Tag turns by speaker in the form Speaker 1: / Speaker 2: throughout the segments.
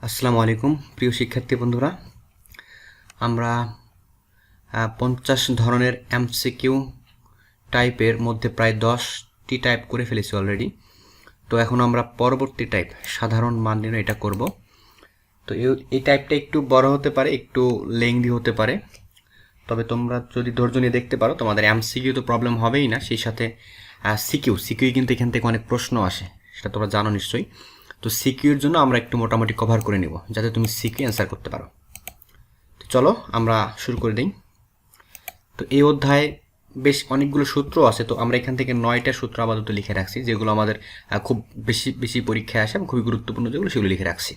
Speaker 1: আসসালামু আলাইকুম প্রিয় শিক্ষার্থী বন্ধুরা, আমরা 50 ধরনের এমসিকিউ টাইপের মধ্যে প্রায় 10টি টাইপ করে ফেলেছি অলরেডি। তো এখন আমরা পরবর্তী টাইপ সাধারণ মান নির্ণয় এটা করব। তো এই টাইপটা একটু বড় হতে পারে, একটু লেংদি হতে পারে, তবে তোমরা যদি ধৈর্য নিয়ে দেখতে পারো তোমাদের এমসিকিউ তো প্রবলেম হবেই না, সেই সাথে সিকিউ কিন্তু এখান থেকে অনেক প্রশ্ন আসে, সেটা তোমরা জানো নিশ্চয়ই। তো সিকিউর জন্য আমরা একটু মোটামুটি কভার করে নিব যাতে তুমি সিকিউ অ্যান্সার করতে পারো। তো চলো আমরা শুরু করে দিই। তো এই অধ্যায়ে বেশ অনেকগুলো সূত্র আছে, তো আমরা এখান থেকে 9টা সূত্র আপাতত লিখে রাখছি, যেগুলো আমাদের খুব বেশি বেশি পরীক্ষায় আসে এবং খুবই গুরুত্বপূর্ণ যেগুলো সেগুলো লিখে রাখছি।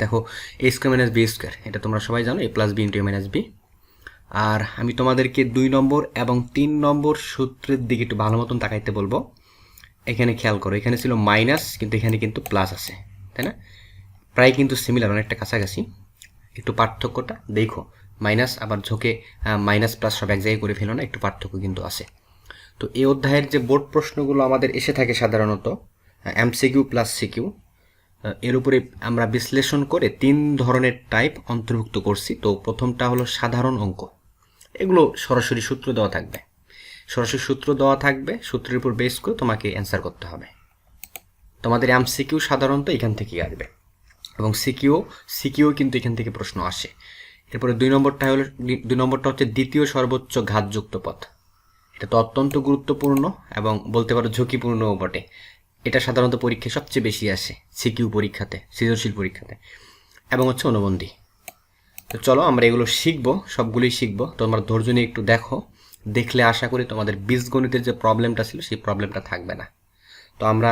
Speaker 1: দেখো, এ স্কোয়ার মাইনাস বি স্কোয়ার, এটা তোমরা সবাই জানো, এ প্লাস বি ইন্টু এ মাইনাস বি। আর আমি তোমাদেরকে 2 নম্বর এবং 3 নম্বর সূত্রের দিকে একটু ভালো মতন তাকাইতে বলবো। এখানে খেয়াল করো, এখানে ছিল মাইনাস কিন্তু এখানে কিন্তু প্লাস আছে, তাই না? প্রায় কিন্তু সিমিলার, অনেকটা কাছাকাছি। একটু পার্থক্যটা দেখো, মাইনাস আবার ঝোঁকে মাইনাস প্লাস সব এক জায়গায় করে ফেলো না, একটু পার্থক্য কিন্তু আছে। তো এই অধ্যায়ের যে বোর্ড প্রশ্নগুলো আমাদের এসে থাকে সাধারণত এমসিকিউ প্লাস সিকিউ, এর উপরে আমরা বিশ্লেষণ করে 3 ধরনের টাইপ অন্তর্ভুক্ত করছি। তো প্রথমটা হলো সাধারণ অঙ্ক, এগুলো সরাসরি সূত্র দেওয়া থাকবে, সূত্রের উপর বেস করে তোমাকে অ্যান্সার করতে হবে। তোমাদের এমসিকিউ সাধারণত এখান থেকেই আসবে এবং সিকিউ কিন্তু এখান থেকে প্রশ্ন আসে। এরপরে 2 নম্বরটা হচ্ছে দ্বিতীয় সর্বোচ্চ ঘাতযুক্ত পথ। এটা তো অত্যন্ত গুরুত্বপূর্ণ এবং বলতে পারো ঝুঁকিপূর্ণও বটে। এটা সাধারণত পরীক্ষায় সবচেয়ে বেশি আসে, সিকিউ পরীক্ষাতে, সৃজনশীল পরীক্ষাতে, এবং হচ্ছে অনুবন্ধী। তো চলো আমরা এগুলো শিখবো, সবগুলোই শিখবো। তোমরা ধৈর্য নিয়ে একটু দেখো, দেখলে আশা করি তোমাদের বীজগণিতের যে প্রবলেমটা ছিল সেই প্রবলেমটা থাকবে না। তো আমরা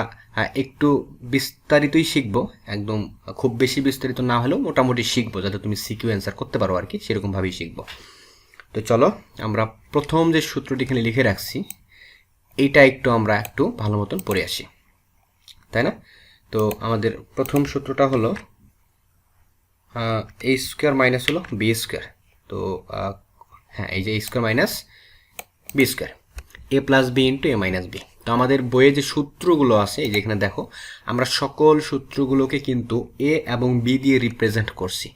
Speaker 1: একটু বিস্তারিতই শিখবো, একদম খুব বেশি বিস্তারিত না হলেও মোটামুটি শিখবো, যাতে তুমি সিকিউ অ্যান্সার করতে পারো আর কি, সেরকমভাবেই শিখবো। তো চলো আমরা প্রথম যে সূত্রটি এখানে লিখে রাখছি এইটা আমরা একটু ভালো মতন পড়ে আসি, তাই না? তো আমাদের প্রথম সূত্রটা হলো এ স্কোয়ার মাইনাস হলো বি স্কোয়ার। তো হ্যাঁ, এই যে এ স্কোয়ার মাইনাস বি স্কোয়ার, এ প্লাস বি ইন্টু এ মাইনাস বি। তো আমাদের বইয়ে যে সূত্রগুলো আছে, এই যে এখানে দেখো, আমরা সকল সূত্রগুলোকে কিন্তু এ এবং বি দিয়ে রিপ্রেজেন্ট করছি।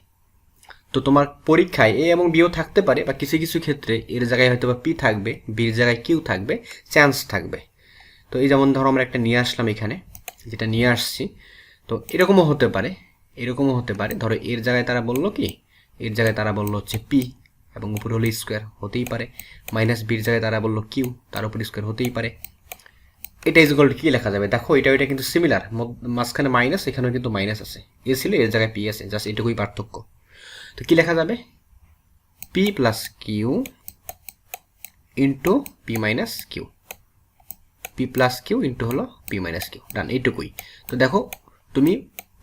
Speaker 1: তো তোমার পরীক্ষায় এ এবং বিও থাকতে পারে, বা কিছু কিছু ক্ষেত্রে এর জায়গায় হয়তো বা পি থাকবে, বির জায়গায় কিউ থাকবে, চান্স থাকবে। তো এই যেমন ধরো আমরা একটা নিয়ে আসলাম এখানে, যেটা নিয়ে আসছি, তো এরকমও হতে পারে, ধরো এর জায়গায় তারা বললো কি, এর জায়গায় তারা বললো হচ্ছে পি এবং উপরে হলো স্কোয়ার, হতেই পারে। মাইনাস বির জায়গায় তারা বললো কিউ, তার উপর স্কোয়ার, হতেই পারে। এটা ইকুয়াল টু কি লেখা যাবে? দেখো, এটা কিন্তু সিমিলার, মাঝখানে মাইনাস, এখানেও কিন্তু মাইনাস আছে, এ ছিল, এর জায়গায় পি আছে, জাস্ট এটুকুই পার্থক্য। তো কি লেখা যাবে? P plus q into p minus q, p plus q into হলো পি মাইনাস কিউ, ডান, এইটুকুই। তো দেখো, তুমি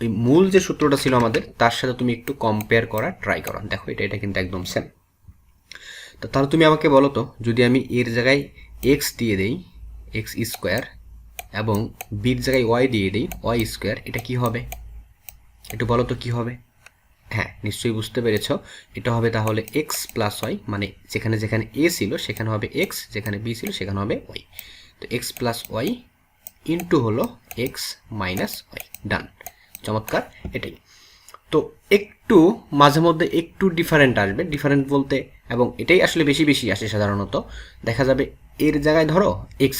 Speaker 1: ওই মূল যে সূত্রটা ছিল আমাদের, তার সাথে তুমি একটু কম্পেয়ার করা ট্রাই করো, দেখো এটা কিন্তু একদম সেম। তো তাহলে তুমি আমাকে বলো তো, যদি আমি এর জায়গায় এক্স দিয়ে দেই, এক্স স্কোয়ার, এবং বির জায়গায় ওয়াই দিয়ে দিই, ওয়াই স্কোয়ার, এটা কি হবে? একটু বলো তো কি হবে? হ্যাঁ, নিশ্চয়ই বুঝতে পেরেছ, এটা হবে তাহলে এক্স প্লাস ওয়াই, মানে যেখানে যেখানে এ ছিল সেখানে হবে এক্স, যেখানে বি ছিল সেখানে হবে ওয়াই। তো এক্স প্লাস ওয়াই ইন্টু হলো এক্স মাইনাস ওয়াই, ডান, চমৎকার। এটাই তো, একটু মাঝে মধ্যে একটু ডিফারেন্ট আসবে, ডিফারেন্ট বলতে, এবং এটাই আসলে বেশি বেশি আসে সাধারণত। দেখা যাবে এর জায়গায় ধরো এক্স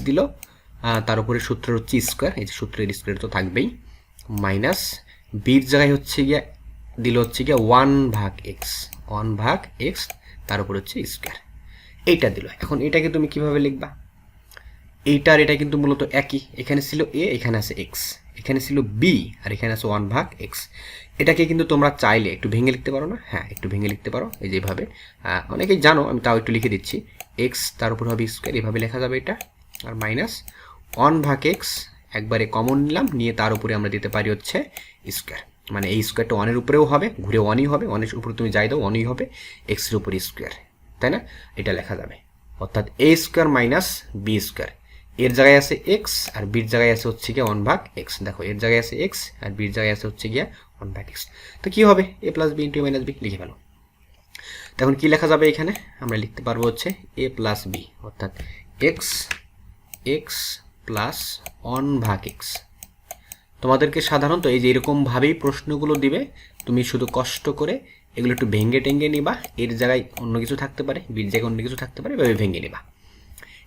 Speaker 1: দিল, তার উপরে সূত্রের হচ্ছে স্কোয়ার, এই যে সূত্রের স্কোয়ার তো থাকবেই, মাইনাস বির জায়গায় হচ্ছে গিয়া দিল হচ্ছে গিয়া 1/x, তার উপর হচ্ছে স্কোয়ার, এইটা দিল। এখন এটাকে তুমি কিভাবে লিখবা? এইটার এটা কিন্তু মূলত একই, এখানে ছিল এ, এখানে আছে এক্স, এখানে ছিল বি, আর এখানে আছে 1/x। এটাকে কিন্তু তোমরা চাইলে একটু ভেঙে লিখতে পারো না? হ্যাঁ, একটু ভেঙে লিখতে পারো, এই যেভাবে, অনেকেই জানো, আমি তাও একটু লিখে দিচ্ছি। এক্স তার উপর হবে স্কোয়ার, এভাবে লেখা যাবে এটা, আর মাইনাস 1/x, একবারে কমন নিলাম, নিয়ে তার উপরে আমরা দিতে পারি হচ্ছে স্কোয়ার, মানে এই স্কোয়ারটা 1-এর উপরেও হবে, ঘুরে 1ই হবে, 1-এর উপরে তুমি যাই দাও 1ই হবে, এক্সের উপরে স্কোয়ার, তাই না? এটা লেখা যাবে, অর্থাৎ এ স্কোয়ার মাইনাস বি স্কোয়ার। এর জায়গায় আছে এক্স আর বির জায়গায় আছে হচ্ছে গিয়ে 1/x। দেখো, এর জায়গায় আছে এক্স আর বির জায়গায় আছে হচ্ছে গিয়া 1/x। তো কি হবে? এ প্লাস বি ইন্টু এ মাইনাস বি, লিখে ফেলো। তখন কি লেখা যাবে? এখানে আমরা লিখতে পারবো হচ্ছে এ প্লাস বি, অর্থাৎ এক্স প্লাস 1/x। তোমাদেরকে সাধারণত এই যে এরকমভাবেই প্রশ্নগুলো দিবে, তুমি শুধু কষ্ট করে এগুলো একটু ভেঙে টেঙ্গে নিবা, এর জায়গায় অন্য কিছু থাকতে পারে, বির জায়গায় অন্য কিছু থাকতে পারে, এভাবে ভেঙে নিবা।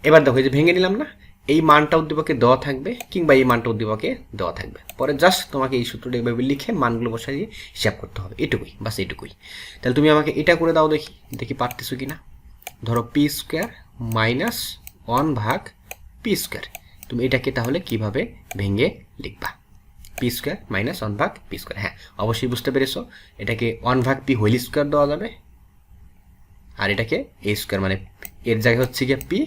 Speaker 1: এবার দেখো এই যে ভেঙে নিলাম না, এই মানটা উদ্দীপকে দেওয়া থাকবে কিংবা এই মানটা উদ্দীপকে দেওয়া থাকবে, পরে জাস্ট তোমাকে এই সূত্রটা এভাবে লিখে মানগুলো বসাই দিয়ে হিসাব করতে হবে, এটুকুই, বাস এটুকুই। তাহলে তুমি আমাকে এটা করে দাও, দেখি দেখি পারতেছো কি না। ধরো পি স্কোয়ার মাইনাস 1/p², তুমি এটাকে তাহলে কিভাবে ভেঙে লিখবা? পি স্কোয়ার মাইনাস 1/p², হ্যাঁ অবশ্যই বুঝতে পেরেছো, এটাকে 1/p হোল স্কোয়ার দেওয়া যাবে, আর এটাকে এ স্কোয়ার, মানে এর জায়গায় হচ্ছে গিয়ে পি,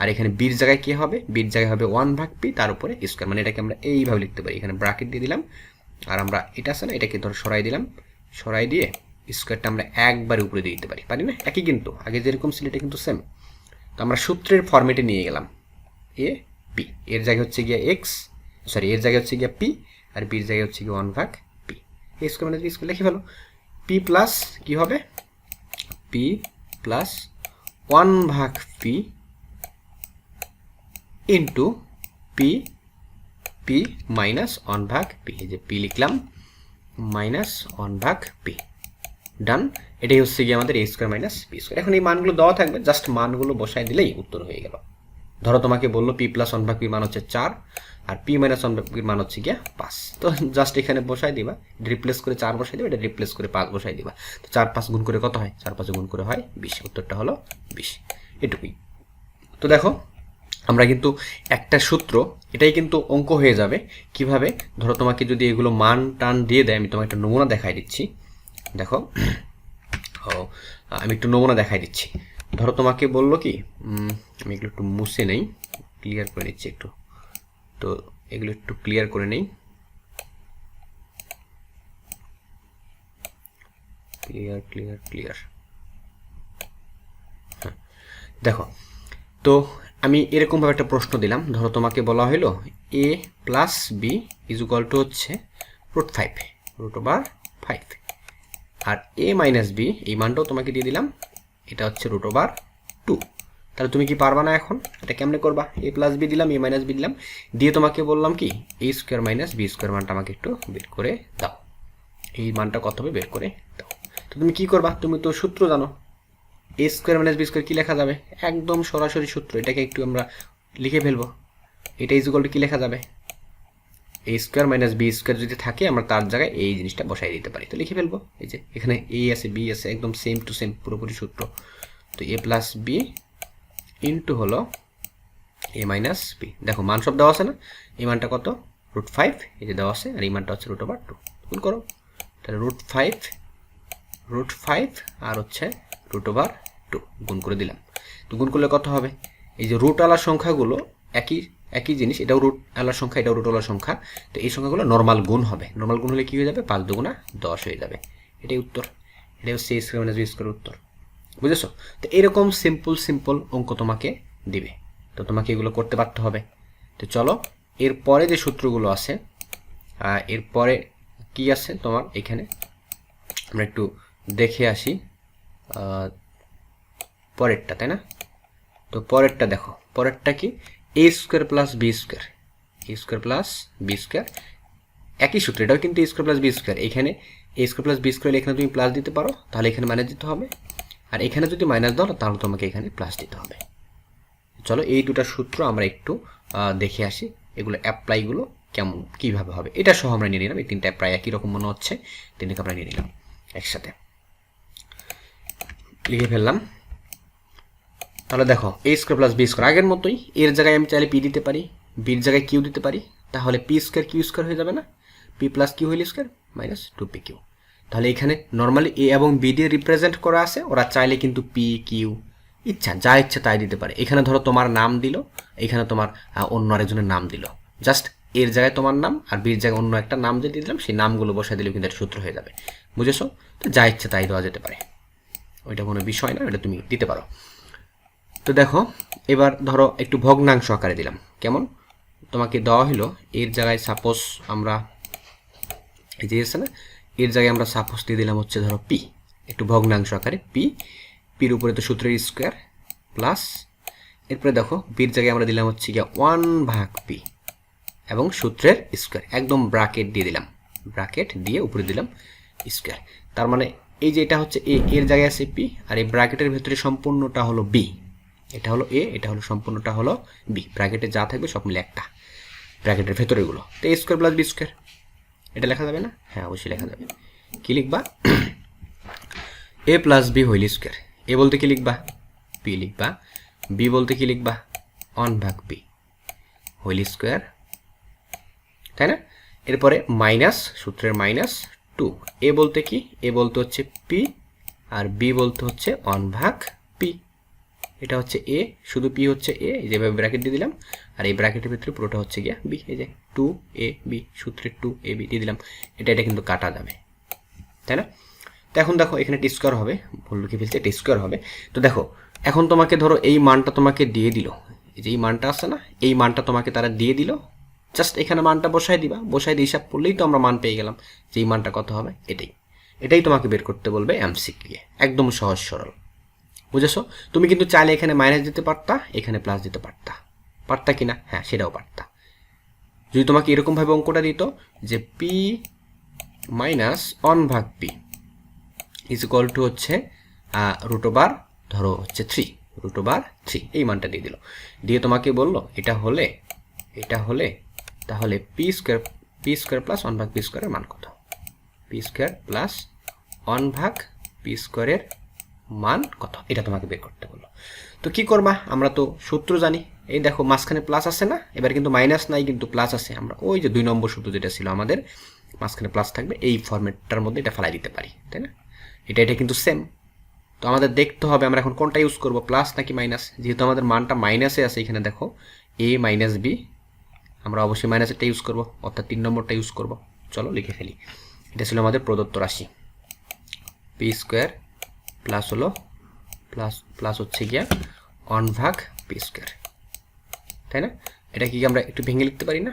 Speaker 1: আর এখানে বির জায়গায় কি হবে, বির জায়গায় হবে 1/p তার উপরে স্কোয়ার, মানে এটাকে আমরা এইভাবে লিখতে পারি, এখানে ব্র্যাকেট দিয়ে দিলাম, আর আমরা এটা আছে না, এটাকে ধরো সরাই দিলাম, সরাই দিয়ে স্কোয়ারটা আমরা একবারে উপরে দিয়ে দিতে পারি, পারি না? একই কিন্তু আগে যেরকম ছিল এটা কিন্তু সেম। তো আমরা সূত্রের ফরম্যাটে নিয়ে গেলাম, এ পি, এর জায়গায় হচ্ছে গিয়ে এক্স, সরি এর জায়গায় হচ্ছে গিয়ে পি, আর বির জায়গায় হচ্ছে গিয়ে 1/p, এ স্কোয়ার মানে বি স্কোয়ার লিখে ফেলো। পি প্লাস কি হবে, P plus 1/p into P, P minus 1/p, এই যে পি লিখলাম মাইনাস 1/p, ডান। এটাই হচ্ছে গিয়ে আমাদের এ স্কোয়ার মাইনাস পি স্কোয়ার। এখন এই মানগুলো দেওয়া থাকবে, জাস্ট মানগুলো বসাই দিলেই উত্তর হয়ে গেল। ধরো তোমাকে বললো পি প্লাস 1/p মান হচ্ছে 4, আর পি মাইনাস 1/p মান হচ্ছে গিয়ে 5, তো জাস্ট এখানে বসাই দিবা, রিপ্লেস করে 4 বসাই দিবা, এটা রিপ্লেস করে 5 বসাই দিবা, তো 4 5 গুণ করে কত হয়, 4 5 গুণ করে হয় 20, উত্তরটা হলো 20, এটুকুই। তো দেখো আমরা কিন্তু একটা সূত্র, এটাই কিন্তু অঙ্ক হয়ে যাবে। কিভাবে, ধরো তোমাকে যদি এগুলো মান টান দিয়ে দেয়, আমি তোমাকে একটা নমুনা দেখাই দিচ্ছি, দেখো আমি একটু নমুনা দেখাই দিচ্ছি। ধরো তোমাকে বললো কি, আমি এগুলো একটু মুছে নেই, ক্লিয়ার করে নিচ্ছি একটু, তো এগুলো একটু ক্লিয়ার করে নেই, ক্লিয়ার ক্লিয়ার ক্লিয়ার, হ্যাঁ দেখো, তো আমি এরকমভাবে একটা প্রশ্ন দিলাম, ধরো তোমাকে বলা হলো A plus B is equal to হচ্ছে √5, √5, আর এ মাইনাস বি এই মানটাও তোমাকে দিয়ে দিলাম, এটা হচ্ছে √2। তাহলে তুমি কি পারবা না এখন? এটা কেমনে করবা? এ প্লাস বি দিলাম, এ মাইনাস বি দিলাম, দিয়ে তোমাকে বললাম কি এ স্কোয়ার মাইনাস বি স্কোয়ার মানটা আমাকে একটু বের করে দাও, এই মানটা কত হবে বের করে দাও। তো তুমি কি করবা? তুমি তো সূত্র জানো, এ স্কোয়ার মাইনাস বি স্কোয়ার কী লেখা যাবে, একদম সরাসরি সূত্র, এটাকে একটু আমরা লিখে ফেলবো। এটা ইজ ইকুয়াল টু কী লেখা যাবে, এ স্কোয়ার মাইনাস বি স্কোয়ার যদি থাকে আমরা তার জায়গায় এই জিনিসটা বসাই দিতে পারি, তো লিখে ফেলবো। এই যে এখানে এ আছে বি আছে, একদম সেম টু সেম পুরোপুরি সূত্র, তো এ প্লাস বি ইন্টু হলো এ মাইনাস বি, দেখো মান সব দেওয়া আছে না, এই মানটা কত √5, এই যে দেওয়া আছে, আর এই মানটা হচ্ছে √2, গুণ করো, তাহলে √5 আর হচ্ছে √2 গুণ করে দিলাম। তো গুণ করলে কত হবে, এই যে রুট আলার সংখ্যাগুলো একই জিনিস, এটাও রুট আলার সংখ্যা, এটাও রুট আলার সংখ্যা, তো এই সংখ্যাগুলো নর্মাল গুণ হবে, নর্মাল গুণ হলে কী হয়ে যাবে, 5 দুগুণা 10 হয়ে যাবে, এটাই উত্তর, এটাই হচ্ছে এ স্কোয়ার মাইনাস বি স্কোয়ার উত্তর, বুঝেছো? তো এরকম সিম্পল অঙ্ক তোমাকে দিবে, তো তোমাকে এগুলো করতে পারতে হবে। তো চলো এরপরে যে সূত্রগুলো আছে, এরপরে কি আছে তোমার এখানে, আমরা একটু দেখে আসি পরেরটা, তাই না? তো পরেরটা দেখো, পরেরটা কি, এ স্কোয়ার প্লাস বি স্কোয়ার, এ স্কোয়ার প্লাস বি স্কোয়ার, একই সূত্র, এটাও কিন্তু এ স্কোয়ার প্লাস বি স্কোয়ার, এখানে এ স্কোয়ার প্লাস বি স্কোয়ার এখানে তুমি প্লাস দিতে পারো, তাহলে এখানে মাইনাস দিতে হবে, আর এখানে যদি মাইনাস দাও তাহলে তোমাকে এখানে প্লাস দিতে হবে। চলো এই দুটো সূত্র আমরা একটু দেখে আসি, এগুলো অ্যাপ্লাইগুলো কেমন কীভাবে হবে, এটা সহ আমরা নিয়ে নিলাম, এই তিনটা প্রায় একই রকম মনে হচ্ছে, তিনটাকে আমরা নিয়ে নিলাম একসাথে, লিখে ফেললাম। তাহলে দেখো এ স্কোয়ার প্লাস বি স্কোয়ার আগের মতোই, এর জায়গায় আমি চাইলে পি দিতে পারি, বির জায়গায় কিউ দিতে পারি, তাহলে পি স্কোয়ার কিউ স্কোয়ার হয়ে যাবে না, p plus q whole square minus 2p q. তাহলে এখানে নর্মালি এ এবং বি দিয়ে রিপ্রেজেন্ট করা আছে, ওরা চাইলে কিন্তু পি কিউ যা ইচ্ছা তাই দিতে পারে। এখানে ধরো তোমার নাম দিল, এখানে তোমার অন্য আরেকজনের নাম দিল, জাস্ট এর জায়গায় তোমার নাম আর বির জায়গায় অন্য একটা নাম দিয়ে দিলাম, সেই নামগুলো বসাই দিলেও কিন্তু একটা সূত্র হয়ে যাবে, বুঝেছো? তো যা ইচ্ছা তাই দেওয়া যেতে পারে, ওইটা কোনো বিষয় না, ওটা তুমি দিতে পারো। তো দেখো এবার ধরো একটু ভগ্নাংশ আকারে দিলাম, কেমন, তোমাকে দেওয়া হলো এর জায়গায় সাপোজ আমরা এই যে আছে না, এর জায়গায় আমরা সাপোজ দিয়ে দিলাম হচ্ছে ধরো পি, একটু ভগ্নাংশ আকারে পির উপরে তো সূত্রের স্কোয়ার প্লাস, এরপরে দেখো বির জায়গায় আমরা দিলাম হচ্ছে গিয়ে 1/p, এবং সূত্রের স্কোয়ার, একদম ব্র্যাকেট দিয়ে দিলাম, ব্র্যাকেট দিয়ে উপরে দিলাম স্কোয়ার। তার মানে এই যে এটা হচ্ছে এ, এর জায়গায় আছে পি, আর এই ব্র্যাকেটের ভেতরে সম্পূর্ণটা হলো বি। এটা হলো এ, এটা হলো সম্পূর্ণটা হলো বি। ব্র্যাকেটে যা থাকবে সব মিলে একটা, ব্র্যাকেটের ভেতরেগুলো। তো এ স্কোয়ার প্লাস বি স্কোয়ার, এটা লেখা যাবে না? হ্যাঁ, অবশ্যই লেখা যাবে। কি লিখবা? এ প্লাস বি হোল স্কোয়ার। এ বলতে কি লিখবা? পি লিখবা। বি বলতে কি লিখবা? 1/p হোল স্কোয়ার, তাই না? এরপরে মাইনাস, সূত্রের মাইনাস 2। এ বলতে কি? এ বলতে হচ্ছে পি, আর বি বলতে হচ্ছে 1/p। এটা হচ্ছে এ, শুধু পি হচ্ছে এ, যেভাবে ব্র্যাকেট দিয়ে দিলাম, আর এই ব্র্যাকেটের ভিতরে পুরোটা হচ্ছে গিয়া বি। এই যে 2ab, সূত্রের 2ab দিয়ে দিলাম। এটা কিন্তু কাটা যাবে, তাই না? তো এখন দেখো এখানে টি স্কোয়ার হবে, ভুল লিখে ফেলছে, টি স্কোয়ার হবে। তো দেখো এখন তোমাকে ধরো এই মানটা তোমাকে দিয়ে দিল, এই যে এই মানটা আছে না, এই মানটা তোমাকে তারা দিয়ে দিল। জাস্ট এখানে মানটা বসায় দিবা, বসায় দিয়ে হিসাব করলেই তো আমরা মান পেয়ে গেলাম যে এই মানটা কত হবে। এটাই তোমাকে বের করতে বলবে এমসিকিউ, একদম সহজ সরল। বুঝেছো? তুমি কিন্তু চাইলে এখানে মাইনাস দিতে পারতা, এখানে প্লাস দিতে পারতা, পারতা কিনা? হ্যাঁ, সেটাও পারতা। যদি তোমাকে এরকমভাবে অঙ্কটা দিত যে P minus 1/p is equal to হচ্ছে √, ধরো হচ্ছে 3, √3, এই মানটা দিয়ে দিল, দিয়ে তোমাকে বললো এটা হলে তাহলে পি স্কোয়ার প্লাস 1/p স্কোয়ারের মান কত? পি স্কোয়ার প্লাস 1/p স্কোয়ারের মান কত, এটা তোমাকে বের করতে বললো। তো কি করবা? আমরা তো সূত্র জানি। এই দেখো মাঝখানে প্লাস আছে না, এবার কিন্তু মাইনাস নাই, কিন্তু প্লাস আছে। আমরা ওই যে 2 নম্বর সূত্র যেটা ছিল আমাদের, মাঝখানে প্লাস থাকবে, এই ফরম্যাটটার মধ্যে এটা ফেলাই দিতে পারি, তাই না? এটা কিন্তু সেম। তো আমাদের দেখতে হবে আমরা এখন কোনটা ইউজ করব, প্লাস নাকি মাইনাস। যেহেতু আমাদের মানটা মাইনাসে আছে, এখানে দেখো এ মাইনাস বি, আমরা অবশ্যই মাইনাসেরটা ইউজ করব, অর্থাৎ 3 নম্বরটা ইউজ করব। চলো লিখে ফেলি। এটা ছিল আমাদের প্রদত্ত রাশি, পি স্কোয়ার প্লাস হলো প্লাস হচ্ছে গিয়া 1/p স্কোয়ার, তাই না? এটা কি আমরা একটু ভেঙে লিখতে পারি না?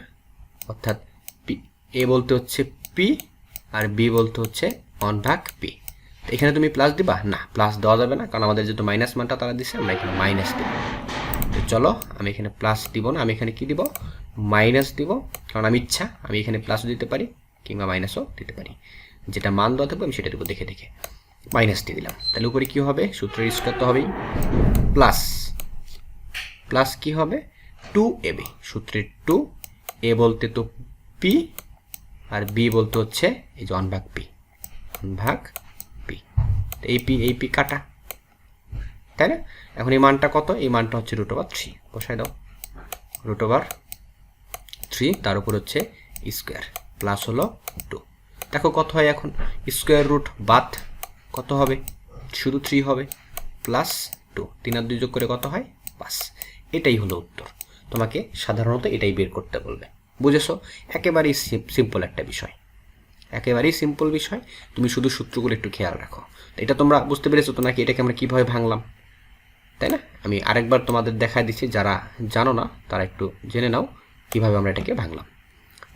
Speaker 1: অর্থাৎ এ বলতে হচ্ছে পি, আর বি বলতে হচ্ছে 1/p। এখানে তুমি প্লাস দিবা না, প্লাস দেওয়া যাবে না, কারণ আমাদের যেহেতু মাইনাস মানটা তারা দিচ্ছে, আমরা এখানে মাইনাস দেব। তো চলো আমি এখানে প্লাস দিব না, আমি এখানে কি দিব? মাইনাস দিব, কারণ আমি এখানে প্লাসও দিতে পারি কিংবা মাইনাসও দিতে পারি, যেটা মান দেওয়া থাকবে আমি সেটা দেবো দেখে মাইনাস দিয়ে দিলাম। তাহলে উপরে কি হবে? সূত্রের স্কোয়ার তো হবেই, প্লাস কি হবে? 2ab, সূত্রের 2, এ বলতে তো পি, আর বি বলতে হচ্ছে এই যে 1/p। এই পি কাটা, তাই না? এখন এই মানটা কত? এই মানটা হচ্ছে √3, বসায় দাও, √3, তার উপর হচ্ছে স্কোয়ার, প্লাস হলো 2। দেখো কত হয় এখন? স্কোয়ার রুট বাদ কত হবে? শুধু 3 হবে, প্লাস 2, 3 আর 2 যোগ করে কত হয়? 5। এটাই হলো উত্তর। তোমাকে সাধারণত এটাই বের করতে বলবে। বুঝেছো? একেবারেই সিম্পল একটা বিষয়, একেবারেই সিম্পল বিষয়। তুমি শুধু সূত্রগুলো একটু খেয়াল রাখো। এটা তোমরা বুঝতে পেরেছো তো নাকি এটাকে আমরা কীভাবে ভাঙলাম, তাই না? আমি আরেকবার তোমাদের দেখায় দিচ্ছি, যারা জানো না তারা একটু জেনে নাও কীভাবে আমরা এটাকে ভাঙলাম।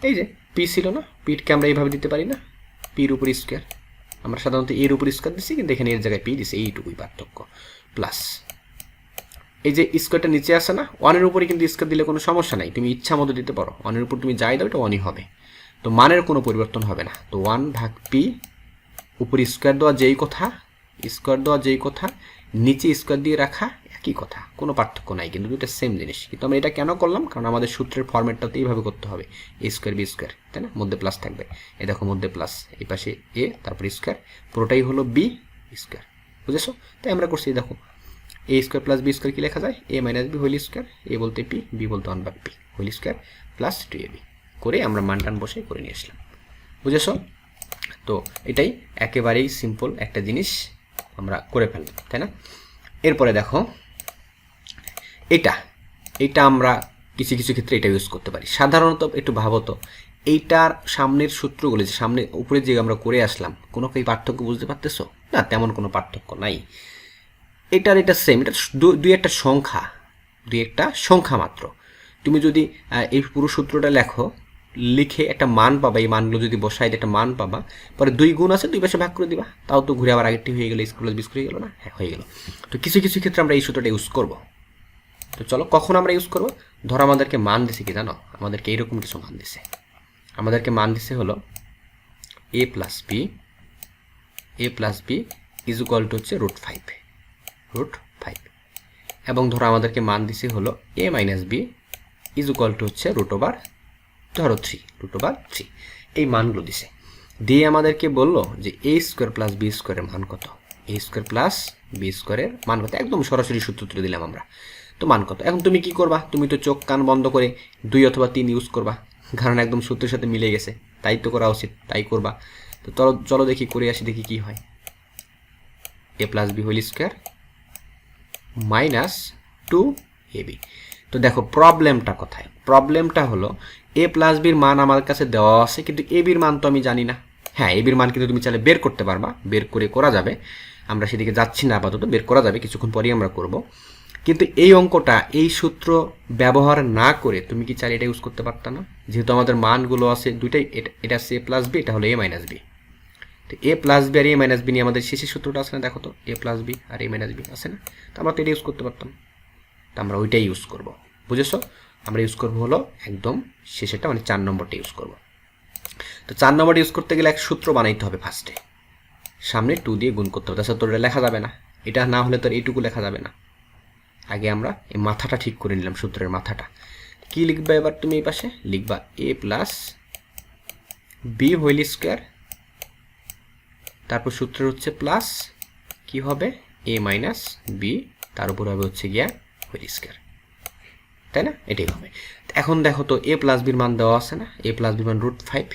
Speaker 1: এই যে পি ছিল না, পিটকে আমরা এইভাবে দিতে পারি না, পির উপর স্কোয়ার। আমরা সাধারণত এর উপর স্কোয়ার দিচ্ছি, কিন্তু এখানে এর জায়গায় পি দিচ্ছি, এইটুকুই পার্থক্য। প্লাস এই যে স্কোয়ারটা নিচে আসে না, 1-এর উপরে কিন্তু স্কোয়ার দিলে কোনো সমস্যা নাই, তুমি ইচ্ছা মতো দিতে পারো। 1-এর উপর তুমি যাই দাও, এটা 1-ই হবে, তো মানের কোনো পরিবর্তন হবে না। তো 1/p, উপর স্কোয়ার দেওয়া যেই কথা, নিচে স্কোয়ার দিয়ে রাখা একই কথা, কোনো পার্থক্য নাই, কিন্তু দুটো সেম জিনিস। কিন্তু আমরা এটা কেন করলাম? কারণ আমাদের সূত্রের ফরম্যাটটাতে এইভাবে করতে হবে, এ স্কোয়ার বি স্কোয়ার, তাই না? মধ্যে প্লাস থাকবে, এই দেখো মধ্যে প্লাস, এই পাশে এ, তারপর স্কোয়ার, পুরোটাই হলো বি স্কোয়ার। বুঝেছো? তাই আমরা করছি, দেখো এ স্কোয়ার প্লাস বি স্কোয়ার কি লেখা যায়? এ মাইনাস বি হোল স্কোয়ার, এ বলতে পি, বি বলতে 1/p whole square, plus 2ab করে আমরা মান বসে করে নিয়ে আসলাম। বুঝেছো? তো এটাই একেবারেই সিম্পল একটা জিনিস আমরা করে ফেললাম, তাই না? এরপরে দেখো এটা আমরা কিছু ক্ষেত্রে এটা ইউজ করতে পারি। সাধারণত একটু ভাবো তো, এইটার সামনের সূত্রগুলো যে সামনে উপরে যে আমরা করে আসলাম, কোনো কি পার্থক্য বুঝতে পারতেছো? না, তেমন কোনো পার্থক্য নাই। এটা সেম, এটা দুই একটা সংখ্যা মাত্র। তুমি যদি এই পুরো সূত্রটা লিখে একটা মান পাবা, এই মানগুলো যদি বসাই একটা মান পাবা, পরে 2 গুণ আছে, 2 পাশে ভাগ করে দিবা, তাও তো ঘুরে আবার আগেরটি হয়ে গেল, স্কোয়ার প্লাস বি স্কোয়ার হয়ে গেল না? হ্যাঁ, হয়ে গেল। তো কিছু ক্ষেত্রে আমরা এই সূত্রটা ইউজ করব। তো চলো কখন আমরা ইউজ করব? ধরো আমাদেরকে মান দিছে কি জানো, আমাদেরকে এইরকম কিছু মান দিছে। আমাদেরকে মান দিছে হলো a plus B is equal to হচ্ছে √5 এবং ধরো আমাদেরকে মান দিছে হলো a minus b is equal to হচ্ছে √3 এই মানগুলো দিছে। দিয়ে আমাদেরকে বললো যে a স্কোয়ার প্লাস বি স্কোয়ারের মান কত, a স্কোয়ার প্লাস বি স্কোয়ারের মান কত, একদম সরাসরি সূত্র তুলে দিলাম আমরা। তো মান কত, এখন তুমি কি করবা, তুমি তো চোখ কান বন্ধ করে 2 অথবা 3 ইউজ করবা, কারণ একদম সূত্রের সাথে মিলে গেছে, তাই তো করা উচিত, তাই করবা। তো চলো দেখি করে আসি, দেখি কি হয়। a plus B whole square minus 2ab। তো দেখো প্রবলেমটা কোথায়, প্রবলেমটা হলো a প্লাস বির মান আমার কাছে দেওয়া আছে, কিন্তু a বির মান তো আমি জানি না। হ্যাঁ, a বির মান কিন্তু তুমি চাইলে বের করতে পারবা, বের করা যাবে, আমরা সেদিকে যাচ্ছি না আপাতত, বের করা যাবে, কিছুক্ষণ পরেই আমরা করব। কিন্তু এই অঙ্কটা এই সূত্র ব্যবহার না করে তুমি কি চাইলে এটা ইউজ করতে পারতা না? যেহেতু আমাদের মানগুলো আছে দুইটাই, এটা আছে a প্লাস বি, এটা হলো a মাইনাস বি। তো a প্লাস বি আর a মাইনাস বি নিয়ে আমাদের শেষের সূত্রটা আছে না, দেখো তো a প্লাস বি আর a মাইনাস বি আছে না, তো আমরা তো এটা ইউজ করতে পারতাম, তো আমরা ওইটাই ইউজ করব। বুঝেছো? আমরা ইউজ করবো হলো একদম শেষেরটা, মানে 4 নম্বরটা ইউজ করব। তো 4 নম্বরটা ইউজ করতে গেলে এক সূত্র বানাইতে হবে ফার্স্টে, সামনে 2 দিয়ে গুণ করতে হবে, তাছাড়া তোর এটা লেখা যাবে না, এটা না হলে তোর এইটুকু লেখা যাবে না। আগে আমরা এই মাথাটা ঠিক করে নিলাম, সূত্রের মাথাটা কি লিখবা এবার তুমি এই পাশে লিখবা a plus B whole square, তারপর সূত্রের হচ্ছে প্লাস কি হবে a মাইনাস বি, তার উপর হবে হচ্ছে গিয়া হোল স্কোয়ার, তাই না? এটাই হবে। এখন দেখো তো a প্লাস বির মান দেওয়া আছে না, a প্লাস বির মান √5,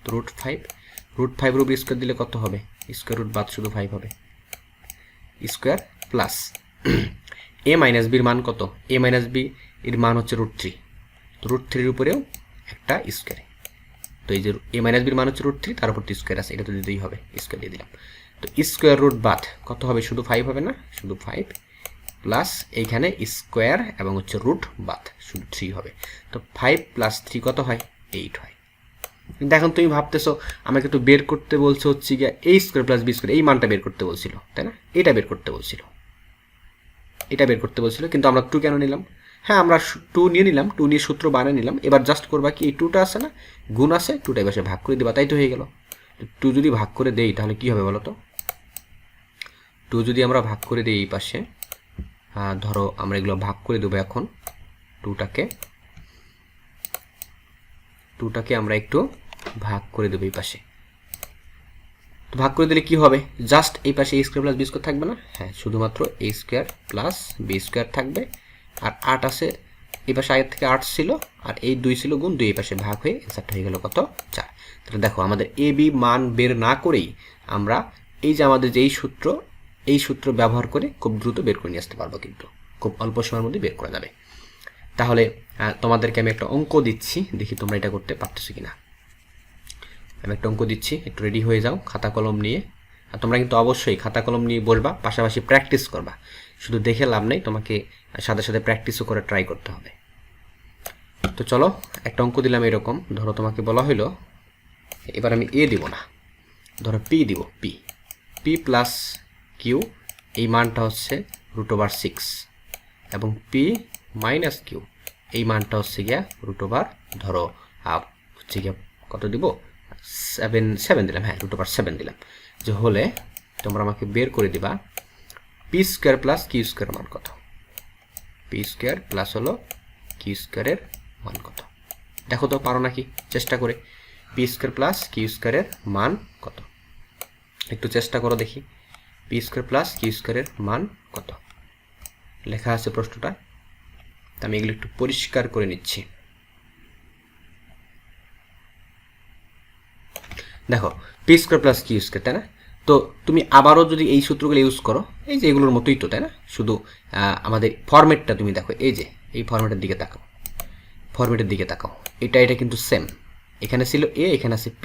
Speaker 1: তো √5 রুট স্কোয়ার দিলে কত হবে, স্কোয়ার রুট বাদ শুধু 5 হবে, স্কোয়ার প্লাস a মাইনাস বির মান কত, a মাইনাস বি এর মান হচ্ছে √3, তো √3 এর উপরেও একটা স্কোয়ার, তো এই যে a মাইনাস বির মান হচ্ছে √3, তার উপর তো স্কোয়ার আছে, এটা তো দিতেই হবে, স্কোয়ার দিয়ে দিলাম। তো স্কোয়ার রুট বাদ কত হবে, শুধু 5 হবে না, শুধু 5 প্লাস এইখানে স্কোয়ার এবং হচ্ছে রুট বাদ শুধু 3 হবে, তো 5 প্লাস 3 কত হয়, 8 হয়। দেখুন তুমি ভাবতেছো আমাকে তো বের করতে বলছে হচ্ছে গিয়া a square plus B square, এই মানটা বের করতে বলছিল, তাই না? এটা বের করতে বলছিল, কিন্তু আমরা 2 কেন নিলাম? হ্যাঁ, আমরা 2 নিয়ে নিলাম, 2 নিয়ে সূত্র বানিয়ে নিলাম। এবার জাস্ট করবা কি, এই 2টা আছে না, গুণ আছে, 2টা এবার ভাগ করে দিবা, তাই তো হয়ে গেল। 2 যদি ভাগ করে দেই তাহলে কি হবে বলো তো, 2 যদি আমরা ভাগ করে দিই এই পাশে, ধরো আমরা এগুলো ভাগ করে দেবো এখন, 2টাকে আমরা একটু ভাগ করে দেবো এই পাশে। তো ভাগ করে দিলে কি হবে, জাস্ট এই পাশে a square plus B square থাকবে না, হ্যাঁ শুধুমাত্র a square plus B square থাকবে, আর 8 আছে এই পাশে, আগের থেকে 8 ছিল, আর এই 2 ছিল গুণ 2, এই পাশে ভাগ হয়ে অ্যান্সারটা হয়ে গেল কত, 4। তাহলে দেখো আমাদের a b মান বের না করেই আমরা এই যে আমাদের যে এই সূত্র ব্যবহার করে খুব দ্রুত বের করে নিয়ে আসতে পারবো, কিন্তু খুব অল্প সময়ের মধ্যে বের করা যাবে। তাহলে তোমাদেরকে আমি একটা অঙ্ক দিচ্ছি, দেখি তোমরা এটা করতে পারতেছো কিনা। আমি একটা অঙ্ক দিচ্ছি, একটু রেডি হয়ে যাও খাতা কলম নিয়ে। আর তোমরা কিন্তু অবশ্যই খাতা কলম নিয়ে বসবা, পাশাপাশি প্র্যাকটিস করবা, শুধু দেখে লাভ নেই, তোমাকে সাথে সাথে প্র্যাকটিসও করে ট্রাই করতে হবে। তো চলো একটা অঙ্ক দিলাম এরকম, ধরো তোমাকে বলা হইলো, এবার আমি a দিব না, ধরো p দিব, p প্লাস কিউ, এই মানটা হচ্ছে √6, এবং p মাইনাস কিউ, এই মানটা হচ্ছে গিয়া √ ধরো হচ্ছে গিয়া কত দিব, 7 দিলাম, হ্যাঁ √7 দিলাম, যে হলে তোমরা আমাকে বের করে দিবা p square plus Q square মান কত, p স্কোয়ার প্লাস হলো কিউ স্কোয়ারের মান কত। দেখো তো পারো নাকি, চেষ্টা করে, p স্কোয়ার প্লাস কিউ স্কোয়ারের মান কত, একটু চেষ্টা করো দেখি, p স্কোয়ার প্লাস কিউ স্কোয়ারের মান কত লেখা আছে প্রশ্নটা। আমি এগুলো একটু পরিষ্কার করে নিচ্ছি। দেখো p square plus Q square, তাই না? তো তুমি আবারও যদি এই সূত্রগুলো ইউজ করো, এই যে এগুলোর মতোই তো, তাই না? শুধু আমাদের ফরম্যাটটা তুমি দেখো, এই যে এই ফরম্যাটের দিকে তাকাও, এটা কিন্তু সেম, এখানে ছিল a, এখানে আছে p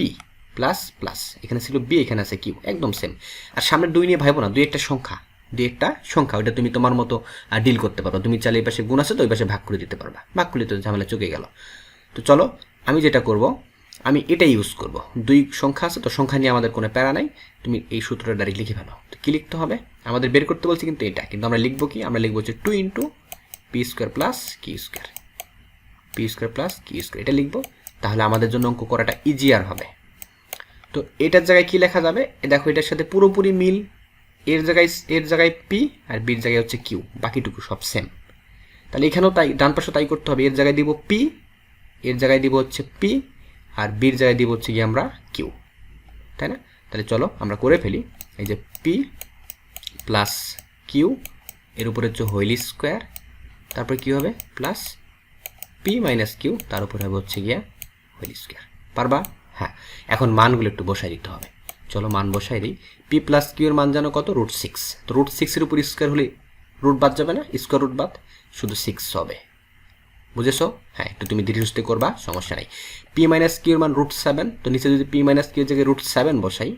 Speaker 1: প্লাস প্লাস, এখানে ছিল b, এখানে আছে q, একদম সেম। আর সামনে 2 নিয়ে ভাইবো না, 2 একটা সংখ্যা, ওইটা তুমি তোমার মতো ডিল করতে পারো। তুমি চাইলে এই পাশে গুণ আছে তো ওই পাশে ভাগ করে দিতে পারবা, ভাগ করলে তো ঝামেলা চুকে গেল। তো চলো আমি যেটা করব, আমি এটাই ইউজ করব, 2 সংখ্যা আছে তো, সংখ্যা নিয়ে আমাদের কোনো প্যারা নাই, তুমি এই সূত্রটা ডাইরেক্ট লিখে ফেলো। তো কী লিখতে হবে, আমাদের বের করতে বলছি কিন্তু এটা, কিন্তু আমরা লিখবো কি, আমরা লিখবো হচ্ছে 2 × p square plus Q square, p square plus Q square, এটা লিখবো। তাহলে আমাদের জন্য অঙ্ক করাটা ইজিয়ার হবে। তো এটার জায়গায় কি লেখা যাবে, দেখো এটার সাথে পুরোপুরি মিল, এর জায়গায় পি আর বির জায়গায় হচ্ছে কিউ, বাকিটুকু সব সেম। তাহলে এখানেও তাই, ডান পাশে তাই করতে হবে, এর জায়গায় দিব পি, এর জায়গায় দিব হচ্ছে পি, আর বির জায়গায় দিব হচ্ছে কি আমরা কিউ, তাই না? তাহলে চলো আমরা করে ফেলি। এই যে পি প্লাস কিউ, এর উপরে হচ্ছে হোল স্কোয়ার, তারপরে কী হবে প্লাস পি মাইনাস কিউ, তার উপরে হবে হচ্ছে গিয়া হোল স্কোয়ার। পারবা? হ্যাঁ। এখন মানগুলো একটু বসাই দিতে হবে। চলো মান বসাই দিই। পি প্লাস কিউ এর মান জানো কত? √6। তো √6 এর উপর স্কোয়ার হলে রুট বাদ যাবে না, স্কোয়ার রুট বাদ, শুধু 6 হবে। বুঝেছো? হ্যাঁ, একটু তুমি ধীরে সুস্থে করবা, সমস্যা নাই। পি মাইনাস কিউ এর মান √7, তো নিচে যদি পি মাইনাস কিউ এর জায়গায় √7 বসাই,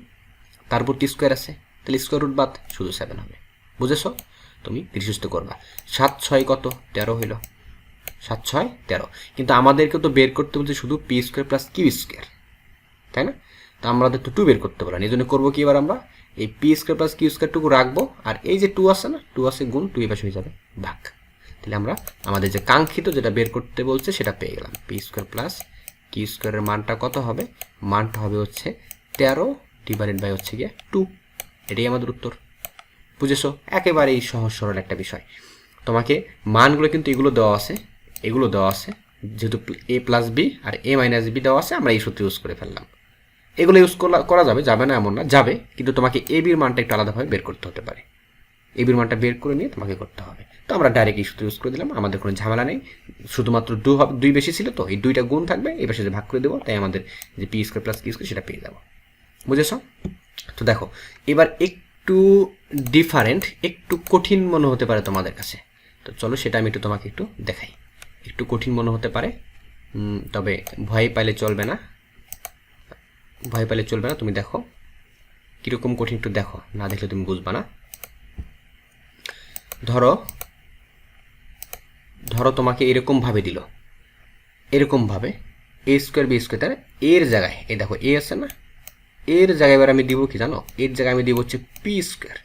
Speaker 1: তারপর টি স্কোয়ার আছে, তাহলে স্কোয়ার রুট বাদ, শুধু 7 হবে। বুঝেছো? তুমি ধীরে সুস্থে করবা। 7 6 কত? 13 হইল। 7 6 13। কিন্তু আমাদেরকে তো বের করতে বলছে শুধু p square plus Q square, তাই না? তো আমাদের তো 2 বের করতে পারলাম, এই জন্য করবো কি, এবার আমরা এই পি স্কোয়ার প্লাস কিউ স্কোয়ারটুকু রাখবো, আর এই যে 2 আছে না, 2 আছে গুণ, 2 এই পাশে হয়ে যাবে ভাগ। তাহলে আমরা আমাদের যে কাঙ্ক্ষিত যেটা বের করতে বলছে সেটা পেয়ে গেলাম। পি স্কোয়ার প্লাস কিউ স্কোয়ারের মানটা কত হবে? মানটা হবে হচ্ছে 13 ডিভাইডেড বাই হচ্ছে গিয়ে 2। এটাই আমাদের উত্তর। বুঝেছো? একেবারেই সহজ সরল একটা বিষয়। তোমাকে মানগুলো কিন্তু এগুলো দেওয়া আছে, যেহেতু এ প্লাস বি আর এ মাইনাস বি দেওয়া আছে, আমরা এই সূত্র ইউজ করে ফেললাম। এগুলো ইউজ করা যাবে না এমন না, যাবে, কিন্তু তোমাকে এ বির মানটা একটু আলাদাভাবে বের করতে হতে পারে। এ বির মানটা বের করে নিয়ে তোমাকে করতে হবে। তো আমরা ডাইরেক্ট এই সূত্র ইউজ করে দিলাম, আমাদের কোনো ঝামেলা নেই। শুধুমাত্র 2 বেশি ছিল, তো এই 2টা গুণ থাকবে, এই পাশে যে ভাগ করে দেবো, তাই আমাদের যে p square plus Q square সেটা পেয়ে যাবো। বুঝেছ? তো দেখো এবার একটু ডিফারেন্ট, একটু কঠিন মনে হতে পারে তোমাদের কাছে, তো চলো সেটা আমি তোমাকে একটু দেখাই। একটু কঠিন মনে হতে পারে, তবে ভয় পাইলে চলবে না, তুমি দেখো কীরকম কঠিন, একটু দেখো, না দেখলে তুমি বুঝবা না। ধরো তোমাকে এরকমভাবে দিল, এরকমভাবে এ স্কোয়ার বি স্কোয়ার, তার এর জায়গায় এই দেখো এ আছে না, এর জায়গায় এবার আমি দিব কি জানো, এর জায়গায় আমি দিব হচ্ছে পি স্কোয়ার,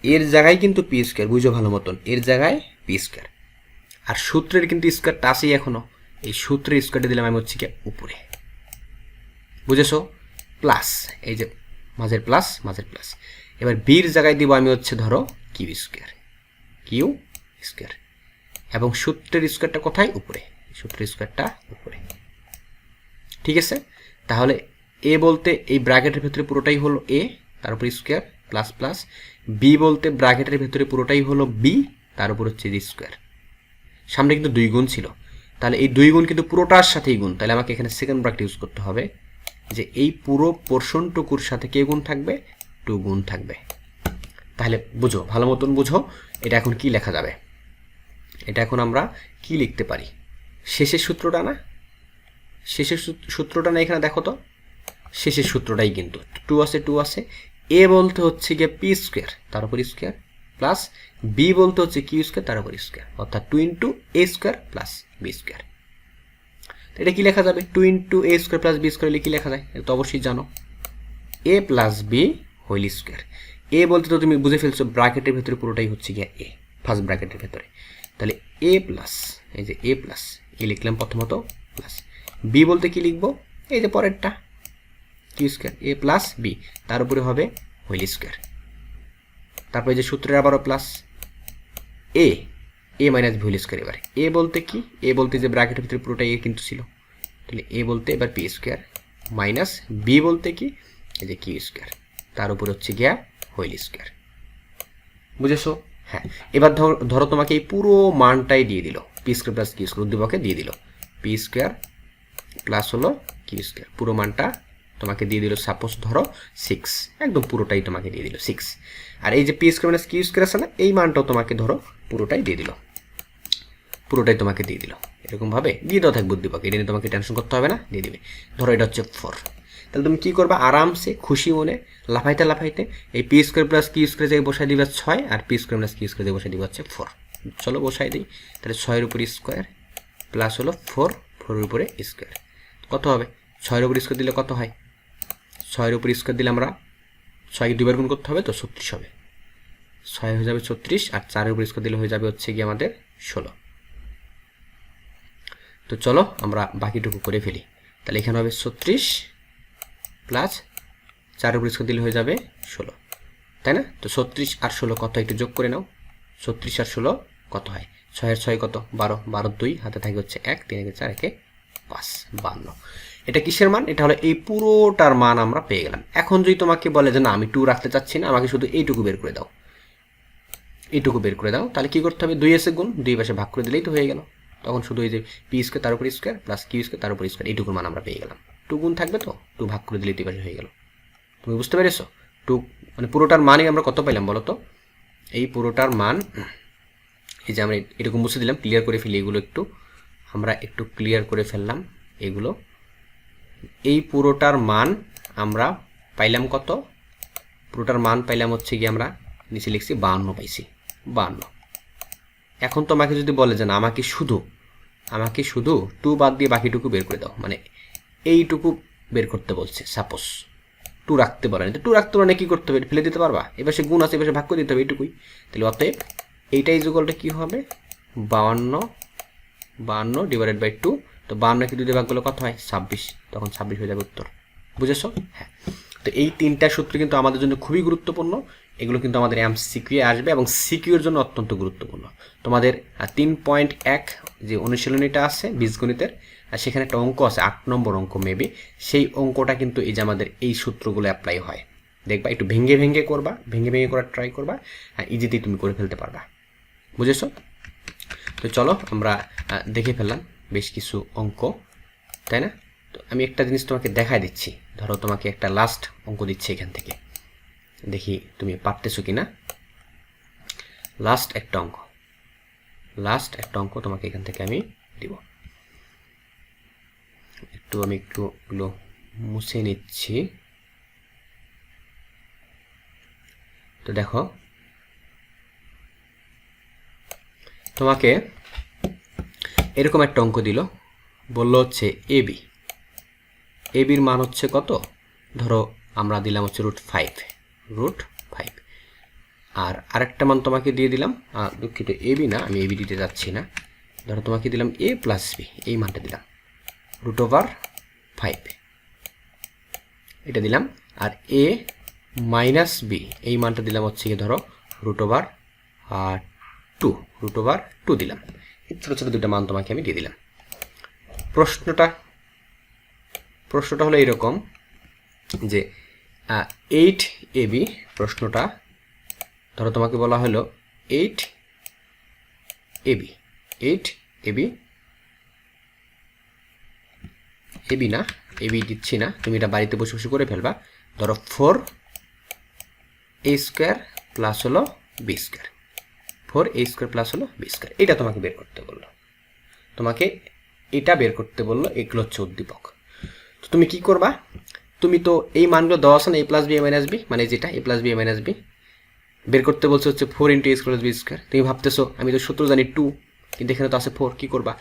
Speaker 1: এর জায়গায় কিন্তু পি স্কোয়ার, বুঝো ভালো মতন, এর জায়গায় পি স্কোয়ার। আর সূত্রের কিন্তু স্কোয়ারটা আসেই এখনো, এই সূত্রের স্কোয়ারটা দিলাম আমি হচ্ছে কি উপরে। বুঝেছো? প্লাস এই যে মাঝের প্লাস, এবার বির জায়গায় দিব আমি হচ্ছে ধরো কিউ স্কোয়ার, এবং সূত্রের স্কোয়ারটা কোথায়? উপরে, সূত্রের স্কোয়ারটা উপরে। ঠিক আছে? তাহলে এ বলতে এই ব্র্যাকেটের ভেতরে পুরোটাই হলো এ, তার উপর স্কোয়ার প্লাস প্লাস, বি বলতে ব্র্যাকেটের ভেতরে পুরোটাই হলো বি, তার উপর হচ্ছে স্কোয়ার। সামনে কিন্তু 2 গুণ ছিল, তাহলে এই 2 গুণ কিন্তু পুরোটার সাথেই গুণ, তাহলে আমাকে এখানে সেকেন্ড ব্র্যাকেট ইউজ করতে হবে, যে এই পুরো পোর্শনটুকুর সাথে কে গুণ থাকবে? 2 গুণ থাকবে। তাহলে বুঝো, ভালো মতন বুঝো, এটা এখন কি লেখা যাবে, এটা এখন আমরা কি লিখতে পারি? শেষের সূত্রটা না, এখানে দেখো তো, শেষের সূত্রটাই কিন্তু 2 আছে, এ বলতে হচ্ছে গিয়ে পি স্কোয়ার, তার উপর স্কোয়ার, প্লাস বি বলতে হচ্ছে কিউ স্কোয়ার, তার উপর স্কোয়ার, অর্থাৎ 2 × এ স্কোয়ার প্লাস বি স্কোয়ার। এটা কি লেখা যাবে? 2 × এ স্কোয়ার প্লাস বি স্কোয়ার কি লেখা যায়? এটা তো অবশ্যই জানো, এ প্লাস বি হোল স্কোয়ার। এ বলতে তো তুমি বুঝে ফেলছো, ব্র্যাকেটের ভেতরে পুরোটাই হচ্ছে গিয়ে এ, ফার্স্ট ব্র্যাকেটের ভেতরে, তাহলে এ প্লাস, এই যে এ প্লাস, এ লিখলাম প্রথমত, প্লাস বি বলতে কি লিখবো? এই যে পরেরটা কিউ স্কোয়ার, এ প্লাস বি, তার উপরে হবে হোল স্কোয়ার, তারপরে যে সূত্রের আবারও প্লাস এ মাইনাস ভি হোল স্কোয়ার। এবার এ বলতে কি? এ বলতে যে ব্র্যাকেটের ভিতরে পুরোটাই এ কিন্তু ছিল, তাহলে এ বলতে এবার পি স্কোয়ার, মাইনাস বি বলতে কি? এই যে কিউ স্কোয়ার, তার উপর হচ্ছে গিয়া হোল স্কোয়ার। বুঝেছো? হ্যাঁ। এবার ধরো তোমাকে এই পুরো মানটাই দিয়ে দিল, p square plus Q square, উদ্দীপকে দিয়ে দিল পি স্কোয়ার প্লাস হলো কিউ স্কোয়ার, পুরো মানটা তোমাকে দিয়ে দিল, সাপোজ ধরো 6, একদম পুরোটাই তোমাকে দিয়ে দিল 6। আর এই যে p square minus q square আছে না, এই মানটাও তোমাকে ধরো পুরোটাই দিয়ে দিল, এরকমভাবে দিয়ে দেওয়া থাকবে উদ্দীপক, এটা নিয়ে তোমাকে টেনশন করতে হবে না, দিয়ে দিবে। ধরো এটা হচ্ছে 4, তাহলে তুমি কী করবা? আরামসে খুশি মনে লাফাইতে এই P square plus Q square জায়গায় বসাই দিবে 6, আর P square plus Q square জায়গায় বসাই দিবে হচ্ছে 4। চলো বসাই দিই, তাহলে 6 এর উপর স্কোয়ার প্লাস হলো 4 এর উপরে স্কোয়ার, কত হবে? 6 এর উপর স্কোয়ার দিলে কত হয়? 6 এর উপর স্কোয়ার দিলে আমরা 6কে 2 বার গুণ করতে হবে, তো 36 হবে, 6 হয়ে যাবে 36, আর 4 এর উপর স্কোয়ার দিলে হয়ে যাবে হচ্ছে কি আমাদের 16। তো চলো আমরা বাকিটুকু করে ফেলি। তাহলে এখানে হবে 36 প্লাস 4 উপর স্কোয়ার দিলে হয়ে যাবে 16, তাই না? তো 36 আর 16 কত একটু যোগ করে নাও। 36 আর 16 কত হয়? 6 আর 6 কত? 12, 12 2 হাতে থাকে হচ্ছে 1, 3 একে 4 একে 5, 52। এটা কিসের মান? এটা হলো এই পুরোটার মান আমরা পেয়ে গেলাম। এখন যদি তোমাকে বলে যে না আমি 2 রাখতে চাচ্ছি না, আমাকে শুধু এইটুকু বের করে দাও, এইটুকু বের করে দাও, তাহলে কি করতে হবে? 2 এসে গুণ 2 পাশে ভাগ করে দিলেই তো হয়ে গেল। তখন শুধু এই যে পি স্কোয়ার তার উপর স্কোয়ার প্লাস কিউ স্কোয়ার তার উপর স্কোয়ার, এইটুকুর মান আমরা পেয়ে গেলাম। 2 গুণ থাকবে তো 2 ভাগ করে দিলেই 2 পাশে হয়ে গেল। তুমি বুঝতে পেরেছো? 2 মানে পুরোটার মানই আমরা কত পেলাম বলো তো? এই পুরোটার মান, এই যে আমরা এরকম মুছে দিলাম, ক্লিয়ার করে ফেলি এগুলো একটু, আমরা একটু ক্লিয়ার করে ফেললাম এগুলো। এই পুরোটার মান আমরা পাইলাম কত? পুরোটার মান পাইলাম হচ্ছে কি আমরা নিচে লিখছি 52 পাইছি, 52। এখন তোমাকে যদি বলে যে না আমাকে শুধু 2 বাদ দিয়ে বাকিটুকু বের করে দাও, মানে এইটুকু বের করতে বলছে, সাপোজ 2 রাখতে বলে না, তো 2 রাখতে বলে কি করতে হবে? ফেলে দিতে পারবা? এবার সে গুণ আছে, এবার ভাগ করে দিতে হবে, এইটুকুই। তাহলে অতএব এইটাই যোগলটা কি হবে? 52 ডিভাইডেড বাই 2। তো 52 কে 2 দিয়ে ভাগ করলে কত হয়? 26, তখন 26 হয়ে যাবে উত্তর। বুঝেছো? হ্যাঁ। তো এই 3টা সূত্র কিন্তু আমাদের জন্য খুবই গুরুত্বপূর্ণ। এগুলো কিন্তু আমাদের এমসিকিউ আসবে এবং সিকিউর জন্য অত্যন্ত গুরুত্বপূর্ণ। তোমাদের 3.1 যে অনুশীলনীটা আছে বীজগণিতের, আর সেখানে একটা অঙ্ক আছে 8 নম্বর অঙ্ক মেবি, সেই অঙ্কটা কিন্তু এই যে আমাদের এই সূত্রগুলো অ্যাপ্লাই হয়। দেখবা একটু ভেঙে ভেঙে করবা, ভেঙে ভেঙে করার ট্রাই করবা, আর ইজিতেই তুমি করে ফেলতে পারবা। বুঝেছো? তো চলো আমরা দেখে ফেললাম বেশ কিছু অঙ্ক, তাই না? তো আমি একটা জিনিস তোমাকে দেখাই দিচ্ছি। ধরো তোমাকে একটা লাস্ট অঙ্ক দিচ্ছি এখান থেকে, দেখি তুমি পারতেছো কিনা। লাস্ট একটা অঙ্ক তোমাকে এখান থেকে আমি দিব। আমি একটু এগুলো মুছে নিচ্ছি। তো দেখো তোমাকে এরকম একটা অঙ্ক দিল, বললো হচ্ছে এবির মান হচ্ছে কত? ধরো আমরা দিলাম হচ্ছে √5, আর আরেকটা মান তোমাকে দিয়ে দিলাম, দুঃখিত এবি না, আমি এবি দিতে যাচ্ছি না। ধরো তোমাকে দিলাম a প্লাস বি, এই মানটা দিলাম √5, এটা দিলাম। আর a মাইনাস বি, এই মানটা দিলাম হচ্ছে কি ধরো √2 দিলাম। এই ছোটো ছোটো দুটো মান তোমাকে আমি দিয়ে দিলাম। প্রশ্নটা হলো এইরকম যে 8ab প্রশ্নটা, ধরো তোমাকে বলা হলো 8ab না, এবি দিচ্ছি না, তুমি এটা বাড়িতে বসে বসে করে ফেলবা। ধরো 4a² প্লাস হলো b², 4a² প্লাস হলো b², এটা তোমাকে বের করতে বললো। এগুলো হচ্ছে উদ্দীপক। তো তুমি কি করবা? তুমি তো এই মানগুলো দেওয়া আছে না, a plus b a minus b, মানে যেটা a plus b a minus b বের করতে বলছে হচ্ছে 4 × a² + b²। তুমি ভাবতেছো আমি তো সূত্র জানি 2, কিন্তু এখানে তো আছে 4, কি করবা?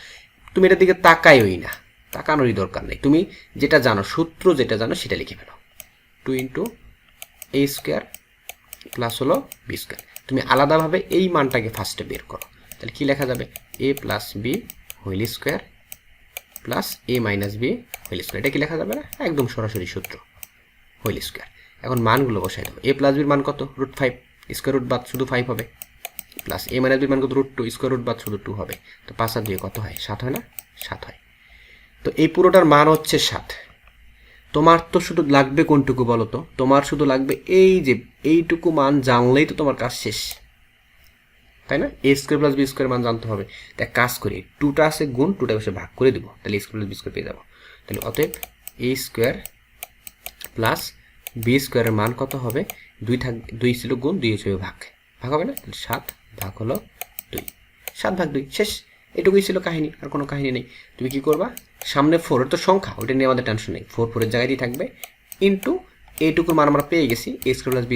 Speaker 1: তুমি এটার দিকে তাকাইওই না, তাকানোরই দরকার নেই। তুমি যেটা জানো, সূত্র যেটা জানো সেটা লিখে ফেলো, 2 × a² প্লাস হলো b²। তুমি আলাদাভাবে এই মানটাকে ফার্স্টে বের করো, তাহলে কি লেখা যাবে? a plus B whole square plus a minus B whole square. এটা কি লেখা যাবে না? একদম সরাসরি সূত্র, হোল স্কোয়ার। এখন মানগুলো বসাই দেবো। a প্লাস বির মান কত? √5, স্কোয়ার রুট বাদ শুধু 5 হবে, প্লাস a মাইনাস বির মান কত? √2, স্কোয়ার রুট বাদ শুধু 2 হবে। তো 5 আর 2 কত হয়? 7 হয় না? 7 হয়। তো এই পুরোটার মান হচ্ছে 7। তোমার তো শুধু লাগবে কোনটুকু বলো তো? তোমার শুধু লাগবে এই যে এইটুকু মান জানলেই তো তোমার কাজ শেষ, তাই না? a² + b² মান জানতে হবে। তাই কাজ করি, 2টা আছে গুণ, 2টা বসে ভাগ করে দিব, তাহলে a² + b² পেয়ে যাবো। তাহলে অতএব a² প্লাস b² এর মান কত হবে? 2 ছিল গুণ, 2 হিসেবে ভাগ হবে না? তাহলে 7 ভাগ হলো 2, 7 ভাগ 2, শেষ। এটুকুই ছিল কাহিনী, আর কোনো কাহিনী নেই। তুমি কি করবা? সামনে 4 এর তো সংখ্যা, ওটা নিয়ে আমাদের টেনশন নেই, 4 4 এর জায়গাতেই থাকবে, ইন্টু এইটুকুর মান আমরা পেয়ে গেছি a² + b²।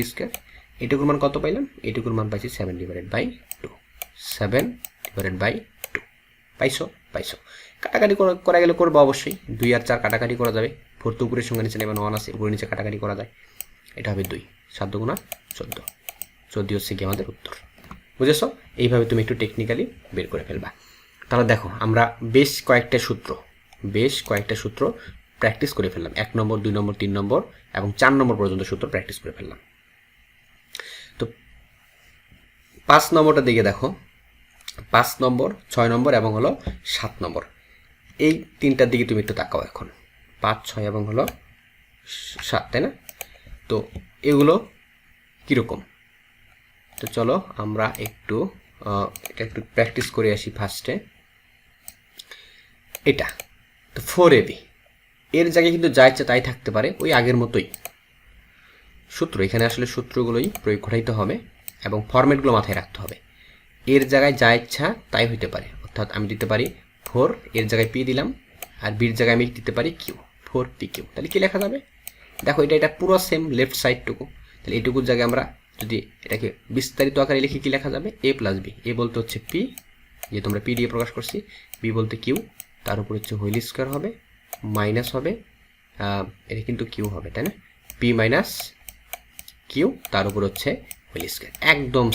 Speaker 1: এইটুকুর মান কত পাইলাম? এইটুকুর মান পাইছি 7/2, 7/2 পাইছো। কাটাকাটি করা গেলে করবো অবশ্যই, 2 আর 4 কাটাকাটি করা যাবে, 4 তো উপরের সঙ্গে নিচে নেবেন 1 আছে, উপরে নিচে কাটাকাটি করা যায়, এটা হবে 2, 7 × 14 হচ্ছে কি আমাদের উত্তর। বুঝেছো? এইভাবে তুমি একটু টেকনিক্যালি বের করে ফেলবা। তাহলে দেখো আমরা বেশ কয়েকটা সূত্র প্র্যাকটিস করে ফেললাম। 1 নম্বর, 2 নম্বর, 3 নম্বর এবং 4 নম্বর পর্যন্ত সূত্র প্র্যাকটিস করে ফেললাম। তো 5 নম্বরটা দিকে দেখো, 5 নম্বর, 6 নম্বর এবং হলো 7 নম্বর, এই তিনটার দিকে তুমি একটু তাকাও এখন। 5, 6 এবং হলো 7, তাই না? তো এগুলো কীরকম? তো চলো আমরা এটা একটু প্র্যাকটিস করে আসি ফার্স্টে। এটা তো 4ab, এর জায়গায় কিন্তু যা ইচ্ছা তাই থাকতে পারে, ওই আগের মতোই সূত্র। এখানে আসলে সূত্রগুলোই প্রয়োগ ঘটাইতে হবে এবং ফরম্যাটগুলো মাথায় রাখতে হবে। এর জায়গায় যা ইচ্ছা তাই হইতে পারে, অর্থাৎ আমি দিতে পারি 4, এর জায়গায় পি দিলাম, আর বির জায়গায় আমি দিতে পারি কিউ, 4pq। তাহলে কি লেখা যাবে? দেখো এটা পুরো সেম লেফট সাইডটুকু। তাহলে এইটুকুর জায়গায় আমরা যদি এটাকে বিস্তারিত আকারে লিখে কি লেখা যাবে? a plus B. এ বলতে হচ্ছে পি, যে তোমরা পি দিয়ে প্রকাশ করছি, বি বলতে কিউ, তার উপর হচ্ছে হোল স্কোয়ার হবে, মাইনাস হবে, এটা কিন্তু কিউ হবে, তাই না? পি মাইনাস কিউ, তার উপর হচ্ছে হোল স্কোয়ার। একদম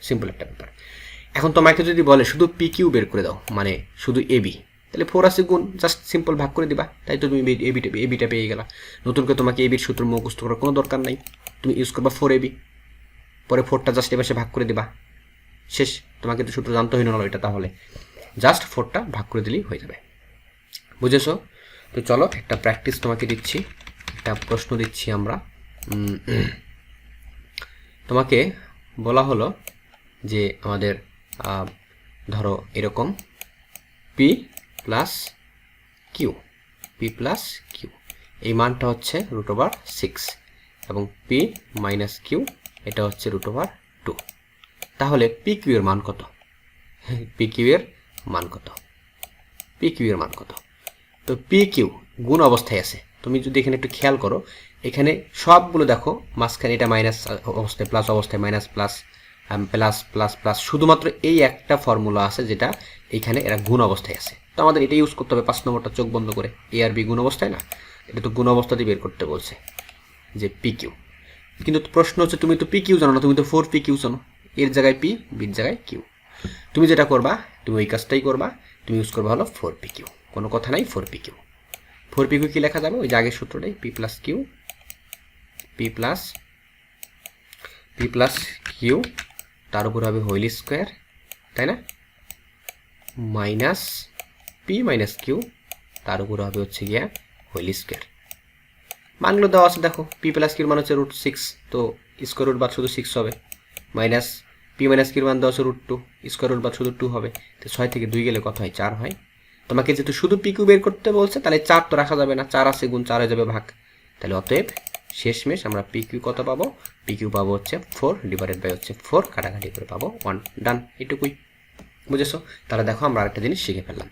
Speaker 1: সিম্পল একটা ব্যাপার। এখন তোমাকে যদি বলে শুধু পি কিউ বের করে দাও, মানে শুধু এবি, তাহলে 4 আছে গুণ, জাস্ট সিম্পল ভাগ করে দিবা, তাই তো তুমি এবিটা পেয়ে গেলা। নতুন করে তোমাকে এবির সূত্র মুখস্থ করার কোনো দরকার নাই, তুমি ইউজ করবা 4ab, পরে 4টা জাস্ট এবার ভাগ করে দিবা, শেষ। তোমাকে তো সূত্র জানতে হইল না এটা, তাহলে জাস্ট 4টা ভাগ করে দিলেই হয়ে যাবে। বুঝেছো? তো চলো একটা প্র্যাকটিস তোমাকে দিচ্ছি, একটা প্রশ্ন দিচ্ছি আমরা। তোমাকে বলা হলো যে আমাদের ধরো এরকম পি প্লাস কিউ, এই মানটা হচ্ছে √6 এবং পি মাইনাস কিউ এটা হচ্ছে √2। তাহলে পি কিউ এর মান কত? তো পি কিউ গুণ অবস্থায় আছে। তুমি যদি এখানে একটু খেয়াল করো, এখানে সবগুলো দেখো, মাঝখানে এটা মাইনাস অবস্থায়, প্লাস অবস্থায়, minus plus plus plus plus, শুধুমাত্র এই একটা ফর্মুলা আছে যেটা এইখানে এরা গুণ অবস্থায় আছে। তো আমাদের এটা ইউজ করতে হবে 5 নম্বরটা চোখ বন্ধ করে। এ আর বি গুণ অবস্থায় না, এটা তো গুণ অবস্থাতে বের করতে বলছে যে পি কিউ। কিন্তু প্রশ্ন হচ্ছে তুমি তো পি কিউ জানো না, তুমি তো 4pq জানো। এর জায়গায় পি, বির জায়গায় কিউ। তুমি যেটা করবা, তুমি ওই কাজটাই করবা, তুমি ইউজ করবা হলো 4pq, কোনো কথা নাই। 4pq কি লেখা যাবে? ওই যে আগের সূত্রটাই, পি প্লাস কিউ, তার উপর হবে হোল স্কোয়ার, তাই না? মাইনাস পি মাইনাস কিউ, তার উপর হবে হচ্ছে গিয়া হোল স্কোয়ার। মানগুলো দেওয়া আছে দেখো, পি প্লাস কিউর মান হচ্ছে √6, তো স্কোয়ার রুট বাদ শুধু 6 হবে, মাইনাস পি মাইনাস কিউর মান দেওয়া আছে √2, স্কোয়ার রুট বাদ শুধু 2 হবে। তো 6 থেকে 2 গেলে কত হয়? 4 হয়। তোমাকে যেহেতু শুধু পি কিউ বের করতে বলছে, তাহলে 4 তো রাখা যাবে না, 4 আছে গুণ 4 হয়ে যাবে ভাগ। তাহলে অতএব শেষমেশ আমরা পি কিউ কত পাবো? পি কিউ পাবো হচ্ছে 4 ডিভাইডেড বাই হচ্ছে 4, কাটাকাটি করে পাবো 1। ডান, এটুকুই। বুঝেছো? তাহলে দেখো আমরা আরেকটা জিনিস শিখে ফেললাম।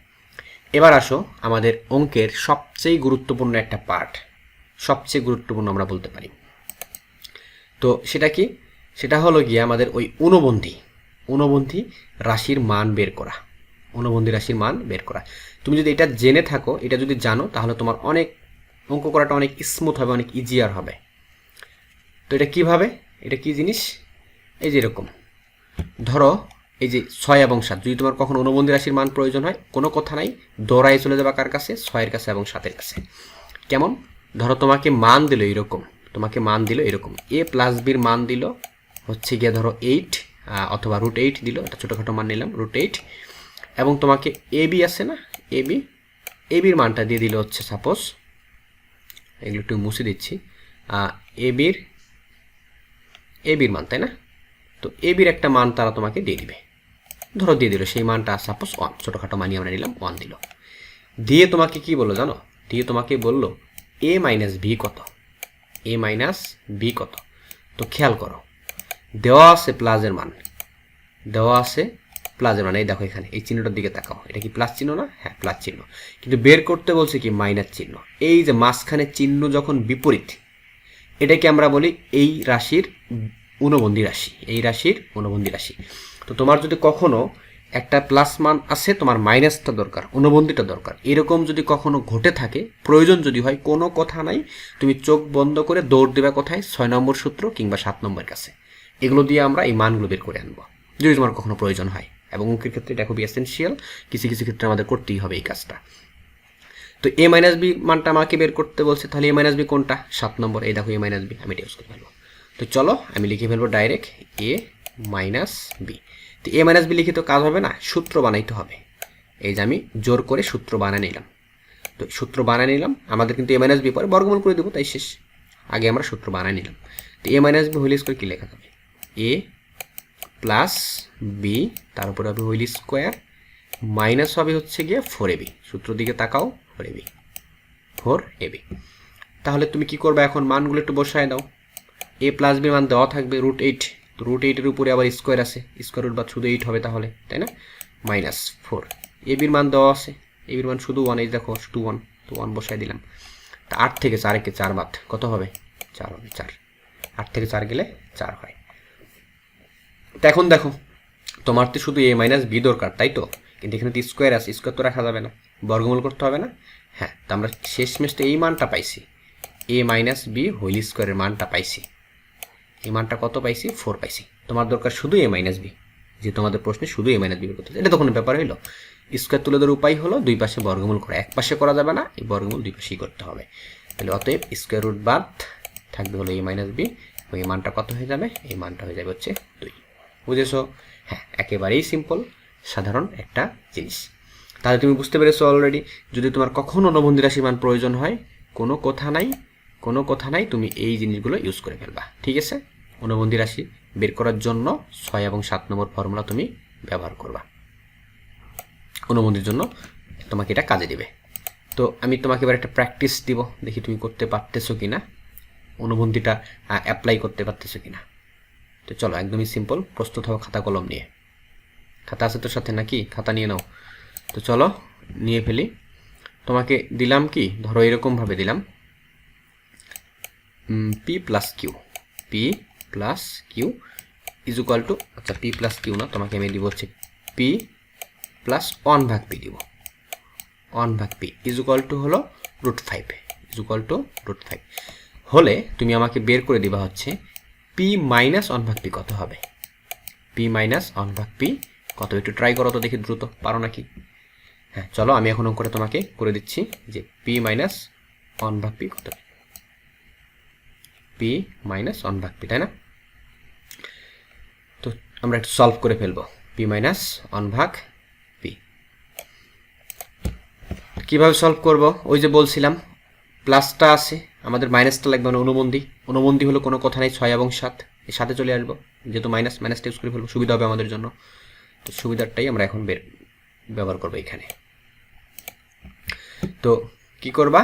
Speaker 1: এবার আসো আমাদের অঙ্কের সবচেয়ে গুরুত্বপূর্ণ একটা পার্ট, সবচেয়ে গুরুত্বপূর্ণ আমরা বলতে পারি। তো সেটা কি? সেটা হলো গিয়ে আমাদের ওই অনুবন্ধী রাশির মান বের করা। তুমি যদি এটা জেনে থাকো, এটা যদি জানো, তাহলে তোমার অনেক অঙ্ক করাটা অনেক স্মুথ হবে, অনেক ইজিয়ার হবে। তো এটা কিভাবে? এটা কি জিনিস? এই যে এরকম ধরো, এই যে 6 এবং 7, যদি তোমার কখনো অনুবন্ধী রাশির মান প্রয়োজন হয়, কোনো কথা নাই, দৌড়ায় চলে যাবা কার কাছে? 6-এর কাছে এবং 7-এর কাছে। কেমন? ধরো তোমাকে মান দিল এরকম, এ প্লাস বির মান দিল হচ্ছে গিয়ে ধরো 8 অথবা √8 দিল, এটা ছোটোখাটো মান নিলাম √8, এবং তোমাকে এ বি আছে না, এ বির মানটা দিয়ে দিল হচ্ছে, সাপোজ এগুলো একটু মুছে দিচ্ছি, এ বির মান, তাই না? তো এ বির একটা মান তারা তোমাকে দিয়ে দিবে, ধরো দিয়ে দিল সেই মানটা সাপোজ 1, ছোটোখাটো মানি আমরা নিলাম 1 দিল। দিয়ে তোমাকে কি বললো জানো? দিয়ে তোমাকে বললো এ মাইনাস বি কত। তো খেয়াল করো, দেওয়া আছে প্লাসের মান, এই দেখো এখানে এই চিহ্নটার দিকে তাকাও, এটা কি প্লাস চিহ্ন না? হ্যাঁ, প্লাস চিহ্ন। কিন্তু বের করতে বলছে কি মাইনাস চিহ্ন। এই যে মাঝখানে চিহ্ন যখন বিপরীত, এটাকে আমরা বলি এই রাশির অনুবন্ধী রাশি। তো তোমার যদি কখনো একটা প্লাস মান আছে, তোমার মাইনাসটা দরকার, অনুবন্ধীটা দরকার, এরকম যদি কখনো ঘটে থাকে, প্রয়োজন যদি হয়, কোনো কথা নাই, তুমি চোখ বন্ধ করে দৌড় দেবা কোথায়? 6 নম্বর সূত্র কিংবা 7 নম্বরের কাছে। এগুলো দিয়ে আমরা এই মানগুলো বের করে আনবো যদি তোমার কখনো প্রয়োজন হয়। এবং অঙ্কের ক্ষেত্রে এটা খুবই এসেনশিয়াল, কিছু কিছু ক্ষেত্রে আমাদের করতেই হবে এই কাজটা। তো এ মাইনাস বি মানটা আমাকে বের করতে বলছে, তাহলে এ মাইনাস বি কোনটা? 7 নম্বর, এই দেখো এ মাইনাস বি, আমি এটা ইউজ করে ফেলবো। তো চলো আমি লিখে ফেলবো ডাইরেক্ট এ মাইনাস বি। তো এ মাইনাস বি লিখে তো কাজ হবে না, সূত্র বানাইতে হবে। এই যে আমি জোর করে সূত্র বানিয়ে নিলাম। তো সূত্র বানিয়ে নিলাম, আমাদের কিন্তু এ মাইনাস বি পরে বর্গমূল করে দেবো, তাই শেষ। আগে আমরা সূত্র বানিয়ে নিলাম। তো এ মাইনাস বি হোল স্কোয়ার কী লেখা যাবে? এ প্লাস বি, তার উপরে হবে হোল স্কোয়ার, মাইনাস হবে হচ্ছে গিয়ে 4ab। সূত্র দিকে তাকাও, 4ab, 4ab। তাহলে তুমি কি করবে এখন? মানগুলো একটু বসায় দাও। এ প্লাস বি মান দেওয়া থাকবে √8, তো √8-এর উপরে আবার স্কোয়ার আছে, স্কোয়ার রুট বা শুধু 8 হবে তাহলে, তাই না? মাইনাস 4, এবির মান দেওয়া আছে, এবির মান শুধু 1, এই দেখো 1, তো 1 বসাই দিলাম। তা 8 থেকে 4 একে 4 বাদ, কত হবে? 4 হবে, 4। 8 থেকে 4 গেলে 4 হয়। তো এখন দেখো, তোমার তো শুধু এ মাইনাস বি দরকার, তাই তো? কিন্তু এখানে তো স্কোয়ার আছে, স্কোয়ার তো রাখা যাবে না, বর্গমূল করতে হবে না? হ্যাঁ, তো আমরা শেষমেশ তো এই মানটা পাইছি, এ মাইনাস বি হোল স্কোয়ারের মানটা পাইছি। এই মানটা কত পাইছি? 4 পাইছি। তোমার দরকার শুধু এ মাইনাস বি, যে তোমাদের প্রশ্নে শুধু এ মাইনাস বি বের করতে, এটা তো কোনো ব্যাপার হইলো। স্কোয়ার তুলে দেওয়ার উপায় হলো দুই পাশে বর্গমূল করা, এক পাশে করা যাবে না, এই বর্গমূল দুই পাশেই করতে হবে। তাহলে অতএব স্কোয়ার রুট বাদ থাকবে হলো এ মাইনাস বি, এবং এই মানটা কত হয়ে যাবে? এই মানটা হয়ে যাবে হচ্ছে 2। বুঝেছো? হ্যাঁ, একেবারেই সিম্পল, সাধারণ একটা জিনিস। তাহলে তুমি বুঝতে পেরেছো অলরেডি। যদি তোমার কখনো অনুবন্ধী রাশির মান প্রয়োজন হয়, কোনো কথা নাই, তুমি এই জিনিসগুলো ইউজ করে ফেলবা, ঠিক আছে? অনুবন্ধী রাশি বের করার জন্য 6 এবং 7 নম্বর ফর্মুলা তুমি ব্যবহার করবা, অনুবন্ধীর জন্য তোমাকে এটা কাজে দিবে। তো আমি তোমাকে এবার একটা প্র্যাকটিস দিব, দেখি তুমি করতে পারতেছো কিনা, অনুবন্ধীটা অ্যাপ্লাই করতে পারতেছো কিনা। তো চলো, একদমই সিম্পল, প্রস্তুত হও খাতা কলম নিয়ে। খাতা আছে তোর সাথে নাকি? খাতা নিয়ে নাও। তো চলো নিয়ে ফেলি। তোমাকে দিলাম কি, ধরো এরকমভাবে দিলাম p plus q, p plus q is equal to, আচ্ছা পি প্লাস কিউ না, তোমাকে আমি দিব হচ্ছে পি প্লাস 1/p দিব। 1/p ইজ ইকুয়াল টু হলো √5, ইজ ইকুয়াল টু √5 হলে তুমি আমাকে বের করে দিবা হচ্ছে পি মাইনাস 1/p কত হবে। পি মাইনাস 1/p কত? একটু ট্রাই করো তো দেখি, দ্রুত পারো নাকি? হ্যাঁ চলো, আমি এখন করে তোমাকে করে দিচ্ছি যে পি মাইনাস 1/p কত, পি মাইনাস 1/p, তাই না? তো আমরা একটু সলভ করে ফেলবো। পি মাইনাস 1/p কিভাবে সলভ করব? ওই যে বলছিলাম প্লাসটা আছে, আমাদের মাইনাসটা লাগবে না। অনুবন্ধী হলো কোনো কথা নেই, 6 এবং 7 এর সাথে চলে আসবো, যেহেতু মাইনাসটা ইউজ করে ফেলবো, সুবিধা হবে আমাদের জন্য। তো সুবিধাটাই আমরা এখন ব্যবহার করবো এখানে। তো কি করবা?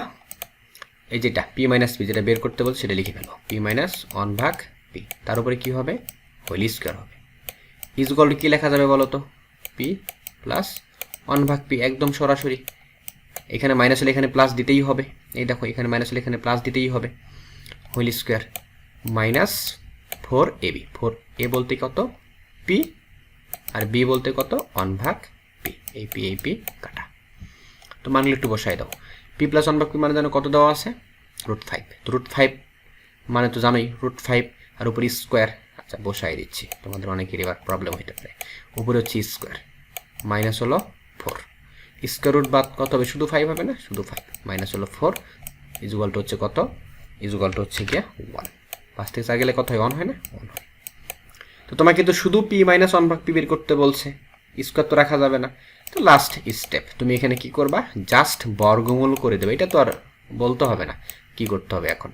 Speaker 1: এই যেটা পি মাইনাস পি, যেটা বের করতে বলছে সেটা লিখে ফেলবো, পি মাইনাস 1/p, তার উপরে কি হবে? হোল স্কোয়ার হবে। ইজ ইকুয়াল টু কি লেখা যাবে বলো তো? পি প্লাস 1/p, একদম সরাসরি। এখানে মাইনাস হলে এখানে প্লাস দিতেই হবে, এই দেখো এখানে মাইনাস হলে এখানে প্লাস দিতেই হবে। Whole square minus 4ab, 4a বলতে কত? পি, আর বি বলতে কত? 1/p, এই পি কাটা। তো মানগুলো একটু বসাই দাও। পি প্লাস 1/p মানে জানো কত দেওয়া আছে? √5। তো √5 মানে তো জানোই, √5 আর উপরে স্কোয়ার। আচ্ছা বসাই দিচ্ছি, তোমাদের অনেকেরই এবার প্রবলেম হইতে পারে। উপরে হচ্ছে স্কোয়ার, মাইনাস হলো 4, স্কোয়ার রুট বাদ কত হবে? শুধু 5 হবে না? শুধু 5, মাইনাস হলো 4, ইজ ইকুয়াল টু হচ্ছে কত? ইজ ইকুয়াল টু হচ্ছে গিয়া 1। 5 থেকে 4 গেলে কত হয়? 1 হয় না? 1 হয়। তো তোমাকে কিন্তু শুধু পি মাইনাস 1/p বের করতে বলছে, স্কোয়ার তো রাখা যাবে না। তো লাস্ট স্টেপ, তুমি এখানে কি করবা? জাস্ট বর্গমূল করে দেবে। এটা তো আর বলতে হবে না কি করতে হবে। এখন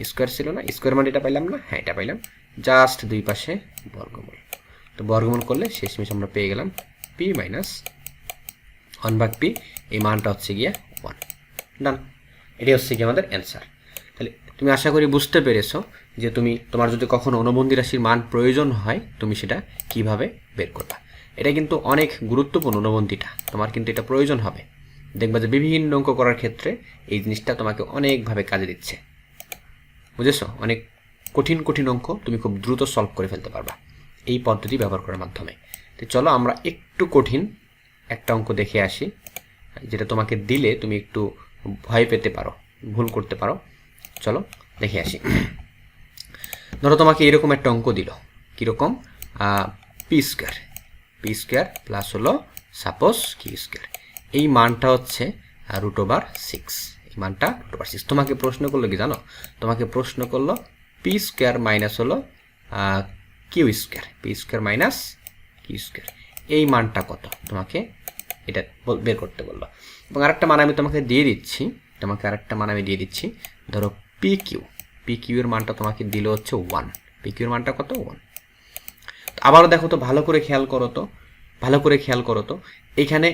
Speaker 1: স্কোয়ার ছিল না, স্কোয়ার মানে এটা পাইলাম না? হ্যাঁ এটা পাইলাম। জাস্ট দুই পাশে বর্গমূল। তো বর্গমূল করলে শেষমেশ আমরা পেয়ে গেলাম পি মাইনাস 1/p, এই মানটা হচ্ছে গিয়ে 1। ডান, এটাই হচ্ছে কি আমাদের অ্যান্সার। তাহলে তুমি আশা করি বুঝতে পেরেছো যে তোমার যদি কখনো অনুবন্ধী রাশির মান প্রয়োজন হয়, তুমি সেটা কিভাবে বের করবা। এটা কিন্তু অনেক গুরুত্বপূর্ণ, অনুবন্ধীটা তোমার কিন্তু এটা প্রয়োজন হবে। দেখবা যে বিভিন্ন অঙ্ক করার ক্ষেত্রে এই জিনিসটা তোমাকে অনেকভাবে কাজে দিচ্ছে, বুঝেছো? অনেক কঠিন অঙ্ক তুমি খুব দ্রুত সলভ করে ফেলতে পারবা এই পদ্ধতি ব্যবহার করার মাধ্যমে। তো চলো আমরা একটু কঠিন একটা অঙ্ক দেখে আসি, যেটা তোমাকে দিলে তুমি একটু ভয় পেতে পারো, ভুল করতে পারো। চলো দেখে আসি। ধরো তোমাকে এরকম একটা অঙ্ক দিল, কীরকম? পি পি স্কোয়ার প্লাস হলো সাপোজ কিউ স্কোয়ার। এই মানটা হচ্ছে √6, এই মানটা √6। তোমাকে প্রশ্ন করলো কি জানো, তোমাকে প্রশ্ন করলো পি স্কোয়ার মাইনাস হলো q square, p square minus q square, এই মানটা কত তোমাকে এটা বের করতে বললো। এবং আরেকটা মান আমি তোমাকে দিয়ে দিচ্ছি, ধরো পি কিউ এর মানটা তোমাকে দিল হচ্ছে 1, পি কিউ এর মানটা কত 1। আবারও দেখো তো, ভালো করে খেয়াল করো তো এখানে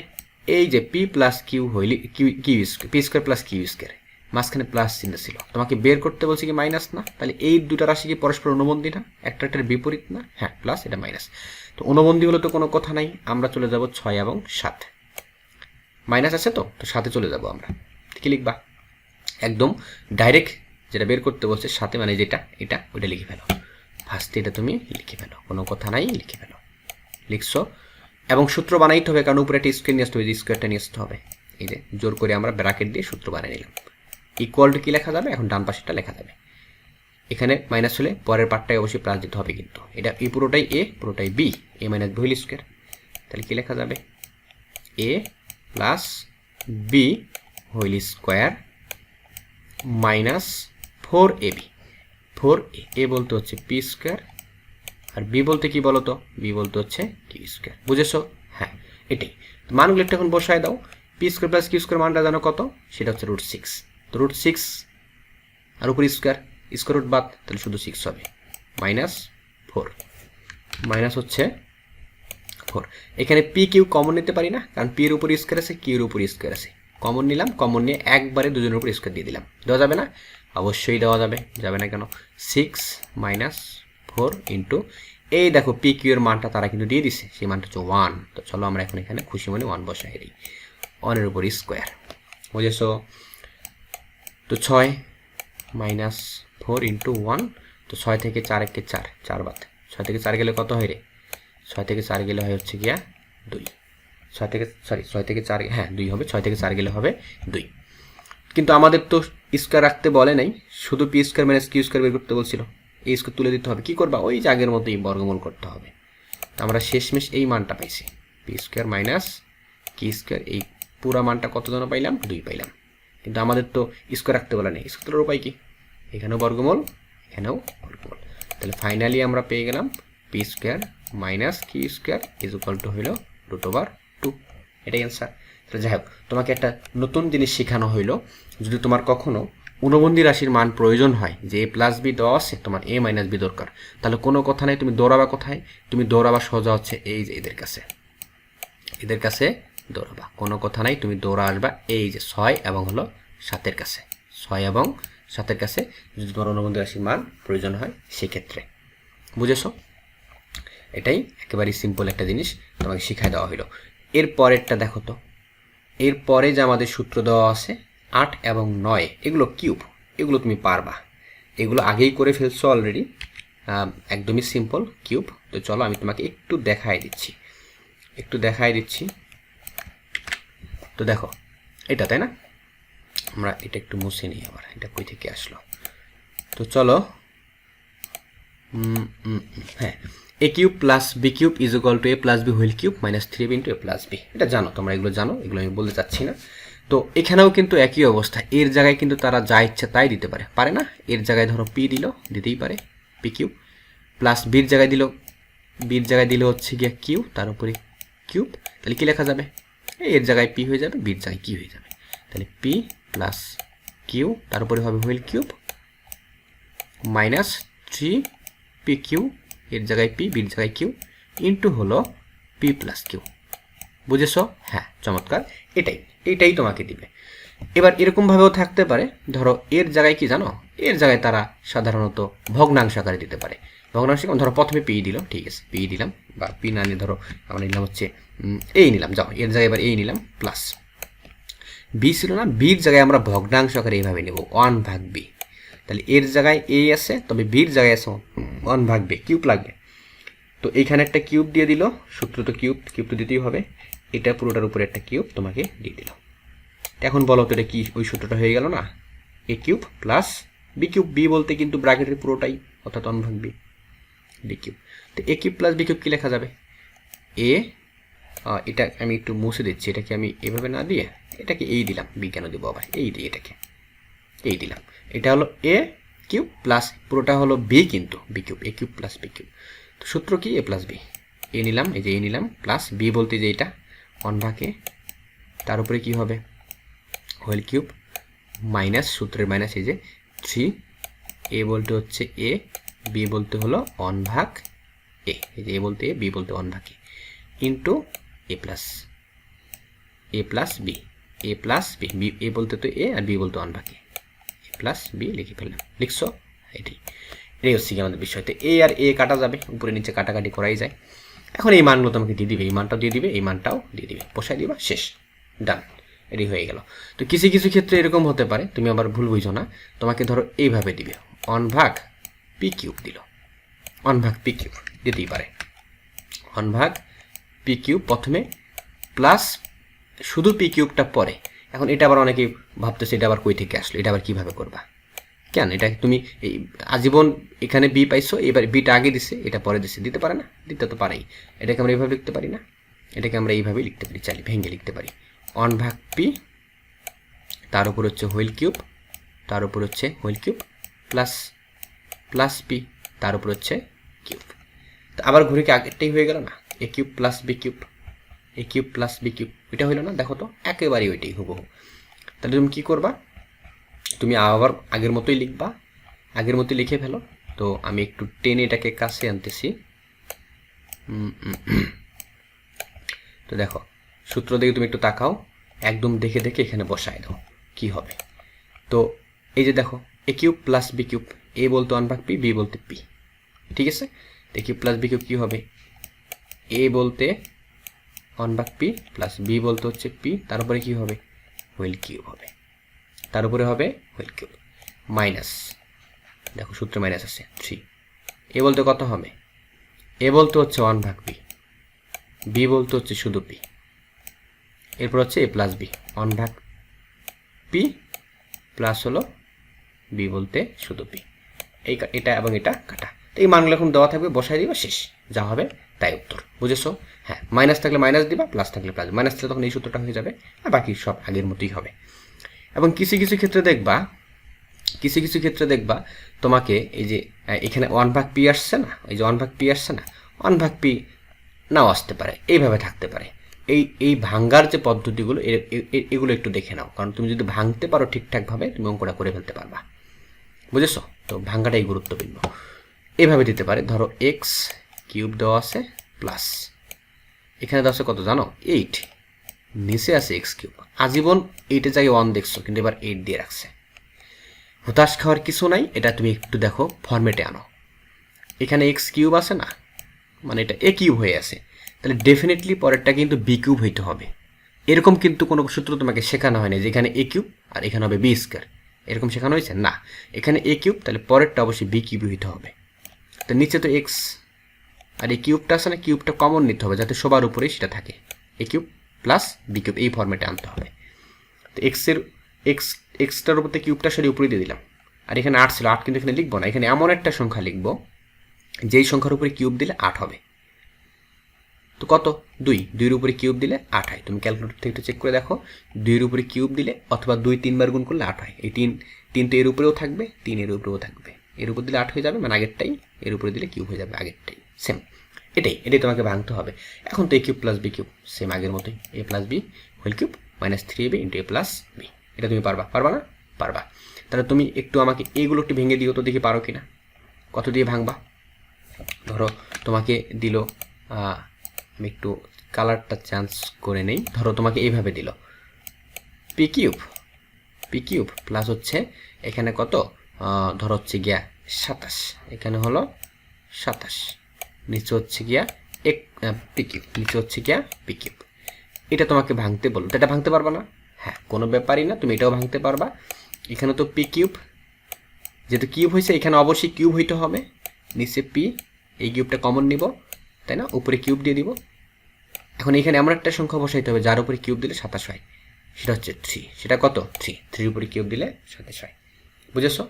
Speaker 1: এই যে পি প্লাস কিউ হইলে q square, p square plus Q square, মাঝখানে প্লাস চিহ্ন ছিল, তোমাকে বের করতে বলছে কি মাইনাস না, তাহলে এই দুটা রাশি কি পরস্পর অনুবন্ধী না, একটার বিপরীত না? হ্যাঁ, প্লাস এটা মাইনাস, তো অনুবন্ধী হলে তো কোনো কথা নাই, আমরা চলে যাব 6 এবং 7, মাইনাস আছে তো 7-এ চলে যাব আমরা। কি লিখবা? একদম ডাইরেক্ট যেটা বের করতে বলছে সাথে, মানে যেটা এটা ওইটা লিখে ফেলো, ফার্স্টে এটা তুমি লিখে ফেলো, কোনো কথা নাই, লিখে ফেলো। লিখছো এবং সূত্র বানাইতে হবে, কারণ উপরে একটা স্কোয়ার নিয়ে আসতে হবে, স্কোয়ারটা নিয়ে আসতে হবে। এই যে জোর করে আমরা ব্র্যাকেট দিয়ে সূত্র বানিয়ে নিলাম। ইকুয়াল টু কি লেখা যাবে? এখন ডান পাশেরটা লেখা যাবে, এখানে মাইনাস হলে পরের পার্টটাই অবশ্যই প্লাস দিতে হবে, কিন্তু এটা এই পুরোটাই এ, পুরোটাই B, A minus B whole square. তাহলে কি লেখা যাবে? A plus B whole square minus 4ab, 4a, A বলতে হচ্ছে পি স্কোয়ার আর বি বলতে কি বলো তো? বি বলতে হচ্ছে কিউ স্কোয়ার। বুঝেছো? হ্যাঁ, এটাই মানগুলো একটু এখন বসায় দাও। P square plus Q square মানটা জানো কত? সেটা হচ্ছে √6, তো √6 আর উপর স্কোয়ার রুট বাদ, তাহলে শুধু 6 হবে, -4, মাইনাস হচ্ছে 4। এখানে পি কিউ কমন নিতে পারি না, কারণ পি এর উপর স্কোয়ার আছে, কিউ এর উপর স্কোয়ার আছে, কমন নিলাম, কমন নিয়ে একবারে দুজনের উপর স্কোয়ার দিয়ে দিলাম। দেওয়া যাবে না? অবশ্যই দেওয়া যাবে, যাবে না কেন? 6 - 4 ইন্টু এই দেখো পি কিউ এর মানটা তারা কিন্তু দিয়ে দিছে, সেই মানটা হচ্ছে 1। তো চলো আমরা এখন এখানে খুশি মনে 1 বসাই দিই, 1 এর উপর স্কোয়ার। বুঝেছো? তো 6 - 4 ইন্টু 1, তো 6 থেকে 4 একে 4, 4 বাদ, 6 থেকে 4 গেলে কত হয় রে? 6 থেকে 4 গেলে হয় হচ্ছে গিয়া 2, 6 থেকে 4, হ্যাঁ 2 হবে, 6 থেকে 4 গেলে হবে 2। কিন্তু আমাদের তো স্কোয়ার রাখতে বলে নাই, শুধু p square minus q square বের করতে বলছিল, এই স্কোয়ার তুলে দিতে হবে। কি করবা? ওই যে আগের মতোই বর্গমূল করতে হবে। আমরা শেষমেশ এই মানটা পাইছি, p square minus q square, এই পুরা মানটা কত জন পাইলাম? 2 পাইলাম। কিন্তু আমাদের তো স্কোয়ার রাখতে বলে নেই, স্কোয়ারের উপায় কি? এখানেও বর্গমূল, এখানেও বর্গমূল, তাহলে ফাইনালি আমরা পেয়ে গেলাম p square minus q square is equal to হইল √2, এটাই অ্যান্সার। তাহলে যাই হোক, তোমাকে একটা নতুন জিনিস শেখানো হইলো, যদি তোমার কখনো অনুবন্ধী রাশির মান প্রয়োজন হয়, যে এ প্লাস বি দেওয়া আছে, তোমার এ মাইনাস বি দরকার, তাহলে কোনো কথা নেই, তুমি দৌড়াবা কোথায়? তুমি দৌড়াবা সোজা হচ্ছে এই যে এদের কাছে দৌড়াবা, কোনো কথা নাই, তুমি দৌড়া আসবা এই যে 6 এবং হলো 7-এর কাছে, 6 এবং 7-এর কাছে যদি তোমার অনুবন্ধী রাশির মান প্রয়োজন হয় সেক্ষেত্রে। বুঝেছো? এটাই একেবারেই সিম্পল একটা জিনিস তোমাকে শিখাই দেওয়া হলো। এর পরেরটা দেখো তো, এরপরে যে আমাদের সূত্র দেওয়া আছে 8 এবং 9, এগুলো কিউব, এগুলো তুমি পারবা, এগুলো আগেই করে ফেলছো অলরেডি, একদমই সিম্পল কিউব। তো চলো আমি তোমাকে একটু দেখাই দিচ্ছি, তো দেখো এটা, তাই না? আমরা এটা একটু মুছে নিই, আবার এটা কই থেকে আসলো, তো চলো, হ্যাঁ, A cube plus B cube is equal to A plus B whole cube minus 3b into A plus B. এটা জানো তোমরা, এগুলো জানো, এগুলো আমি বলতে চাচ্ছি না। তো এখানেও কিন্তু একই অবস্থা, এর জায়গায় কিন্তু তারা যা ইচ্ছা তাই দিতে পারে না? এর জায়গায় ধরো পি দিল, দিতেই পারে পি কিউব, প্লাস বির জায়গায় দিল হচ্ছে গিয়া কিউ, তার উপরে কিউব, তাহলে কি লেখা যাবে? এর জায়গায় পি হয়ে যাবে, বির জায়গায় কি হয়ে যাবে, তাহলে পি প্লাস কিউ, তার উপরে হবে whole cube minus 3p Q, এর জায়গায় পি, বির জায়গায় কিউ, ইন্টু হলো পি প্লাস কিউ। বুঝেছো? হ্যাঁ, চমৎকার, এটাই তোমাকে দিবে। এবার এরকমভাবেও থাকতে পারে, ধরো এর জায়গায় কি জানো, এর জায়গায় তারা সাধারণত ভগ্নাংশ আকারে দিতে পারে। ভগ্নাংশ ধরো প্রথমে পি দিল, ঠিক আছে, পি দিলাম, বা পি না নিয়ে ধরো আমরা নিলাম হচ্ছে এই নিলাম, যাও এর জায়গায় এবার এই নিলাম, প্লাস বি ছিল না, বির জায়গায় আমরা ভগ্নাংশ আকারে এইভাবে নেব 1/b, তাহলে এর জায়গায় এ আছে, তবে বির জায়গায় আছে 1/b, কিউব লাগবে, তো এইখানে একটা কিউব দিয়ে দিল, সূত্র তো কিউব তো দিতেই হবে, এটা পুরোটার উপরে একটা কিউব তোমাকে দিয়ে দিল। এখন বলো তো এটা কি, ওই সূত্রটা হয়ে গেল না? A cube plus B cube, B বলতে কিন্তু ব্র্যাকেটের পুরোটাই, অর্থাৎ 1/b, বি কিউব। তো A cube plus B cube কি লেখা যাবে? এ এটা আমি একটু মুছে দিচ্ছি, এটাকে আমি এভাবে না দিয়ে এটাকে এই দিলাম, বি কেন দেবো আবার, এই দিই এটাকে এই দিলাম। এটা হলো এ কিউব প্লাস পুরোটা হলো বি, কিন্তু বি কিউব, এ কিউব প্লাস বি কিউব। তো সূত্র কি, এ প্লাস বি, এ নিলাম, এই যে এ নিলাম, প্লাস বি বলতে যে এটা 1/a, তার উপরে কী হবে হোল কিউব মাইনাস সূত্রের মাইনাস এই যে 3, এ বলতে হচ্ছে এ, বি বলতে হলো 1/a, এই যে এ বলতে এ, বি বলতে 1/a, into A plus B, A plus B, B A বলতে তো এ আর বি বলতে 1/a, এ প্লাস বি লিখে ফেললাম। লিখছো? এটাই হচ্ছে কি আমাদের বিষয়। তো এ আর এ কাটা যাবে, উপরে নিচে কাটাকাটি করাই যায়। এখন এই মানগুলো তোমাকে দিয়ে দিবে, এই মানটাও দিয়ে দিবে, এই মানটাও দিয়ে দিবে, বসাই দিবা, শেষ, ডান, এটি হয়ে গেল। তো কিছু কিছু ক্ষেত্রে এরকম হতে পারে, তুমি আবার ভুল বুঝো না, তোমাকে ধরো এইভাবে দিবে 1/p কিউব দিল, 1/p কিউব দিতেই পারে, 1/p কিউব প্রথমে প্লাস শুধু পি কিউবটা পরে। এখন এটা আবার অনেকে ভাবতেছে এটা আবার কই থেকে আসলো, এটা আবার কীভাবে করবা, কেন এটা তুমি এই আজীবন এখানে বি পাইছো, এবার বিটা আগে দিছে, এটা পরে দিছে, দিতে পারে না? দিতে তো পারেই। এটাকে আমরা এইভাবে লিখতে পারি না? এটাকে আমরা এইভাবেই লিখতে পারি, চাইলে ভেঙে লিখতে পারি, 1/p, তার উপর হচ্ছে হোল কিউব, তার উপর হচ্ছে হোল কিউব প্লাস পি, তার উপর হচ্ছে কিউব। তো আবার ঘুরে কি আগেরটাই হয়ে গেল না, A cube plus B cube, A cube plus B cube, এটা হইল না? দেখো তো একেবারেই ওইটাই হুবহু। তাহলে তুমি কী করবা, তুমি আবার আগের মতোই লিখবা, আগের মতোই লিখে ফেলো। তো আমি একটু টেনে এটাকে কাছে আনতেছি। তো দেখো সূত্র দেখে তুমি একটু তাকাও, একদম দেখে দেখে এখানে বসায় দাও কি হবে। তো এই যে দেখো এ কিউব প্লাস বি কিউব, এ বলতে 1/p, বি বলতে পি, ঠিক আছে? এ কিউব প্লাস বি কিউব কী হবে, এ বলতে 1/p প্লাস বি বলতে হচ্ছে পি, তার উপরে কী হবে হোল কিউব হবে, তার উপরে হবে হোল কিউব মাইনাস, দেখো সূত্রে মাইনাস আছে 3, এ বলতে কত হবে, এ বলতে হচ্ছে 1/p, বি বলতে হচ্ছে শুধু পি, এরপর হচ্ছে এ প্লাস বি, 1/p প্লাস হলো বি বলতে শুধু পি, এটা এবং এটা কাটা। তো এই মানগুলো এখন দেওয়া থাকবে, বসাই দিবা, শেষ, যা হবে তাই উত্তর। বুঝেছো? হ্যাঁ, মাইনাস থাকলে মাইনাস দিবা, প্লাস থাকলে প্লাস, মাইনাস থাকলে তখন এই সূত্রটা হয়ে যাবে, আর বাকি সব আগের মতোই হবে। এবং কিছু কিছু ক্ষেত্রে দেখবা তোমাকে এই যে এখানে 1/p আসছে না, এই যে 1/p আসছে না, 1/p নাও আসতে পারে, এইভাবে থাকতে পারে। এই ভাঙ্গার যে পদ্ধতিগুলো এগুলো একটু দেখে নাও, কারণ তুমি যদি ভাঙতে পারো ঠিকঠাকভাবে তুমি অঙ্কটা করে ফেলতে পারবা। বুঝেছো? তো ভাঙ্গাটাই গুরুত্বপূর্ণ। এভাবে দিতে পারে, ধরো এক্স কিউব দেওয়া আছে প্লাস এখানে দেওয়া আছে কত জানো, 8, নিচে আছে এক্স কিউব, আজীবন 8-এর জায়গায় 1 দেখছো, কিন্তু এবার 8 দিয়ে রাখছে। হতাশ খাওয়ার কিছু নাই, এটা তুমি একটু দেখো ফরম্যাটে আনো। এখানে এক্স কিউব আছে না, মানে এটা এ কিউব হয়ে আছে, তাহলে ডেফিনেটলি পরেরটা কিন্তু বি কিউব হইতে হবে। এরকম কিন্তু কোনো সূত্র তোমাকে শেখানো হয়নি যে এখানে এ কিউব আর এখানে হবে বি স্কয়ার, এরকম শেখানো হয়েছে না। এখানে এ কিউব, তাহলে পরেরটা অবশ্যই বি কিউব হইতে হবে। তো নিচে তো এক্স আর এই কিউবটা আছে না, কিউবটা কমন নিতে হবে যাতে সবার উপরেই সেটা থাকে, এ কিউব প্লাস বি কিউব, এই ফরম্যাটে আনতে হবে। তো এক্সটার উপর কিউবটা সরি উপরে দিয়ে দিলাম, আর এখানে 8 ছিল, 8 কিন্তু এখানে লিখবো না, এখানে এমন একটা সংখ্যা লিখবো যেই সংখ্যার উপরে কিউব দিলে 8 হবে। তো কত, 2-2-এর উপরে কিউব দিলে 8 হয়। তুমি ক্যালকুলেটর থেকে একটু চেক করে দেখো, 2-এর উপরে কিউব দিলে অথবা 2-3 বার গুণ করলে 8 হয়। এই 3 তো এর উপরেও থাকবে, 3 এর উপরেও থাকবে, এর উপর দিলে 8 হয়ে যাবে, মানে আগেরটাই, এর উপরে দিলে কিউব হয়ে যাবে আগেরটাই, সেম। এটাই তোমাকে ভাঙতে হবে। এখন তো A cube plus B cube same আগের মতোই, A plus B whole cube minus 3ab into A plus B. এটা তুমি পারবা না? পারবা। তাহলে তুমি একটু আমাকে এইগুলো একটু ভেঙে দিও তো, দেখি পারো কিনা। কত দিয়ে ভাঙবা? ধরো তোমাকে দিল, আমি একটু কালারটা চেঞ্জ করে নেই, ধরো তোমাকে এইভাবে দিল পি কিউব প্লাস হচ্ছে এখানে কত, ধরো হচ্ছে গিয়া 27, এখানে হলো 27, নিচে হচ্ছে গিয়া পি কিউব, নিচে হচ্ছে গিয়া পি কিউব। এটা তোমাকে ভাঙতে বললো, এটা ভাঙতে পারবা না? হ্যাঁ, কোনো ব্যাপারই না, তুমি এটাও ভাঙতে পারবা। এখানে তো পি কিউব, যেহেতু কিউব হয়েছে এখানে অবশ্যই কিউব হইতে হবে, নিচে পি, এই কিউবটা কমন নিব, তাই না, উপরে কিউব দিয়ে দিব। এখন এখানে এমন একটা সংখ্যা বসাইতে হবে যার উপরে কিউব দিলে 27 হয়, সেটা হচ্ছে 3। সেটা কত, 3-3 উপরে কিউব দিলে 27 হয়। বুঝেছো?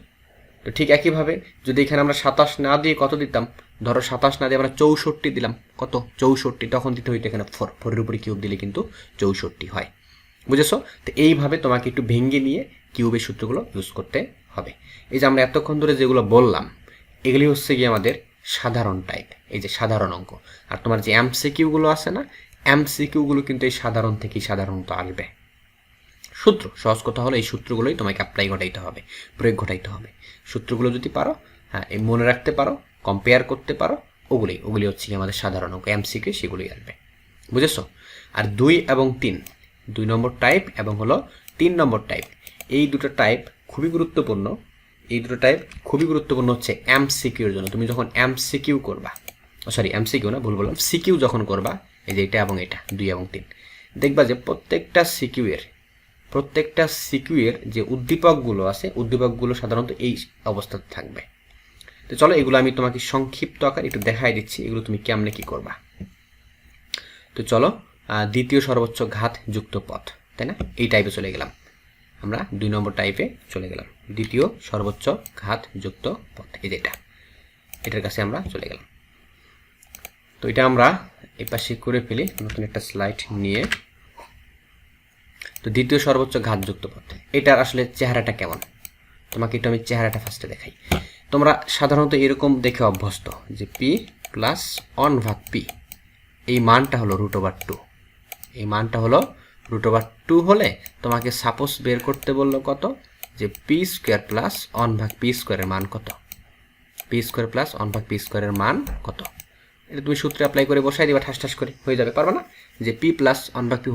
Speaker 1: তো ঠিক একইভাবে যদি এখানে আমরা 27 না দিয়ে কত দিতাম, ধরো 27 না দিয়ে আমরা 64 দিলাম, কত 64, তখন দিতে হইতো এখানে 4, 4-এর উপরে কিউব দিলে কিন্তু 64 হয়। বুঝেছো? তো এইভাবে তোমাকে একটু ভেঙে নিয়ে কিউবের সূত্রগুলো ইউজ করতে হবে। এই যে আমরা এতক্ষণ ধরে যেগুলো বললাম এগুলি হচ্ছে গিয়ে আমাদের সাধারণ টাইপ, এই যে সাধারণ অঙ্ক। আর তোমার যে এমসিকিউগুলো আছে না, এমসিকিউগুলো কিন্তু এই সাধারণ থেকেই সাধারণত আসবে। সূত্র সহজ কথা হলো এই সূত্রগুলোই তোমাকে অ্যাপ্লাই ঘটাইতে হবে, প্রয়োগ ঘটাইতে হবে। সূত্রগুলো যদি পারো, হ্যাঁ এই মনে রাখতে পারো, কম্পেয়ার করতে পারো, ওগুলি হচ্ছে আমাদের সাধারণ অঙ্ক, এমসিকিউ সেগুলোই আসবে। বুঝেছো? আর 2 এবং 3, 2 নম্বর টাইপ এবং হলো 3 নম্বর টাইপ, এই দুটো টাইপ খুবই গুরুত্বপূর্ণ। এই দুটো টাইপ খুবই গুরুত্বপূর্ণ হচ্ছে এমসিকিউর জন্য। তুমি যখন এমসিকিউ করবা, সরি এমসিকিউ না, ভুল বললাম, সিকিউ যখন করবা, এই যে এটা এবং এটা 2 এবং 3, দেখবা যে প্রত্যেকটা সিকিউয়ের যে উদ্দীপকগুলো আছে, উদ্দীপকগুলো সাধারণত এই অবস্থাতে থাকবে। তো চলো এগুলো আমি তোমাকে সংক্ষিপ্ত আকারে একটু দেখাই দিচ্ছি, এগুলো তুমি কেমনে কি করবা। তো চলো দ্বিতীয় সর্বোচ্চ ঘাত যুক্ত পথ, তাই না, এই টাইপে চলে গেলাম আমরা, 2 নম্বর টাইপে চলে গেলাম, দ্বিতীয় সর্বোচ্চ ঘাত যুক্ত পথ, এই যে এটার কাছে আমরা চলে গেলাম। তো এটা আমরা এই পাশে করে ফেলি, নতুন একটা স্লাইড নিয়ে। তো দ্বিতীয় সর্বোচ্চ ঘাতযুক্ত পথ, এটার আসলে চেহারাটা কেমন তোমাকে একটু আমি চেহারাটা ফার্স্টে দেখাই। তোমরা সাধারণত এরকম দেখে অভ্যস্ত যে পি প্লাস 1/p, এই মানটা হলো √2, এই মানটা হলো √2 হলে তোমাকে সাপোজ বের করতে বললো কত, যে p² প্লাস 1/p² এর মান কত, p² প্লাস 1/p² এর মান কত। এটা তুমি সূত্রে অ্যাপ্লাই করে বসাই দিবা, ঠাস ঠাস করে হয়ে যাবে, পারবে না, যে p plus 1/p²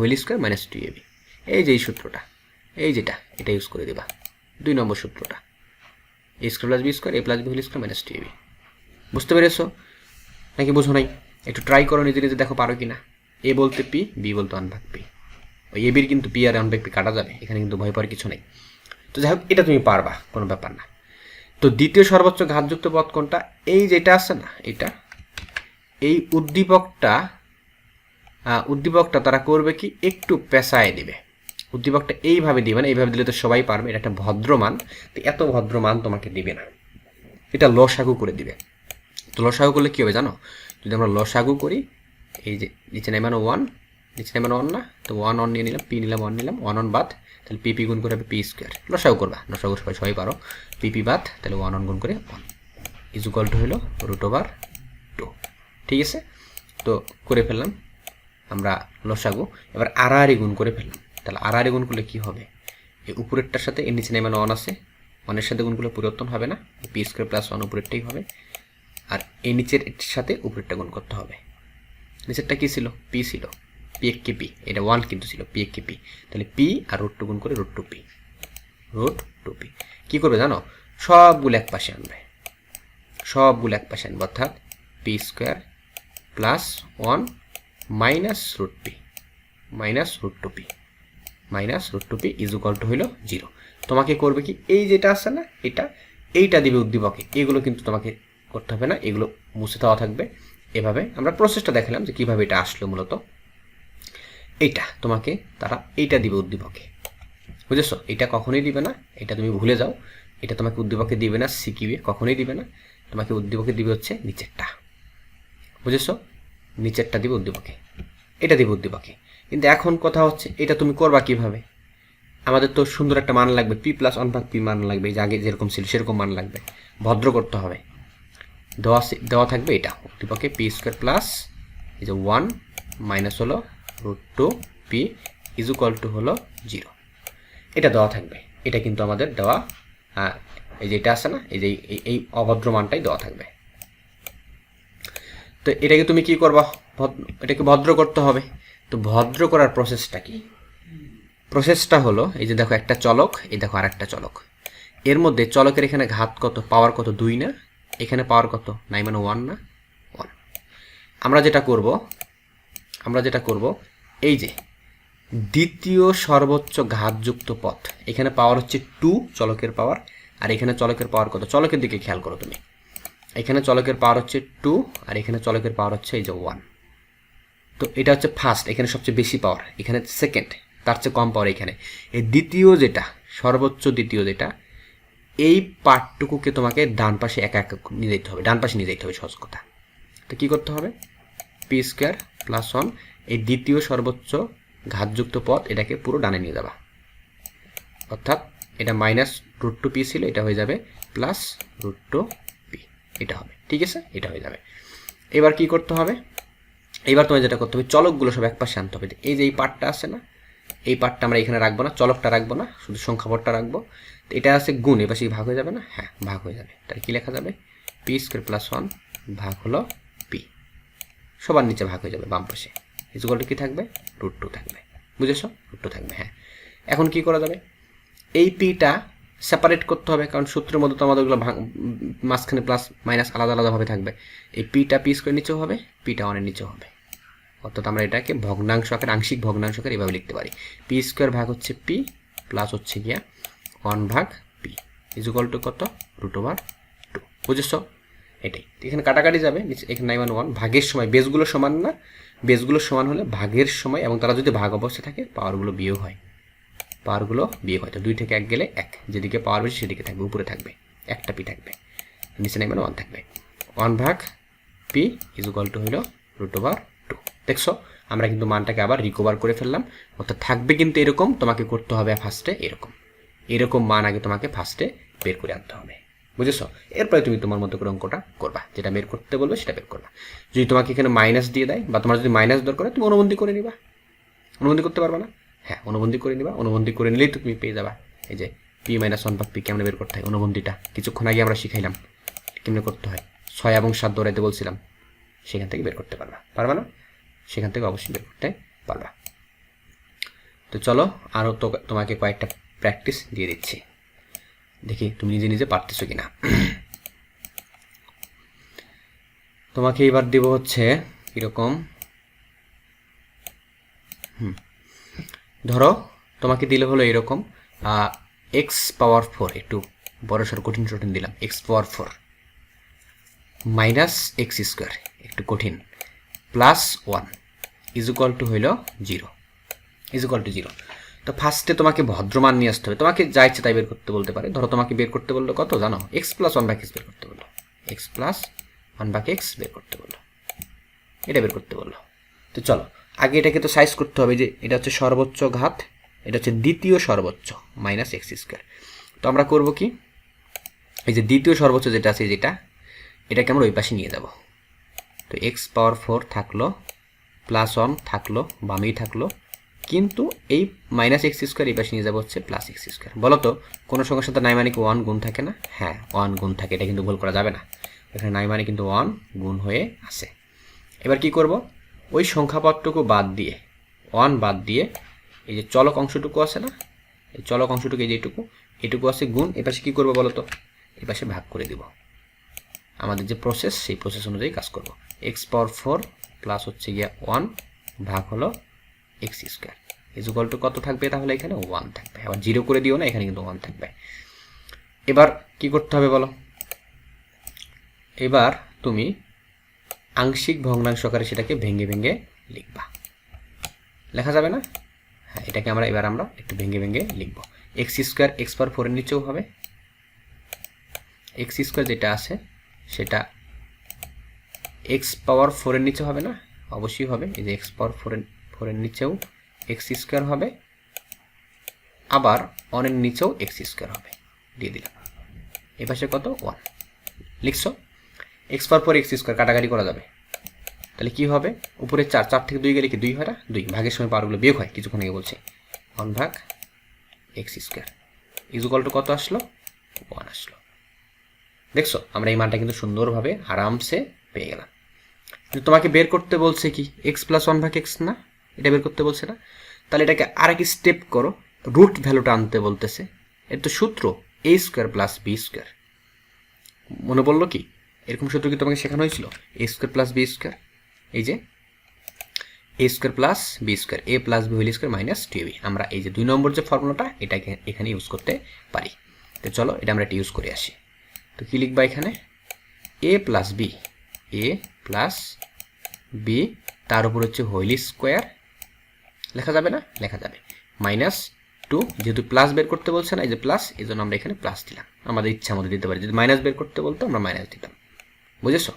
Speaker 1: minus 2ab, এই যে এই সূত্রটা, এই যেটা, এটা ইউজ করে দিবা 2 নম্বর সূত্রটা, a² plus b² a plus b² minus 2ab। বুঝতে পেরেছো নাকি বুঝো নাই? একটু ট্রাই করো নিজে নিজে, দেখো পারো কিনা। a বলতে p, b বলতে 1/p, ওই ab কিন্তু p আর 1/p কাটা যাবে, এখানে কিন্তু ভয় পাওয়ার কিছু নেই। তো যাই হোক, এটা তুমি পারবা, কোনো ব্যাপার না। তো দ্বিতীয় সর্বোচ্চ ঘাতযুক্ত পথ কোনটা, এই যেটা আছে না, এটা এই উদ্দীপকটা তারা করবে কি, একটু পেঁচায় দিবে। উদ্দীপকটা এইভাবে দিবে না, এইভাবে দিলে তো সবাই পারবে, এটা একটা ভদ্র মান, তো এত ভদ্র মান তোমাকে দিবে না, এটা লসাগু করে দিবে। তো লসাগু করলে কী হবে জানো, যদি আমরা লসাগু করি, এই যে নিচে নেমানো 1, নিচে নেমানো 1 না, তো 1 নিয়ে নিলাম, পি নিলাম 1 নিলাম, 1 বাদ, তাহলে পি গুণ করে হবে p², লসাগু করবা, লসাগু সবাই পারো, পি বাদ, তাহলে 1 গুণ করে 1 ইজ ইকুয়াল টু হলো √2। ঠিক আছে, তো করে ফেললাম আমরা লসাগু। এবার আড়াআড়ি গুণ করে ফেললাম, তাহলে আড়াআড়ি গুণ করলে কী হবে, এই উপরেরটার সাথে এর নিচে নেমানো 1 আছে, 1-এর সাথে গুণ করলে পরিবর্তন হবে না, p² প্লাস 1 উপরেরটাই হবে, আর এই নিচের সাথে উপরেরটা গুণ করতে হবে। নিচেরটা কী ছিল, p ছিল, p, এটা 1 কিন্তু ছিল, p, তাহলে p আর √2 গুণ করে √2p, কী করবে জানো, সবগুলো এক পাশে আনবে, অর্থাৎ p² plus 1 minus √2p is equal to হইল 0। তোমাকে করবে কি, এই যেটা আছে না, এইটা দিবে উদ্দীপকে, এগুলো কিন্তু তোমাকে করতে হবে না, এগুলো মুছে দেওয়া থাকবে। এভাবে আমরা প্রসেসটা দেখালাম যে কীভাবে এটা আসলো। মূলত এইটা তোমাকে তারা এইটা দিবে উদ্দীপকে, বুঝেছো? এটা কখনোই দিবে না, এটা তুমি ভুলে যাও, এটা তোমাকে উদ্দীপকে দিবে না, সিকিউয়ে কখনোই দিবে না, তোমাকে উদ্দীপকে দিবে হচ্ছে নিচেরটা, বুঝেছো? নিচেরটা দিবে উদ্দীপকে, এটা দিবে উদ্দীপকে। কিন্তু এখন কথা হচ্ছে এটা তুমি করবা কিভাবে, আমাদের তো সুন্দর একটা মান লাগবে, p প্লাস 1/p মান লাগবে, যে আগে যেরকম ছিল সেরকম মান লাগবে, ভদ্র করতে হবে। দেওয়া থাকবে এটা উদ্দীপকে p² প্লাস এই যে 1 মাইনাস হলো √2p ইজ ইকুয়াল টু হলো 0, এটা দেওয়া থাকবে। এটা কিন্তু আমাদের দেওয়া, এই যে এটা আছে না, এই যে এই অভদ্র মানটাই দেওয়া থাকবে। তো এটাকে তুমি কি করবা, এটাকে ভদ্র করতে হবে। তো ভদ্র করার প্রসেসটা কি, প্রসেসটা হলো এই যে দেখো একটা চলক, এই দেখো আর একটা চলক, এর মধ্যে চলকের এখানে ঘাত কত, পাওয়ার কত 2 না, এখানে পাওয়ার কত 9 1 না 1। আমরা যেটা করব এই যে দ্বিতীয় সর্বোচ্চ ঘাতযুক্ত পথ, এখানে পাওয়ার হচ্ছে 2 চলকের পাওয়ার, আর এখানে চলকের পাওয়ার কত, চলকের দিকে খেয়াল করো তুমি, এখানে চলকের পাওয়ার হচ্ছে 2 আর এখানে চলকের পাওয়ার হচ্ছে এই যে 1। তো এটা হচ্ছে ফার্স্ট, এখানে সবচেয়ে বেশি পাওয়ার, এখানে সেকেন্ড, তার চেয়ে কম পাওয়ার এখানে। এই দ্বিতীয় যেটা, সর্বোচ্চ দ্বিতীয় যেটা, এই পার্টটুকুকে তোমাকে ডান পাশে একা একা নিয়ে যেতে হবে, ডান পাশে নিয়ে যেতে হবে, সহজ কথা। তো কী করতে হবে, পি স্কোয়ার প্লাস 1 এই দ্বিতীয় সর্বোচ্চ ঘাতযুক্ত পদ এটাকে পুরো ডানে নিয়ে যাবা, অর্থাৎ এটা -√2p ছিল, এটা হয়ে যাবে +√2p, এটা হবে। ঠিক আছে, এটা হয়ে যাবে। এবার কি করতে হবে, এবার তোমায় যেটা করতে হবে, চলকগুলো সব একপাশে আনতে হবে। এই যে এই পার্টটা আছে না, এই পার্টটা আমরা এখানে রাখবো না, চলকটা রাখবো না, শুধু সংখ্যাপদটা রাখবো। তো এটা আছে গুণ, এবার সেই ভাগ হয়ে যাবে না, হ্যাঁ ভাগ হয়ে যাবে। তাহলে কী লেখা যাবে, পি স্কোয়ার প্লাস 1 ভাগ হলো পি, সবার নিচে ভাগ হয়ে যাবে বাম পাশে, ইকুয়াল কি থাকবে, √2 থাকবে। বুঝেছো, √2 থাকবে। হ্যাঁ, এখন কি করা যাবে, এই পিটা সেপারেট করতে হবে, কারণ সূত্রের মধ্যে তো আমাদের ওগুলো মাঝখানে প্লাস মাইনাস আলাদা আলাদাভাবে থাকবে। এই পিটা পি স্কোয়ার নিচেও হবে, পিটা 1 এর নিচেও হবে, অর্থাৎ আমরা এটাকে ভগ্নাংশ আকার, আংশিক ভগ্নাংশ আকার এভাবে লিখতে পারি, পি স্কোয়ার ভাগ হচ্ছে পি প্লাস হচ্ছে গিয়া 1 ভাগ পি ইকুয়াল টু কত, √2। বুঝেছো, এটাই। এখানে কাটাকাটি যাবে, এখানে 9 ভাগের সময় বেসগুলো সমান না, বেসগুলো সমান হলে ভাগের সময় এবং তারা যদি ভাগ অবস্থায় থাকে পাওয়ারগুলো বিয়োগ হয়, পাওয়ারগুলো বিয়োগ হয়। তো 2 থেকে 1 গেলে 1, যেদিকে পাওয়ার বেশি সেদিকে থাকবে, উপরে থাকবে, একটা পি থাকবে, নিচে 9 থাকবে। 1 ভাগ পি ইকুয়াল টু হলো √2। দেখছো, আমরা কিন্তু মানটাকে আবার রিকভার করে ফেললাম, অর্থাৎ থাকবে কিন্তু এরকম, তোমাকে করতে হবে ফার্স্টে এরকম মান আগে তোমাকে ফার্স্টে বের করে আনতে হবে। বুঝেছো, এরপরে তুমি তোমার মতো করে অঙ্কটা করবা, যেটা বের করতে বলবে সেটা বের করবা। যদি তোমাকে এখানে মাইনাস দিয়ে দেয় বা তোমার যদি মাইনাস দরকার হয়, তুমি অনুবন্ধী করে নিবা। অনুবন্ধী করতে পারবা না, হ্যাঁ অনুবন্ধী করে নিবা, অনুবন্ধী করে নিলেই তুমি পেয়ে যাবা। এই যে পি মাইনাস 1 ভাগ পি কেমনে বের করতে হয়, অনুবন্ধীটা কিছুক্ষণ আগে আমরা শিখাইলাম কেমনে করতে হয়, 6 এবং 7 দৌড়াইতে বলছিলাম, সেখান থেকে বের করতে পারবা না, সেখান থেকে অবশ্যই বের করতে পারবা। তো চলো আরও তো তোমাকে কয়েকটা প্র্যাকটিস দিয়ে দিচ্ছি, দেখি তুমি নিজে নিজে পারতেছো কিনা। তোমাকে এবার দেব হচ্ছে এরকম, ধরো তোমাকে দিলে হলো এরকম x⁴, একটু বড়সড় কঠিন দিলাম, x⁴ মাইনাস x², একটু কঠিন, +1 ইকুয়াল টু হইল 0, তো ফার্স্টে তোমাকে ভদ্রমান নিয়ে আসতে হবে, তোমাকে যা ইচ্ছে তাই বের করতে বলতে পারে। ধরো তোমাকে বের করতে বললো কত জানো, x+1/x বের করতে বললো, x+1/x বের করতে বললো, এটা বের করতে বললো। তো চলো আগে এটাকে তো সাইজ করতে হবে, যে এটা হচ্ছে সর্বোচ্চ ঘাত, এটা হচ্ছে দ্বিতীয় সর্বোচ্চ -x²। তো আমরা করব কি, এই যে দ্বিতীয় সর্বোচ্চ যেটা আছে এটাকে আমরা ওই পাশে নিয়ে যাব। তো x⁴ থাকলো, +1 থাকলো, বামেই থাকলো, কিন্তু এই -x² এই পাশে নিয়ে যাবো হচ্ছে +x²। বলো তো কোনো সংখ্যার সাথে নাই মানে কি 1 গুণ থাকে না, হ্যাঁ 1 গুণ থাকে, এটা কিন্তু ভুল করা যাবে না, এখানে নাই মানে কিন্তু 1 গুণ হয়ে আসে। এবার কি করব, ওই সংখ্যাপদটুকু বাদ দিয়ে 1 বাদ দিয়ে এই যে চলক অংশটুকু আছে না, এই চলক অংশটুকু এই যে এটুকু আছে গুণ, এ পাশে কী করবো বলো তো, এই পাশে ভাগ করে দিব। আমাদের যে প্রসেস সেই প্রসেস অনুযায়ী কাজ করব। x⁴ প্লাস হচ্ছে গিয়া 1 ভাগ হলো x² ইকুয়াল টু কত থাকবে, তাহলে এখানে 1 থাকবে, আবার 0 করে দিও না, এখানে কিন্তু 1 থাকবে। এবার কি করতে হবে বলো, এবার তুমি আংশিক ভগ্নাংশ আকারে সেটাকে ভেঙে ভেঙে লিখবা, লেখা যাবে না, হ্যাঁ এটাকে এবার আমরা একটু ভেঙে ভেঙে লিখব। x² x⁴ এর নিচেও হবে, x² যেটা আছে সেটা x⁴ এর নিচে হবে না, অবশ্যই হবে, এই যে x⁴ এর নিচেও x² হবে, আবার 1 এর নিচেও x² হবে, দিয়ে দিলাম। এই পাশে কত 1 লিখছো, x⁴ x² কাটাকাটি করা যাবে, তাহলে কি হবে, উপরে 4 থেকে 2 গেলে কি 2 হয় না, 2 ভাগের সময় পাওয়ারগুলো বিয়োগ হয়, কিছুক্ষণ আগে বলছি, 1 ভাগ x² ইকুয়াল টু কত আসলো, 1 আসলো। দেখছো আমরা এই মানটা কিন্তু সুন্দরভাবে আরামসে পেয়ে গেলাম। কিন্তু তোমাকে বের করতে বলছে কি x+1/x না, এটা বের করতে বলছে না, তাহলে এটাকে আরেক স্টেপ করো, রুট ভ্যালুটা আনতে বলতেছে। এর তো সূত্র a² + b², মনে পড়লো কি, এরকম সূত্র কি তোমাকে শেখানো হয়েছিল, a² + b², এই যে a² + b², a + b² - 2ab, আমরা এই যে 2 নম্বর যে ফর্মুলাটা এটাকে এখানে ইউজ করতে পারি। তো চলো এটা আমরা ইউজ করে আসি। তো কি লিখবা এখানে, a + b তার উপর হচ্ছে হোল স্কোয়ার, লেখা যাবে না, লেখা যাবে, -2, যেহেতু প্লাস বের করতে বলছে না, এই যে প্লাস, এই জন্য আমরা এখানে প্লাস দিলাম, আমাদের ইচ্ছা মতো দিতে পারি, যদি মাইনাস বের করতে বলতো আমরা মাইনাস দিতাম। বুঝেছো,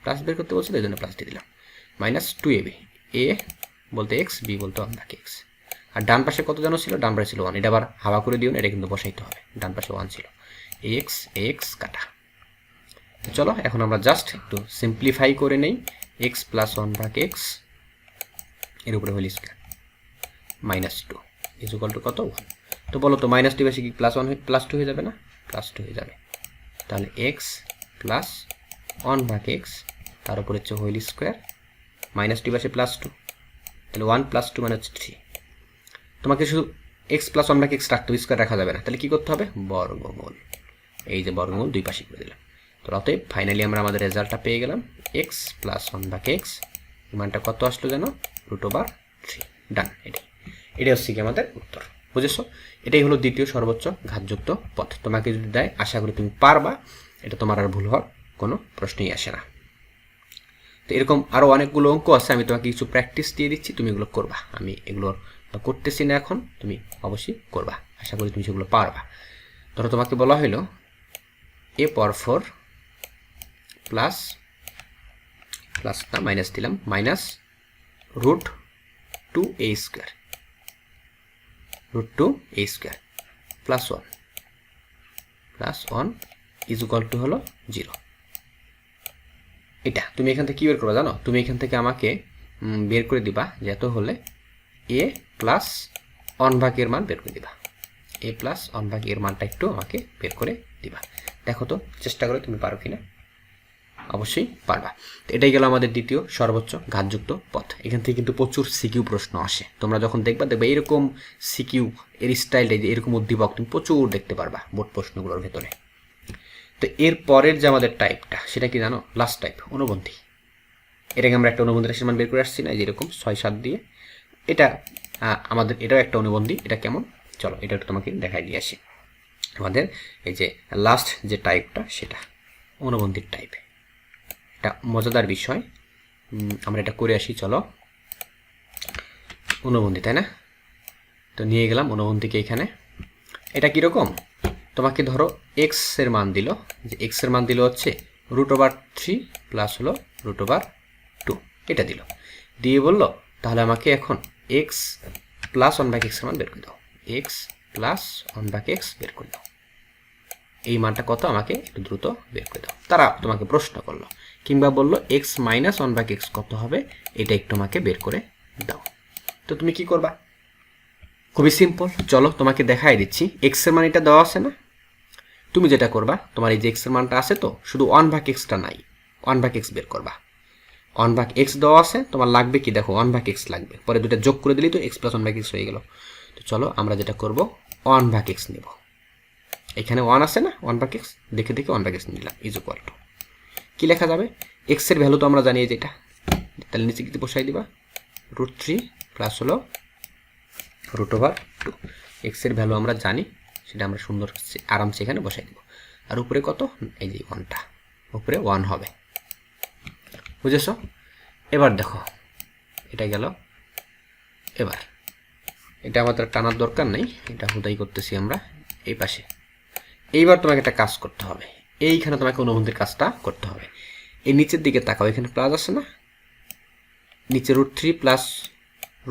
Speaker 1: প্লাস বের করতে বলছিল, এই জন্য প্লাস দিয়ে দিলাম। মাইনাস 2ab, এ বলতে এক্স, বি বলতে 1 ভাগ এক্স। আর ডান পাশে কত যেন ছিল, ডান পাশে ছিল 1, এটা আবার হাওয়া করে দিও না, এটা কিন্তু বসাইতে হবে। ডান পাশে 1 ছিল, এক্স এক্স কাটা। চলো এখন আমরা জাস্ট একটু সিম্পলিফাই করে নেই। এক্স প্লাস 1 ভাগ এক্স এর উপরে whole square minus 2 is equal to কত 1। তো বলো তো মাইনাস 2 বেশি কি প্লাস 1 প্লাস 2 হয়ে যাবে না? প্লাস 2 হয়ে যাবে। তাহলে এক্স প্লাস 1 ভাগ এক্স তার উপরে হচ্ছে হোল স্কয়ার মাইনাস 2 পাশে প্লাস 2, তাহলে 1 প্লাস 2 মানে হচ্ছে 3। তোমাকে শুধু এক্স প্লাস 1 ভাগ এক্স রাখতে হবে, স্কয়ার রাখা যাবে না। তাহলে কি করতে হবে? বর্গমূল। এই যে বর্গমূল দুই পাশে করে দিলাম। তো অতএব ফাইনালি আমরা আমাদের রেজাল্টটা পেয়ে গেলাম, এক্স প্লাস 1 ভাগ এক্স, মানটা কত আসলো যেন √3। ডান। এটাই হচ্ছে কি আমাদের উত্তর। বুঝেছো? এটাই হলো দ্বিতীয় সর্বোচ্চ ঘাতযুক্ত পথ। তোমাকে যদি দেয় আশা করি তুমি পারবা, এটা তোমার আর ভুল হওয়ার কোনো প্রশ্নই আসে না। তো এরকম আরও অনেকগুলো অঙ্ক আছে, আমি তোমাকে কিছু প্র্যাকটিস দিয়ে দিচ্ছি, তুমি এগুলো করবা। আমি এগুলো করতেছি না এখন, তুমি অবশ্যই করবা, আশা করি তুমি সেগুলো পারবা। ধরো তোমাকে বলা হলো a পাওয়ার 4 প্লাস প্লাস না মাইনাস দিলাম, minus √2a square, √2a square plus 1 is equal two হলো 0। এটা তুমি এখান থেকে কী বের করবা জানো? তুমি এখান থেকে আমাকে বের করে দিবা যে এত হলে a প্লাস 1 ভাগ এর মান বের করে দিবা। a প্লাস 1 ভাগ এর মানটা একটু আমাকে বের করে দিবা। দেখো তো চেষ্টা করে তুমি পারো কিনা, অবশ্যই পারবা। তো এটাই গেল আমাদের দ্বিতীয় সর্বোচ্চ ঘাতযুক্ত পথ। এখান থেকে কিন্তু প্রচুর সিকিউ প্রশ্ন আসে, তোমরা যখন দেখবা এরকম সিকিউ এর স্টাইলটা, এরকম উদ্দীপক তুমি প্রচুর দেখতে পারবা বোর্ড প্রশ্নগুলোর ভেতরে। তো এর পরের যে আমাদের টাইপটা সেটা কি জানো? লাস্ট টাইপ, অনুবন্ধী। এটাকে আমরা একটা অনুবন্ধী রাশির মান বের করে আসছি না, যেরকম 6-7 দিয়ে। এটা আমাদের এটাও একটা অনুবন্ধী। এটা কেমন চলো এটা একটু তোমাকে দেখাই দিয়ে আসি। আমাদের এই যে লাস্ট যে টাইপটা সেটা অনুবন্ধীর টাইপ, এটা মজাদার বিষয়। আমরা এটা করে আসি চলো। অনুবন্ধী, তাই না? তো নিয়ে গেলাম অনুবন্ধীকে এখানে। এটা কীরকম? তোমাকে ধরো এক্স এর মান দিল, যে এক্স এর মান দিল হচ্ছে √3 প্লাস হলো √2, এটা দিল, দিয়ে বলল তাহলে আমাকে এখন এক্স প্লাস 1 ভাগ এক্স এর মান বের করে দাও। এক্স প্লাস 1 ভাগ এক্স বের করে দাও। এই মানটা কত আমাকে একটু দ্রুত বের করে দাও। তারা তোমাকে প্রশ্ন করলো, কিংবা বললো এক্স মাইনাস 1 ভাগ এক্স কত হবে, এটা একটু আমাকে বের করে দাও। তো তুমি কি করবা? খুবই সিম্পল, চলো তোমাকে দেখাই দিচ্ছি। এক্স এর মান এটা দেওয়া আছে না? তুমি যেটা করবা, তোমার এই যে এক্স এর মানটা আছে তো, শুধু 1 ভাগ এক্সটা নাই, 1 ভাগ এক্স বের করবা। 1 ভাগ এক্স দেওয়া আছে, তোমার লাগবে কি দেখো 1 ভাগ এক্স লাগবে, পরে দুটা যোগ করে দিলেই তো এক্স প্লাস 1 ভাগ এক্স হয়ে গেল। তো চলো আমরা যেটা করব 1 ভাগ এক্স নেব। এখানে 1 আছে না, 1 ভাগ এক্স দেখে 1 ভাগ এক্স নিলাম ইজ ইকুয়াল টু কি লেখা যাবে? এক্স এর ভ্যালু তো আমরা জানি যেটা, তাহলে নিচে কি বসাই দিবা √3 প্লাস হলো √2। এক্স এর ভ্যালু আমরা জানি, সেটা আমরা সুন্দর আরামসে এখানে বসাই দিব। আর উপরে কত? এই যে 1টা, উপরে 1 হবে। বুঝেছো? এবার দেখো এটা গেল। এবার এটা আমাদের টানার দরকার নেই, এটা হুদাই করতেছি আমরা এই পাশে। এইবার তোমাকে একটা কাজ করতে হবে, এইখানে তোমাকে অনুবন্ধীর কাজটা করতে হবে। এই নিচের দিকে তাকাও, এখানে প্লাস আছে না, নিচে √3 প্লাস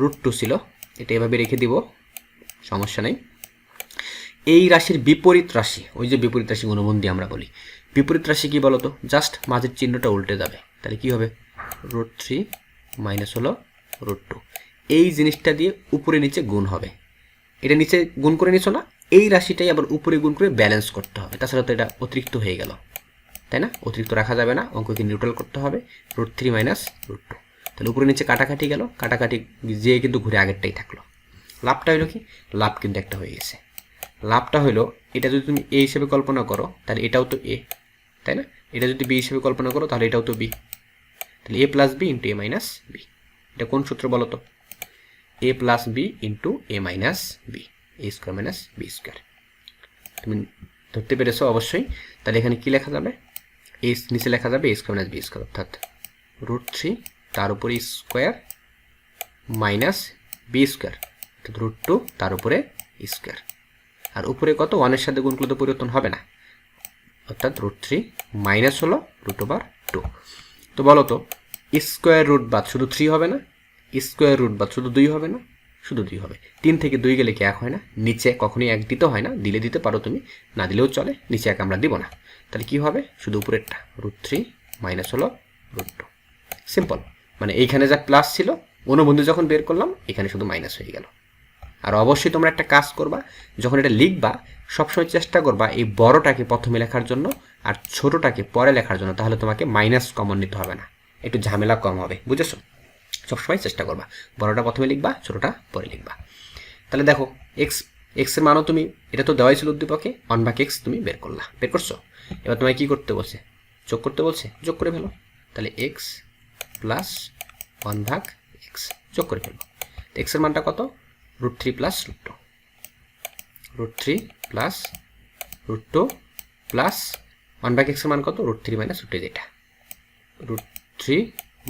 Speaker 1: √2 ছিল, এটা এভাবে রেখে দিব, সমস্যা নেই। এই রাশির বিপরীত রাশি, ওই যে বিপরীত রাশি অনুবন্ধী আমরা বলি, বিপরীত রাশি কি বলতো? জাস্ট মাঝের চিহ্নটা উল্টে যাবে, তাহলে কি হবে? √3 মাইনাস হলো √2। এই জিনিসটা দিয়ে উপরে নিচে গুণ হবে। এটা নিচে গুণ করে নিছো না, এই রাশিটাই আবার উপরে গুণ করে ব্যালেন্স করতে হবে, তাছাড়া তো এটা অতিরিক্ত হয়ে গেল, তাই না? অতিরিক্ত রাখা যাবে না, অঙ্ককে নিউট্রাল করতে হবে। √3 মাইনাস √2, তাহলে উপরে নিচে কাটাকাটি গেল, কাটাকাটি যেয়ে কিন্তু ঘুরে আগেরটাই থাকলো। লাভটা হইলো কি? লাভ কিন্তু একটা হয়ে গেছে। লাভটা হইলো এটা যদি তুমি এ হিসেবে কল্পনা করো তাহলে এটাও তো এ, তাই না? এটা যদি বি হিসেবে কল্পনা করো তাহলে এটাও তো বি, তাহলে এ প্লাস বি ইন্টু এ মাইনাস বি। এটা কোন সূত্র বলো তো? এ প্লাস বি ইন্টু এ মাইনাস বি, এ স্কোয়ার মাইনাস বি স্কোয়ার। তুমি ধরতে পেরেছো অবশ্যই। তাহলে এখানে কি লেখা যাবে? এ নিচে লেখা যাবে এ স্কোয়ার মাইনাস বি স্কোয়ার, অর্থাৎ √3 তার উপরে স্কোয়ার মাইনাস বি স্কোয়ার, অর্থাৎ √2 তার উপরে স্কোয়ার। আর উপরে কত? 1-এর সাথে গুণ করলে তো পরিবর্তন হবে না, অর্থাৎ √3 মাইনাস হলো √2। তো বলো তো স্কোয়ার রুট বাদ শুধু 3 হবে না, স্কোয়ার রুট বাদ শুধু 2 হবে না, শুধু 2 হবে। 3 থেকে 2 গেলে কি 1 হয় না? নিচে কখনোই 1 দিতে হয় না, দিলে দিতে পারো তুমি, না দিলেও চলে, নিচে 1 আমরা দিব না। তাহলে কি হবে? শুধু উপরেরটা √3 মাইনাস হলো √2। সিম্পল। মানে এইখানে যা প্লাস ছিল অনুবন্ধী যখন বের করলাম এখানে শুধু মাইনাস হয়ে গেল। আর অবশ্যই তোমরা একটা কাজ করবা, যখন এটা লিখবা সবসময় চেষ্টা করবা এই বড়টাকে প্রথমে লেখার জন্য আর ছোটটাকে পরে লেখার জন্য, তাহলে তোমাকে মাইনাস কমন নিতে হবে না, একটু ঝামেলা কম হবে, বুঝেছো? সবসময় চেষ্টা করবা বড়টা প্রথমে লিখবা, ছোটটা পরে লিখবা। তাহলে দেখো এক্স এর মানও তুমি, এটা তো দেওয়াই ছিল উদ্দীপকে, 1/x তুমি বের করছো। এবার তোমায় কি করতে বলছে? যোগ করতে বলছে, যোগ করে ফেলো। তাহলে x প্লাস 1/x যোগ করে ফেলবো। এক্স এর মানটা কত? √3 প্লাস √2, √3 প্লাস √2 প্লাস 1/x এর মান কত? √3 মাইনাস √2, যেটা √3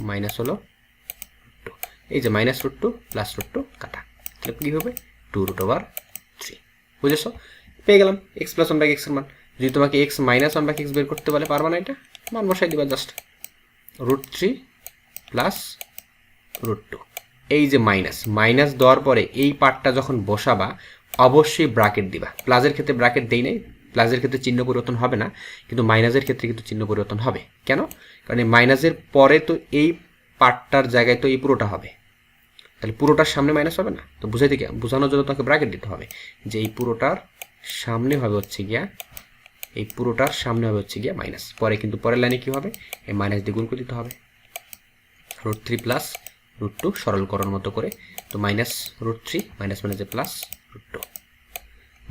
Speaker 1: মাইনাস হলো √2, এই যে মাইনাস √2 প্লাস √2 কাটা, তাহলে কি হবে? 2√3। বুঝেছো? পেয়ে গেলাম x প্লাস 1/x এর মান। যদি তোমাকে x মাইনাস 1/x বের করতে বলে, পারবা না, এটা মান বসাই দিবা জাস্ট √3 প্লাস √2। এই যে মাইনাস দেওয়ার পরে এই পার্টটা যখন বসাবা অবশ্যই ব্র্যাকেট দিবা। প্লাসের ক্ষেত্রে ব্র্যাকেট দেই নাই, প্লাসের ক্ষেত্রে চিহ্ন পরিবর্তন হবে না, কিন্তু মাইনাসের ক্ষেত্রে কিন্তু চিহ্ন পরিবর্তন হবে। কেন? কারণ এই মাইনাসের পরে তো এই পার্টটার জায়গায় তো এই পুরোটা হবে, তাহলে পুরোটার সামনে মাইনাস হবে না? তো বোঝানোর জন্য তোমাকে ব্র্যাকেট দিতে হবে যে এই পুরোটার সামনে হবে হচ্ছে গিয়া, এই পুরোটার সামনে হবে হচ্ছে গিয়া মাইনাস। পরে কিন্তু পরের লাইনে কি হবে? এই মাইনাস দিয়ে গুণ করে দিতে হবে। √3 প্লাস √2 সরলকরণ মতো করে, তো মাইনাস √3 মাইনাস মানে যে প্লাস √2,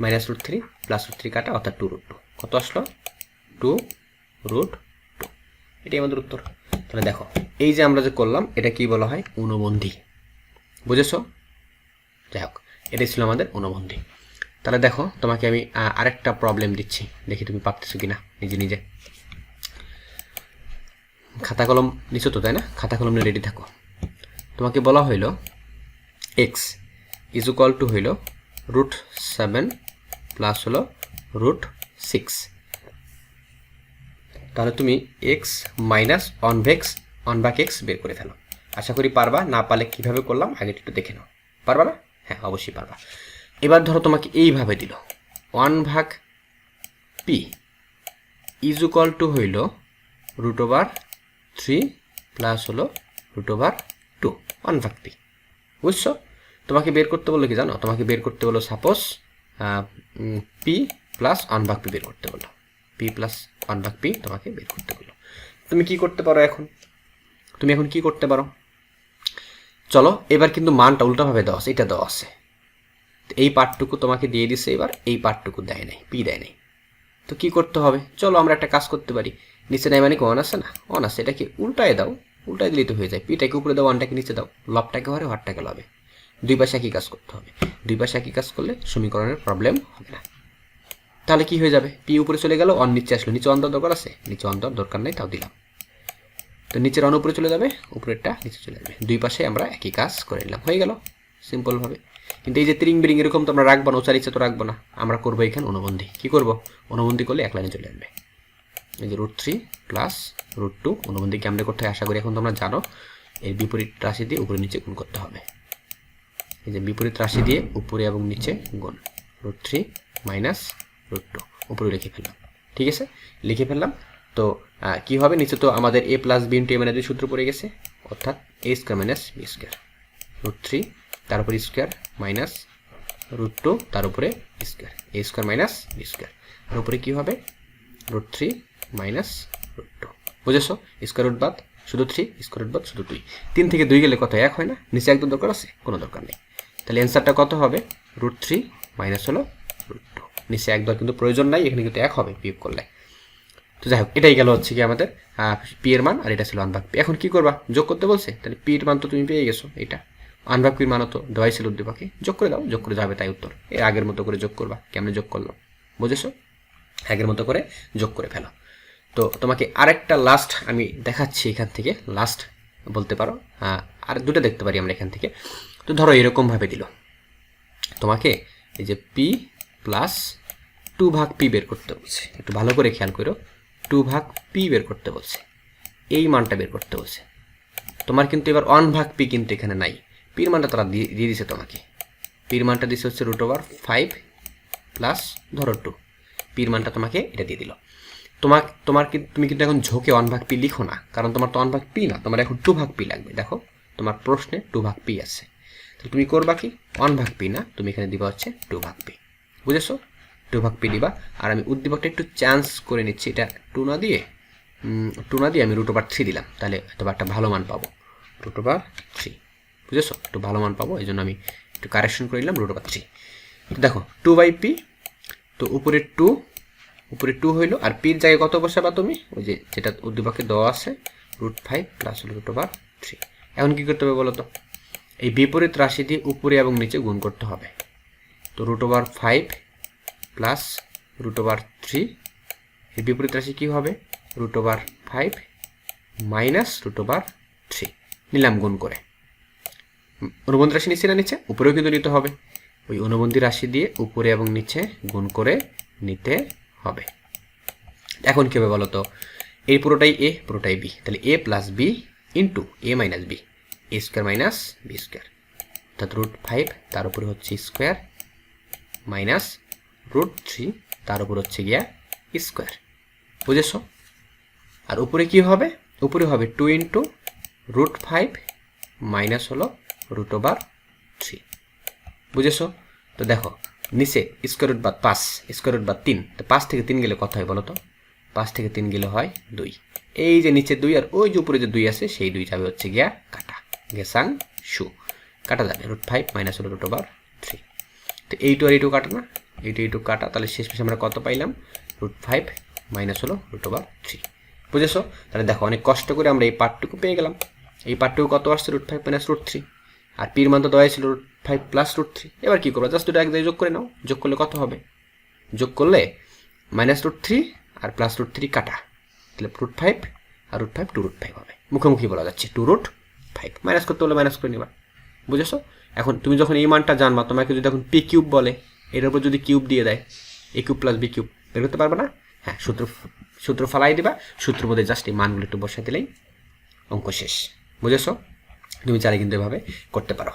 Speaker 1: মাইনাস √3 প্লাস √3 কাটা, অর্থাৎ 2√2। কত আসলো? 2√2। এটাই আমাদের উত্তর। তাহলে দেখো এই যে আমরা যে করলাম এটা কি বলা হয়? অনুবন্ধী। বুঝেছো? যাই হোক, এটাই ছিল আমাদের অনুবন্ধী। তাহলে দেখো তোমাকে আমি আরেকটা প্রবলেম দিচ্ছি, দেখি তুমি পারতেছো কিনা নিজে নিজে। খাতা কলম নিছো তো, তাই না? খাতা কলম নিয়ে রেডি থাকো। তোমাকে বলা হইল x ইজ ইকুয়াল টু হইল √7 প্লাস হলো √6। তাহলে তুমি x মাইনাস 1/x বের করে ফেলো। আশা করি পারবা, না পারলে কীভাবে করলাম আগে একটু দেখে নাও। পারবা না? হ্যাঁ, অবশ্যই পারবা। এবার ধরো তোমাকে এইভাবে দিল 1/p ইজ ইকুয়াল টু হইল √3 প্লাস হলো √2 1/p। বুঝছো? তোমাকে বের করতে বললো কি জানো? তোমাকে বের করতে বললো সাপোজ p প্লাস 1/p বের করতে বললো, p প্লাস 1/p তোমাকে বের করতে বললো। তুমি কি করতে পারো এখন? তুমি এখন কি করতে পারো? চলো এবার কিন্তু মানটা উল্টাভাবে দেওয়া আছে, এটা দেওয়া আছে, এই পার্টটুকু তোমাকে দিয়ে দিছে, এবার এই পার্টটুকু দেয় নাই, পি দেয় নাই। তো কি করতে হবে? চলো আমরা একটা কাজ করতে পারি। নিচে নাই মানে কি 1 আছে না? 1 আছে, এটাকে উল্টায় দাও, উল্টায় দিলেই তো হয়ে যায়। পিটাকে উপরে দাও, 1টাকে নিচে দাও, লবটাকে হরে হরটাকে লবে, দুই পাশে একই কাজ করতে হবে। দুই পাশে একই কাজ করলে সমীকরণের প্রবলেম হবে না। তাহলে কি হয়ে যাবে? পি উপরে চলে গেল, 1 নিচে আসলো, নিচে 1 দেওয়ার দরকার আছে? নিচে 1 দেওয়ার দরকার নেই, তাও দিলাম। তো নিচের 1 উপরে চলে যাবে, উপরেরটা নিচে চলে যাবে, দুই পাশে আমরা একই কাজ করে নিলাম, হয়ে গেল সিম্পলভাবে। কিন্তু এই যে তিরিং বিরিং এরকম তো আমরা রাখবো না, ওচার ইচ্ছে তো রাখবো না, আমরা করবো এখানে অনুবন্ধী। কি করবো? অনুবন্ধী করলে এক লাইনে চলে আসবে। এই যে √3 প্লাস √2 অনুবন্ধী কেমনে করতে হয় আশা করি এখন তোমরা জানো। এর বিপরীত রাশি দিয়ে উপরে নিচে গুণ করতে হবে। এই যে বিপরীত রাশি দিয়ে উপরে এবং নিচে গুণ, √3 মাইনাস √2 উপরে লিখে ফেললাম। ঠিক আছে, লিখে ফেললাম। তো কি হবে? নিচে তো আমাদের a plus b into a minus b সূত্র পড়ে গেছে, অর্থাৎ a square minus b square, √3 তার উপরে স্কোয়ার মাইনাস √2 তার উপরে square, a square minus b square, তার উপরে কী হবে? √3 মাইনাস √2। বুঝেছো? স্কোয়ার রুট বাদ শুধু 3, স্কোয়ার রুট বাদ শুধু 2। 3 থেকে 2 গেলে কত? 1 হয় না? নিচে একদম দরকার আছে? কোনো দরকার নেই। তাহলে অ্যান্সারটা কত হবে? √3 মাইনাস হলো √2। নিচে 1 দেওয়ার কিন্তু প্রয়োজন নাই, এখানে কিন্তু 1 হবে বিয়োগ করলে। তো যাই হোক, এটাই গেল হচ্ছে কি আমাদের পি এর মান, আর এটা ছিল 1/p। এখন কি করবা? যোগ করতে বলছে, তাহলে পি এর মান তো তুমি পেয়ে গেছো, এটা 1/p এর মানও তো দেওয়াই ছিল উদ্দীপকে, যোগ করে দাও, যোগ করে যাবে তাই উত্তর। এর আগের মতো করে যোগ করবা, কেমনে যোগ করলো বুঝেছো? আগের মতো করে যোগ করে ফেলো। তো তোমাকে আরেকটা লাস্ট আমি দেখাচ্ছি, এখান থেকে লাস্ট বলতে পারো, আর দুটো দেখতে পারি আমরা এখান থেকে। তো ধরো এরকমভাবে দিল তোমাকে, এই যে p প্লাস 2/p বের করতে বলছে, একটু ভালো করে খেয়াল করো, 2/p বের করতে বলছে। এই মানটা বের করতে বলছে। তোমার কিন্তু এবার 1/p কিন্তু এখানে নাই, পির মানটা তারা দিয়ে দিছে তোমাকে। পির মানটা দিছে হচ্ছে √5 প্লাস ধরো 2, পির মানটা তোমাকে এটা দিয়ে দিল। তুমি কিন্তু এখন ঝোঁকে 1/p লিখো না, কারণ তোমার তো 1/p না, তোমার এখন 2/p লাগবে। দেখো তোমার প্রশ্নে 2/p আছে, তো তুমি করবা কি 1/p না, তুমি এখানে দিবা হচ্ছে 2/p। বুঝেছো? 2/p দিবা। আর আমি উদ্দীপকটা একটু চান্স করে নিচ্ছি, এটা 2 না দিয়ে আমি √3 দিলাম, তাহলে তোমার একটা ভালো মান পাবো, √3। বুঝেছো? একটু ভালো মান পাবো, এই জন্য আমি একটু কারেকশন করে নিলাম √3। তো দেখো 2/p, তো উপরে 2 হইলো, আর পির জায়গায় কত বসাবা তুমি? ওই যে যেটা উদ্দীপকে দেওয়া আছে √5 প্লাস √3। এখন কি করতে হবে বলো তো? এই বিপরীত রাশি দিয়ে উপরে এবং নিচে গুণ করতে হবে। তো √5 প্লাস √3, এই বিপরীত রাশি কি হবে? √5 মাইনাস √3 নিলাম গুণ করে। অনুবন্ধী রাশি নিচে না নিচে? উপরেও কিন্তু নিতে হবে, ওই অনুবন্ধী রাশি দিয়ে উপরে এবং নিচে গুণ করে নিতে হবে। এখন কি হবে বলো তো? এই পুরোটাই এ, পুরোটাই বি, তাহলে এ প্লাস বি ইন্টু এ মাইনাস বি, এ স্কোয়ার মাইনাস বি স্কোয়ার, অর্থাৎ √5 তার উপরে হচ্ছে স্কোয়ার মাইনাস √3 তার উপর হচ্ছে গিয়া স্কোয়ার। বুঝেছ? আর উপরে কি হবে? উপরে হবে 2 ইন্টু √5 মাইনাস হলো √3। বুঝেছো? তো দেখো নিচে স্কোয়ার রুট বাদ 5, স্কোয়ার রুট বাদ 3, তো 5 থেকে 3 গেলে কত হয় বলো তো? 5 থেকে 3 গেলে হয় 2। এই যে নিচে 2 আর ওই যে উপরে যে 2 আছে, সেই 2 যাবে হচ্ছে গিয়া কাটা, গেসাং শু কাটা যাবে, √5 মাইনাস হলো √3। তো এইটু আর এইটু কাটা না, এইটু কাটা, তাহলে শেষমেশ আমরা কত পাইলাম? √5 মাইনাস হলো √3। বুঝেছো? তাহলে দেখো অনেক কষ্ট করে আমরা এই পার্টটুকু পেয়ে গেলাম। এই পার্টটুকু কত আসছে? √5 মাইনাস √3, আর পির মান তো দেওয়া ছিল √5 প্লাস √3। এবার কি করবো? জাস্ট দুটো এক জায়গায় যোগ করে নাও। যোগ করলে কত হবে? যোগ করলে মাইনাস √3 আর প্লাস √3 কাটা, তাহলে √5 আর √5 2√5 হবে। মুখোমুখি বলা যাচ্ছে 2√5। মাইনাস করতে হলে মাইনাস করে নেবা। বুঝেছো? এখন তুমি যখন এই মানটা জানবা, তোমাকে যদি এখন পি কিউব বলে, এর উপর যদি কিউব দিয়ে দেয়, এ কিউব প্লাস বি কিউব, বের করতে পারবে না? হ্যাঁ, সূত্র ফালাই দিবা, সূত্র মধ্যে জাস্ট এই মানগুলো একটু বসে দিলেই অঙ্ক শেষ। বুঝেছো? তুমি চাইলে কিন্তু এভাবে করতে পারো।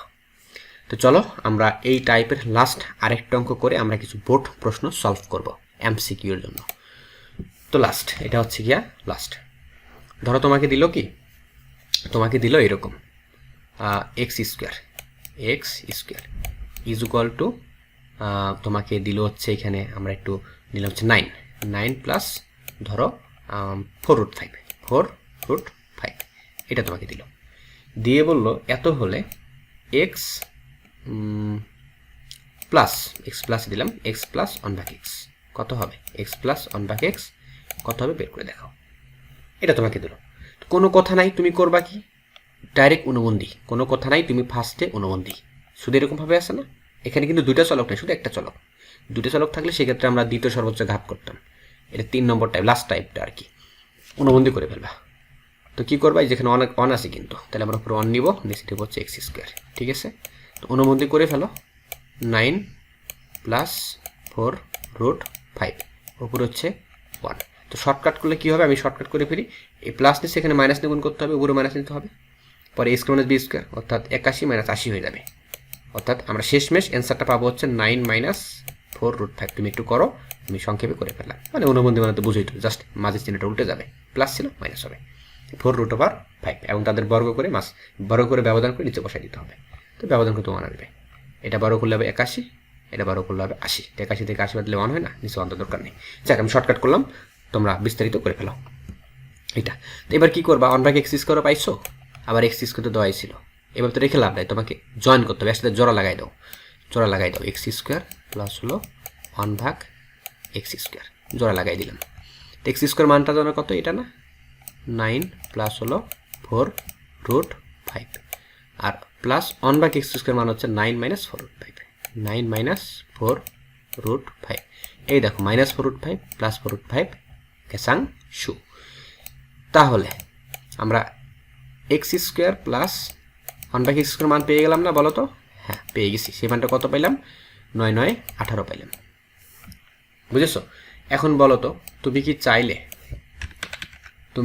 Speaker 1: তো চলো আমরা এই টাইপের লাস্ট আরেকটা অঙ্ক করে আমরা কিছু বোর্ড প্রশ্ন সলভ করব এমসিকিউ এর জন্য। তো লাস্ট, এটা হচ্ছে গিয়া লাস্ট। ধরো তোমাকে দিল কি? তোমাকে দিল এরকম x square is equal two, তোমাকে দিল হচ্ছে এখানে আমরা একটু দিলাম হচ্ছে 9 প্লাস ধরো 4√5 এটা তোমাকে দিল, দিয়ে বললো এত হলে এক্স প্লাস দিলাম এক্স প্লাস 1/x কত হবে? এক্স প্লাস 1/x কত হবে বের করে দেখাও। এটা তোমাকে দিল, কোনো কথা নাই, তুমি করবা কি? ডাইরেক্ট অনুবন্ধী, কোনো কথা নাই, তুমি ফার্স্টে অনুবন্ধী। শুধু এরকমভাবে আসে না, এখানে কিন্তু দুইটা চলক নেই, শুধু একটা চলক। দুটো চলক থাকলে সেক্ষেত্রে আমরা দ্বিতীয় সর্বোচ্চ ঘাত করতাম। এটা 3 নম্বর টাইপ, লাস্ট টাইপটা আর কি, অনুবন্ধী করে ফেলবা। তো কী করবা? যেখানে অনেক অন আছে কিন্তু, তাহলে আমরা উপরে অন নিব, নিচে দেবো হচ্ছে এক্স স্কোয়ার। ঠিক আছে? তো অনুবন্ধী করে ফেলো, 9 প্লাস 4√5 উপরে হচ্ছে 1। তো শর্টকাট করলে কী হবে? আমি শর্টকাট করে ফেলি, এই প্লাস নিচে এখানে মাইনাস নিয়ে গুণ করতে হবে, উপরে মাইনাস নিতে হবে, পরে এ স্কোয়ার মাইনাস বি স্কোয়ার, অর্থাৎ 81 মাইনাস 80 হয়ে যাবে। অর্থাৎ আমরা শেষমেশ অ্যান্সারটা পাবো হচ্ছে 9 মাইনাস 4√5। তুমি একটু করো, আমি সংক্ষেপে করে ফেললাম, মানে অনুবন্ধী মানে তো বুঝেই তো, জাস্ট মাঝের চিহ্নটা উল্টে যাবে, প্লাস ছিল মাইনাস হবে, 4√5 এবং তাদের বর্গ করে ব্যবধান করে নিচে বসাই দিতে হবে। তো ব্যবধান করতে 1 আসবে, এটা বর্গ করলে হবে 81, এটা বর্গ করলে হবে 80, 81 থেকে 80 বাদলে 1 হয় না, নিচে 1 দরকার নেই। যাক, আমি শর্টকাট করলাম, তোমরা বিস্তারিত করে ফেলো এটা। তো এবার কি করবা? 1/x স্কোয়ারও পাইছো, আবার এক্স স্কোয়ার তো দেওয়াই ছিল, এবার তো রেখে লাভ নাই, তোমাকে জয়েন করতে হবে, একসাথে জোড়া লাগাই দাও, এক্স স্কোয়ার প্লাস হলো 1/x স্কোয়ার, জোড়া লাগাই দিলাম। তো এক্স স্কোয়ার মানটা যেন কত? এটা না, 9 প্লাস হলো 4√5 আর প্লাস 1/x স্কোয়ার মান হচ্ছে 9 মাইনাস 4√5, 9 মাইনাস 4√5। এই দেখো মাইনাস 4√5 প্লাস 4√5 কেসাং শু। তাহলে আমরা x square plus 1/x square মান পেয়ে গেলাম না বলো তো? হ্যাঁ, পেয়ে গেছি। সেই মানটা কত পাইলাম? 9 9 18 পাইলাম। বুঝেছো? এখন বলো তো, তুমি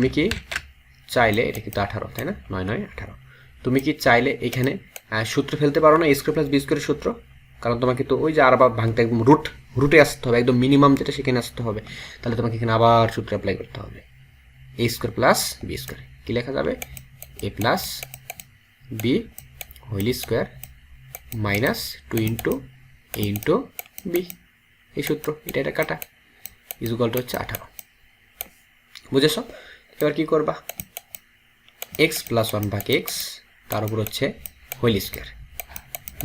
Speaker 1: কি চাইলে এটা কিন্তু 18, তাই না? 9 9 18। তুমি কি চাইলে এখানে সূত্র ফেলতে পারো না a স্কোয়ার প্লাস বি স্কোয়ারের সূত্র? কারণ তোমাকে তো ওই যে আবার ভাঙতে একদম রুটে আসতে হবে, একদম মিনিমাম যেটা সেখানে আসতে হবে। তাহলে তোমাকে এখানে আবার সূত্র অ্যাপ্লাই করতে হবে, a square plus B square. কী লেখা যাবে? a plus B whole square minus 2 into a into B. এই সূত্র এটা কাটা ইজুকালটা হচ্ছে 18। বুঝেছ? এবার কি করবা? এক্স প্লাস 1 ভাগ এক্স, তার উপর হচ্ছে হোল স্কোয়ার।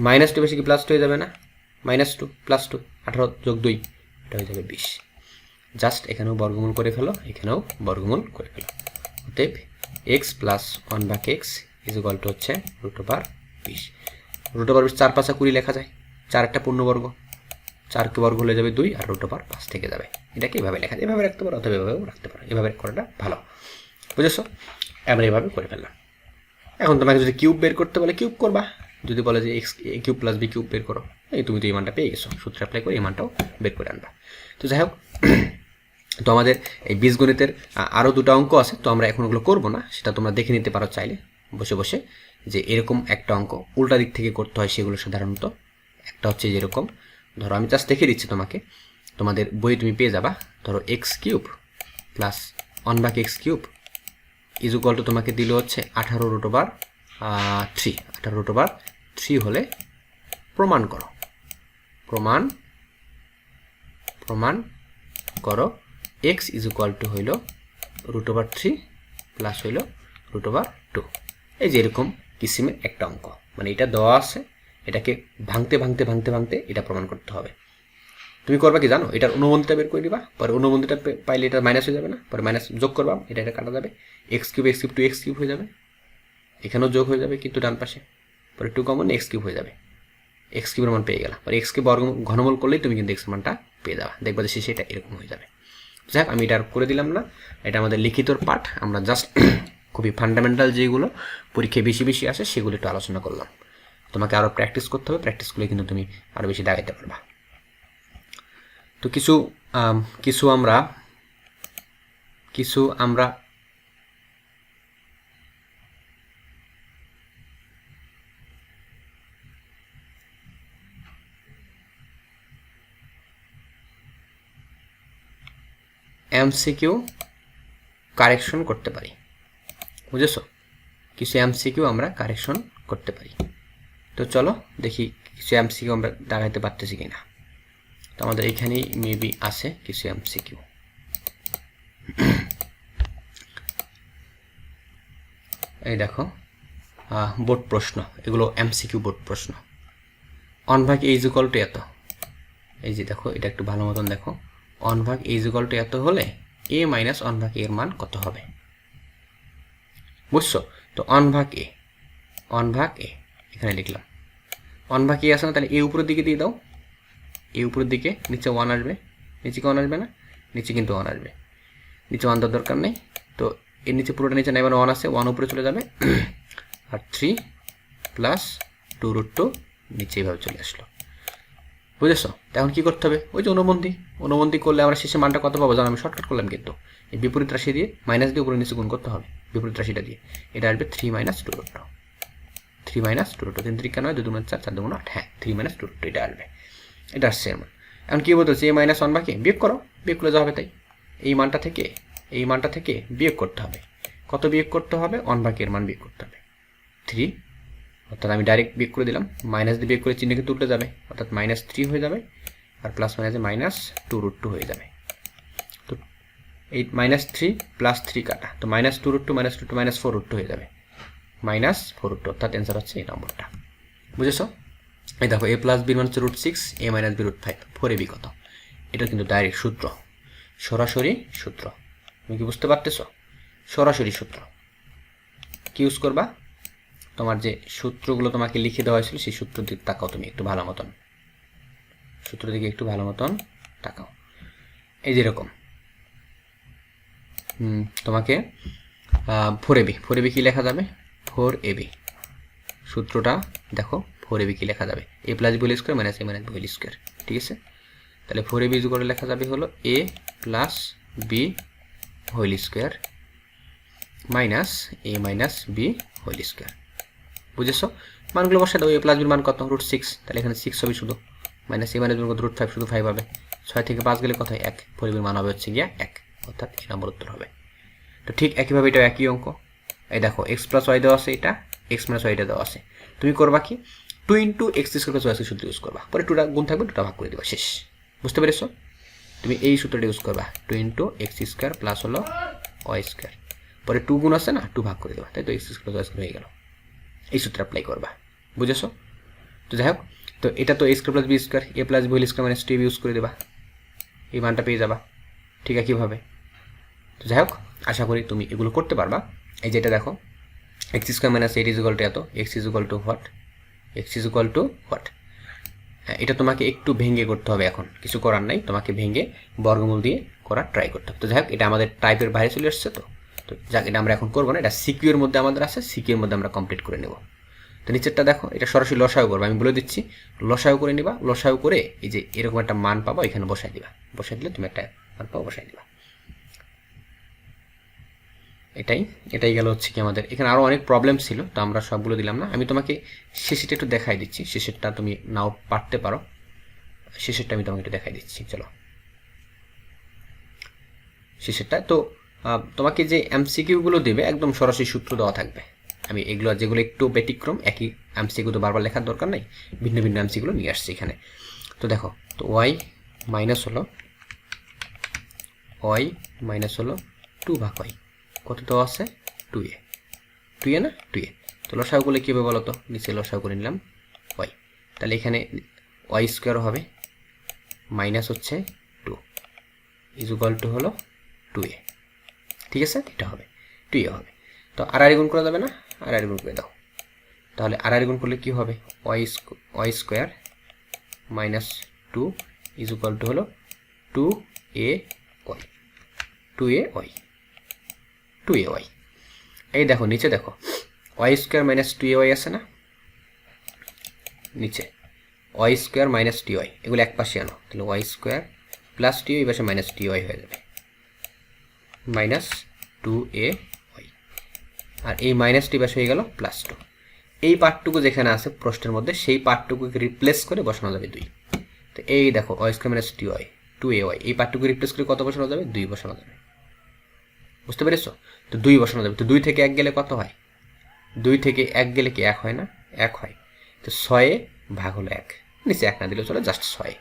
Speaker 1: মাইনাস 2 বেশি কি প্লাস 2 হয়ে যাবে না? -2 প্লাস 2, 18 যোগ 2, এটা হয়ে যাবে 20। জাস্ট এখানেও বর্গমূল করে ফেলো, এখানেও বর্গমূল করে ফেলো। অতএব এক্স প্লাস 1 ভাগ এক্স ইজুকালটা হচ্ছে √20। √20 4 5 20 লেখা যায়, 4 একটা পূর্ণবর্গ, 4 কে বর্গ হলে যাবে 2 আর √5 থেকে যাবে। এটাকে এভাবে লেখা যায়, এভাবে রাখতে পারো অথবা এভাবেও রাখতে পারো, এভাবে করাটা ভালো। বুঝেছো? আমরা এভাবে করে ফেললাম। এখন তোমাকে যদি কিউব বের করতে বলে কিউব করবা, যদি বলে যে x cube plus B cube বের করো, এই তুমি তো এই মানটা পেয়ে গেছো, সূত্র অ্যাপ্লাই করে এই মানটাও বের করে আনবা। তো যাই হোক, তো আমাদের এই বীজগণিতের আরও 2টা অঙ্ক আছে, তো আমরা এখন ওগুলো করবো না, সেটা তোমরা দেখে নিতে পারো চাইলে বসে বসে, যে এরকম একটা অঙ্ক উল্টা দিক থেকে করতে হয় সেগুলো সাধারণত। একটা হচ্ছে যেরকম, ধরো আমি জাস্ট দেখে দিচ্ছি তোমাকে, তোমাদের বই তুমি পেয়ে যাবা। ধরো এক্স কিউব প্লাস 1 ভাগ এক্স কিউব ইজুকাল টু তোমাকে দিল হচ্ছে 18√3। 18√3 হলে প্রমাণ করো, প্রমাণ করো এক্স ইজুকাল টু হইল √3 প্লাস হইল √2। এই যে এরকম কিসিমের একটা অঙ্ক, মানে এটা দেওয়া আছে, এটাকে ভাঙতে ভাঙতে ভাঙতে ভাঙতে এটা প্রমাণ করতে হবে। তুমি করবা কি জানো? এটার অনুবন্ধীটা বের করে দিবা, পরে অনুবন্ধীটা পাইলে এটা মাইনাস হয়ে যাবে না, পরে মাইনাস যোগ করবা, এটা কাটা যাবে, এক্স কিউব 2x কিউব হয়ে যাবে, এখানেও যোগ হয়ে যাবে কিন্তু ডান পাশে, পরে 2 কমন এক্স কিউব হয়ে যাবে, এক্স কিউবের মান পেয়ে গেলা, পরে এক্সকে ঘনমূল করলেই তুমি কিন্তু এক্স মানটা পেয়ে যাবা। দেখবা যে শেষে এটা এরকম হয়ে যাবে। যাক, আমি এটা আর করে দিলাম না, এটা আমাদের লিখিতর পাঠ, আমরা জাস্ট খুবই ফান্ডামেন্টাল যেগুলো পরীক্ষায় বেশি বেশি আসে সেগুলো একটু আলোচনা করলাম। তোমাকে আরও প্র্যাকটিস করতে হবে, প্র্যাকটিস করলে কিন্তু তুমি আরও বেশি দাগাইতে পারবা। তো কিছু আমরা এমসিকিউ কারেকশন করতে পারি। বুঝেছো? কিছু এমসিকিউ আমরা কারেকশন করতে পারি। তো চলো দেখি কিছু এমসিকিউ আমরা দাগাইতে পারতেছি কিনা। তো আমাদের এখানেই মেবি আছে কিছু এমসিকিউ। এই দেখো বোর্ড প্রশ্ন, এগুলো এমসিকিউ বোর্ড প্রশ্ন। 1 ভাগ a ইজুকাল টু এত, এই যে দেখো এটা একটু ভালো মতন দেখো, 1 ভাগ a ইজুকাল টু এত হলে a মাইনাস 1 ভাগ a এর মান কত হবে? বুঝছো? তো 1 ভাগ a এখানে লিখলাম, 1 ভাগ a আছে না, তাহলে a উপরের দিকে দিয়ে দাও, a উপরের দিকে, নিচে 1 আসবে, নিচে কি 1 আসবে না? নিচে কিন্তু 1 আসবে, নিচে 1 দেওয়ার দরকার নেই। তো এর নিচে পুরোটা নিচে নেই, মানে 1 আছে, 1 উপরে চলে যাবে, আর 3 প্লাস 2√2 নিচে এইভাবে চলে আসলো। বুঝেছো? এখন কি করতে হবে? ওই যে অনুবন্ধী করলে আমরা শেষে মানটা কত পাবো জানো? আমি শর্টকাট করলাম কিন্তু, এই বিপরীত রাশি দিয়ে মাইনাস দিয়ে উপরে নিচে গুণ করতে হবে, বিপরীত রাশিটা দিয়ে এটা আসবে 3 মাইনাস 2√2। 3 মাইনাস 2√2, 3 3 নয়, 2 2 4, 4 2 8, হ্যাঁ 3 মাইনাস 2√2 এটা আসবে, এটা আসছে এর মান। এখন কি বলতেছে? a মাইনাস 1 ভাগে বিয়োগ করো, বিয়োগ করলে যা হবে তাই, এই মানটা থেকে বিয়োগ করতে হবে। কত বিয়োগ করতে হবে? 1 ভাগের মান বিয়োগ করতে হবে 3, অর্থাৎ আমি ডাইরেক্ট বিয়োগ করে দিলাম, মাইনাস দিয়ে বিয়োগ করে চিহ্ন কিন্তু উল্টে যাবে, অর্থাৎ -3 হয়ে যাবে, আর প্লাস মাইনাসে -2√2 হয়ে যাবে। তো এই -3 প্লাস 3 কাটা, তো -2√2 -4√2 হয়ে যাবে, -4√2, অর্থাৎ অ্যান্সার হচ্ছে এই নম্বরটা। বুঝেছো? এই দেখো a প্লাস বির মান হচ্ছে √6, a মাইনাস b √5, 4ab কত? এটা কিন্তু ডাইরেক্ট সূত্র, সরাসরি সূত্র। তুমি কি বুঝতে পারতেছো? সরাসরি সূত্র কি ইউজ করবা? তোমার যে সূত্রগুলো তোমাকে লিখে দেওয়া হয়েছিল সেই সূত্র দিকে তাকাও, তুমি একটু ভালো মতন সূত্র দিকে একটু ভালো মতন তাকাও। এই যেরকম তোমাকে 4ab কি লেখা যাবে? 4ab সূত্রটা দেখো, 4ab কি লেখা যাবে? a plus b whole square minus a minus b whole square, ঠিক আছে? তাহলে 4ab করে লেখা যাবে হলো a plus b whole square minus a minus B whole square. বুঝেছো? মানগুলো বসে দাও। এ প্লাস বির মান কত? √6, তাহলে এখানে 6 হবে শুধু। মাইনাস এ মাইনাস বির কত? √5, শুধু 5 হবে। 6 থেকে 5 গেলে কত হয়? 1। পরিবের মান হবে হচ্ছে গিয়া 1, অর্থাৎ এই নম্বর উত্তর হবে। তো ঠিক একইভাবে এটাও একই অঙ্ক। এই দেখো এক্স প্লাস ওয়াই দেওয়া আছে, এটা এক্স মাইনাস ওয়াইটা দেওয়া আছে। তুমি করবা কি? 2 × x² + y² সূত্র ইউজ করবা। পরে 2টা গুণ থাকবে, 2টা ভাগ করে দিবা, শেষ। বুঝতে পেরেছো? তুমি এই সূত্রটা ইউজ করবা, 2 × x² প্লাস হলো y²। পরে 2 গুণ আছে না, 2 ভাগ করে দেবা, তাই তো x² + y² হয়ে গেল। এই সূত্র অ্যাপ্লাই করবা। বুঝেছো? তো যাই হোক, তো এটা তো a² + b², a + b whole square minus 2ab use করে দেবা, এই মানটা পেয়ে যাবা। ঠিক একইভাবে। তো যাই হোক, আশা করি তুমি এগুলো করতে পারবা। এই যেটা দেখো, x² - 8 = এত, x = হোয়াট, x = হোয়াট। এটা তোমাকে একটু ভেঙে করতে হবে, এখন কিছু করার নাই, তোমাকে ভেঙে বর্গমূল দিয়ে করার ট্রাই করতে হবে। তো যাই হোক, এটা আমাদের টাইপের বাইরে চলে আসছে। তো যাক, এটা আমরা এখন করবো না, এটা সিকিউ এর মধ্যে আমাদের আছে, সিকিউ এর মধ্যে আমরা কমপ্লিট করে নেব। তো নিচেরটা দেখো, এটা সরাসরি লসাগু করবো, আমি বলে দিচ্ছি। লসাগু করে নিবা, লসাগু করে এই যে এরকম একটা মান পাবো, এখানে বসাই দিবা, বসাই দিলে তুমি একটা মান পাবো, বসাই দিবা। এটাই গেল হচ্ছে কি আমাদের। এখানে আরও অনেক প্রবলেম ছিল, তো আমরা সবগুলো দিলাম না। আমি তোমাকে শেষেরটা একটু দেখাই দিচ্ছি, শেষেরটা তুমি নাও পারতে পারো, শেষেরটা আমি তোমাকে একটু দেখাই দিচ্ছি। চলো শেষেরটা তো তোমাকে যে এমসিকিউগুলো দেবে একদম সরাসরি সূত্র দেওয়া থাকবে। আমি এগুলো যেগুলো একটু ব্যতিক্রম, একই এমসিকিউ তো বারবার লেখার দরকার নেই, ভিন্ন ভিন্ন এমসিকিউগুলো নিয়ে আসছি এখানে। তো দেখো, তো ওয়াই মাইনাস হলো 2 ভাগ ওয়াই, কত দেওয়া আছে? 2a, 2a না, 2a। তো লসাগু করলে কী হবে বলো তো? নিচে লসাগু করে নিলাম ওয়াই, তাহলে এখানে y² হবে মাইনাস হচ্ছে 2 = হলো 2a। ঠিক আছে, এটা হবে 2a হবে। তো আর গুণ করা যাবে না, আর গুণ করে দাও। তাহলে আর গুণ করলে কি হবে? y² মাইনাস 2 = হলো 2ay। এই দেখো নিচে দেখো, y² মাইনাস 2ay আছে না নিচে, y² মাইনাস 2y, এগুলো এক পাশে আনো, তাহলে y² প্লাস 2 এই পাশে মাইনাস 2y হয়ে যাবে, মাইনাস 2ay। আর এই মাইনাস 2 পাশে হয়ে গেল প্লাস 2। এই পার্টটুকু যেখানে আছে প্রশ্নের মধ্যে, সেই পার্টটুকুকে রিপ্লেস করে বসানো যাবে 2। তো এই দেখো y² মাইনাস 2ay, এই পার্টটুকু রিপ্লেস করে কত বসানো যাবে? 2 বসানো যাবে। বুঝতে পেরেছো? তো 2 বসানো যাবে। তো 2 থেকে 1 গেলে কত হয়? 2 থেকে 1 গেলে কি 1 হয় না? 1 হয়। তো 6 ভাগ হলো 1, নিচে 1 না দিলেও চলে, জাস্ট 6।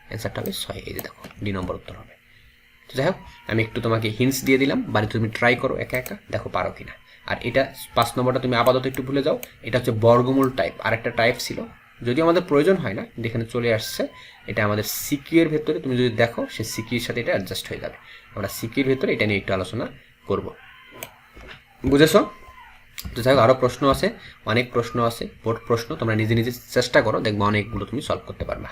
Speaker 1: অ্যান্সারটা হবে 6। এই যে দেখো, ডি নম্বর উত্তর হবে। তো যাই হোক, আমি একটু তোমাকে হিন্টস দিয়ে দিলাম, বাড়িতে তুমি ট্রাই করো একা একা, দেখো পারো কিনা। আর এটা 5 নম্বরটা তুমি আপাতত একটু ভুলে যাও, এটা হচ্ছে বর্গমূল টাইপ। আর একটা টাইপ ছিল, যদিও আমাদের প্রয়োজন হয় না, এখানে চলে আসছে। এটা আমাদের সিকিউ এর ভেতরে তুমি যদি দেখো, সে সিকিউর সাথে এটা অ্যাডজাস্ট হয়ে যাবে। আমরা সিকিউর ভেতরে এটা নিয়ে একটু আলোচনা করব। বুঝেছো? তো যাই হোক, আরও প্রশ্ন আছে, অনেক প্রশ্ন আছে, বোর্ড প্রশ্ন। তোমরা নিজে নিজে চেষ্টা করো, দেখবো অনেকগুলো তুমি সলভ করতে পারবা।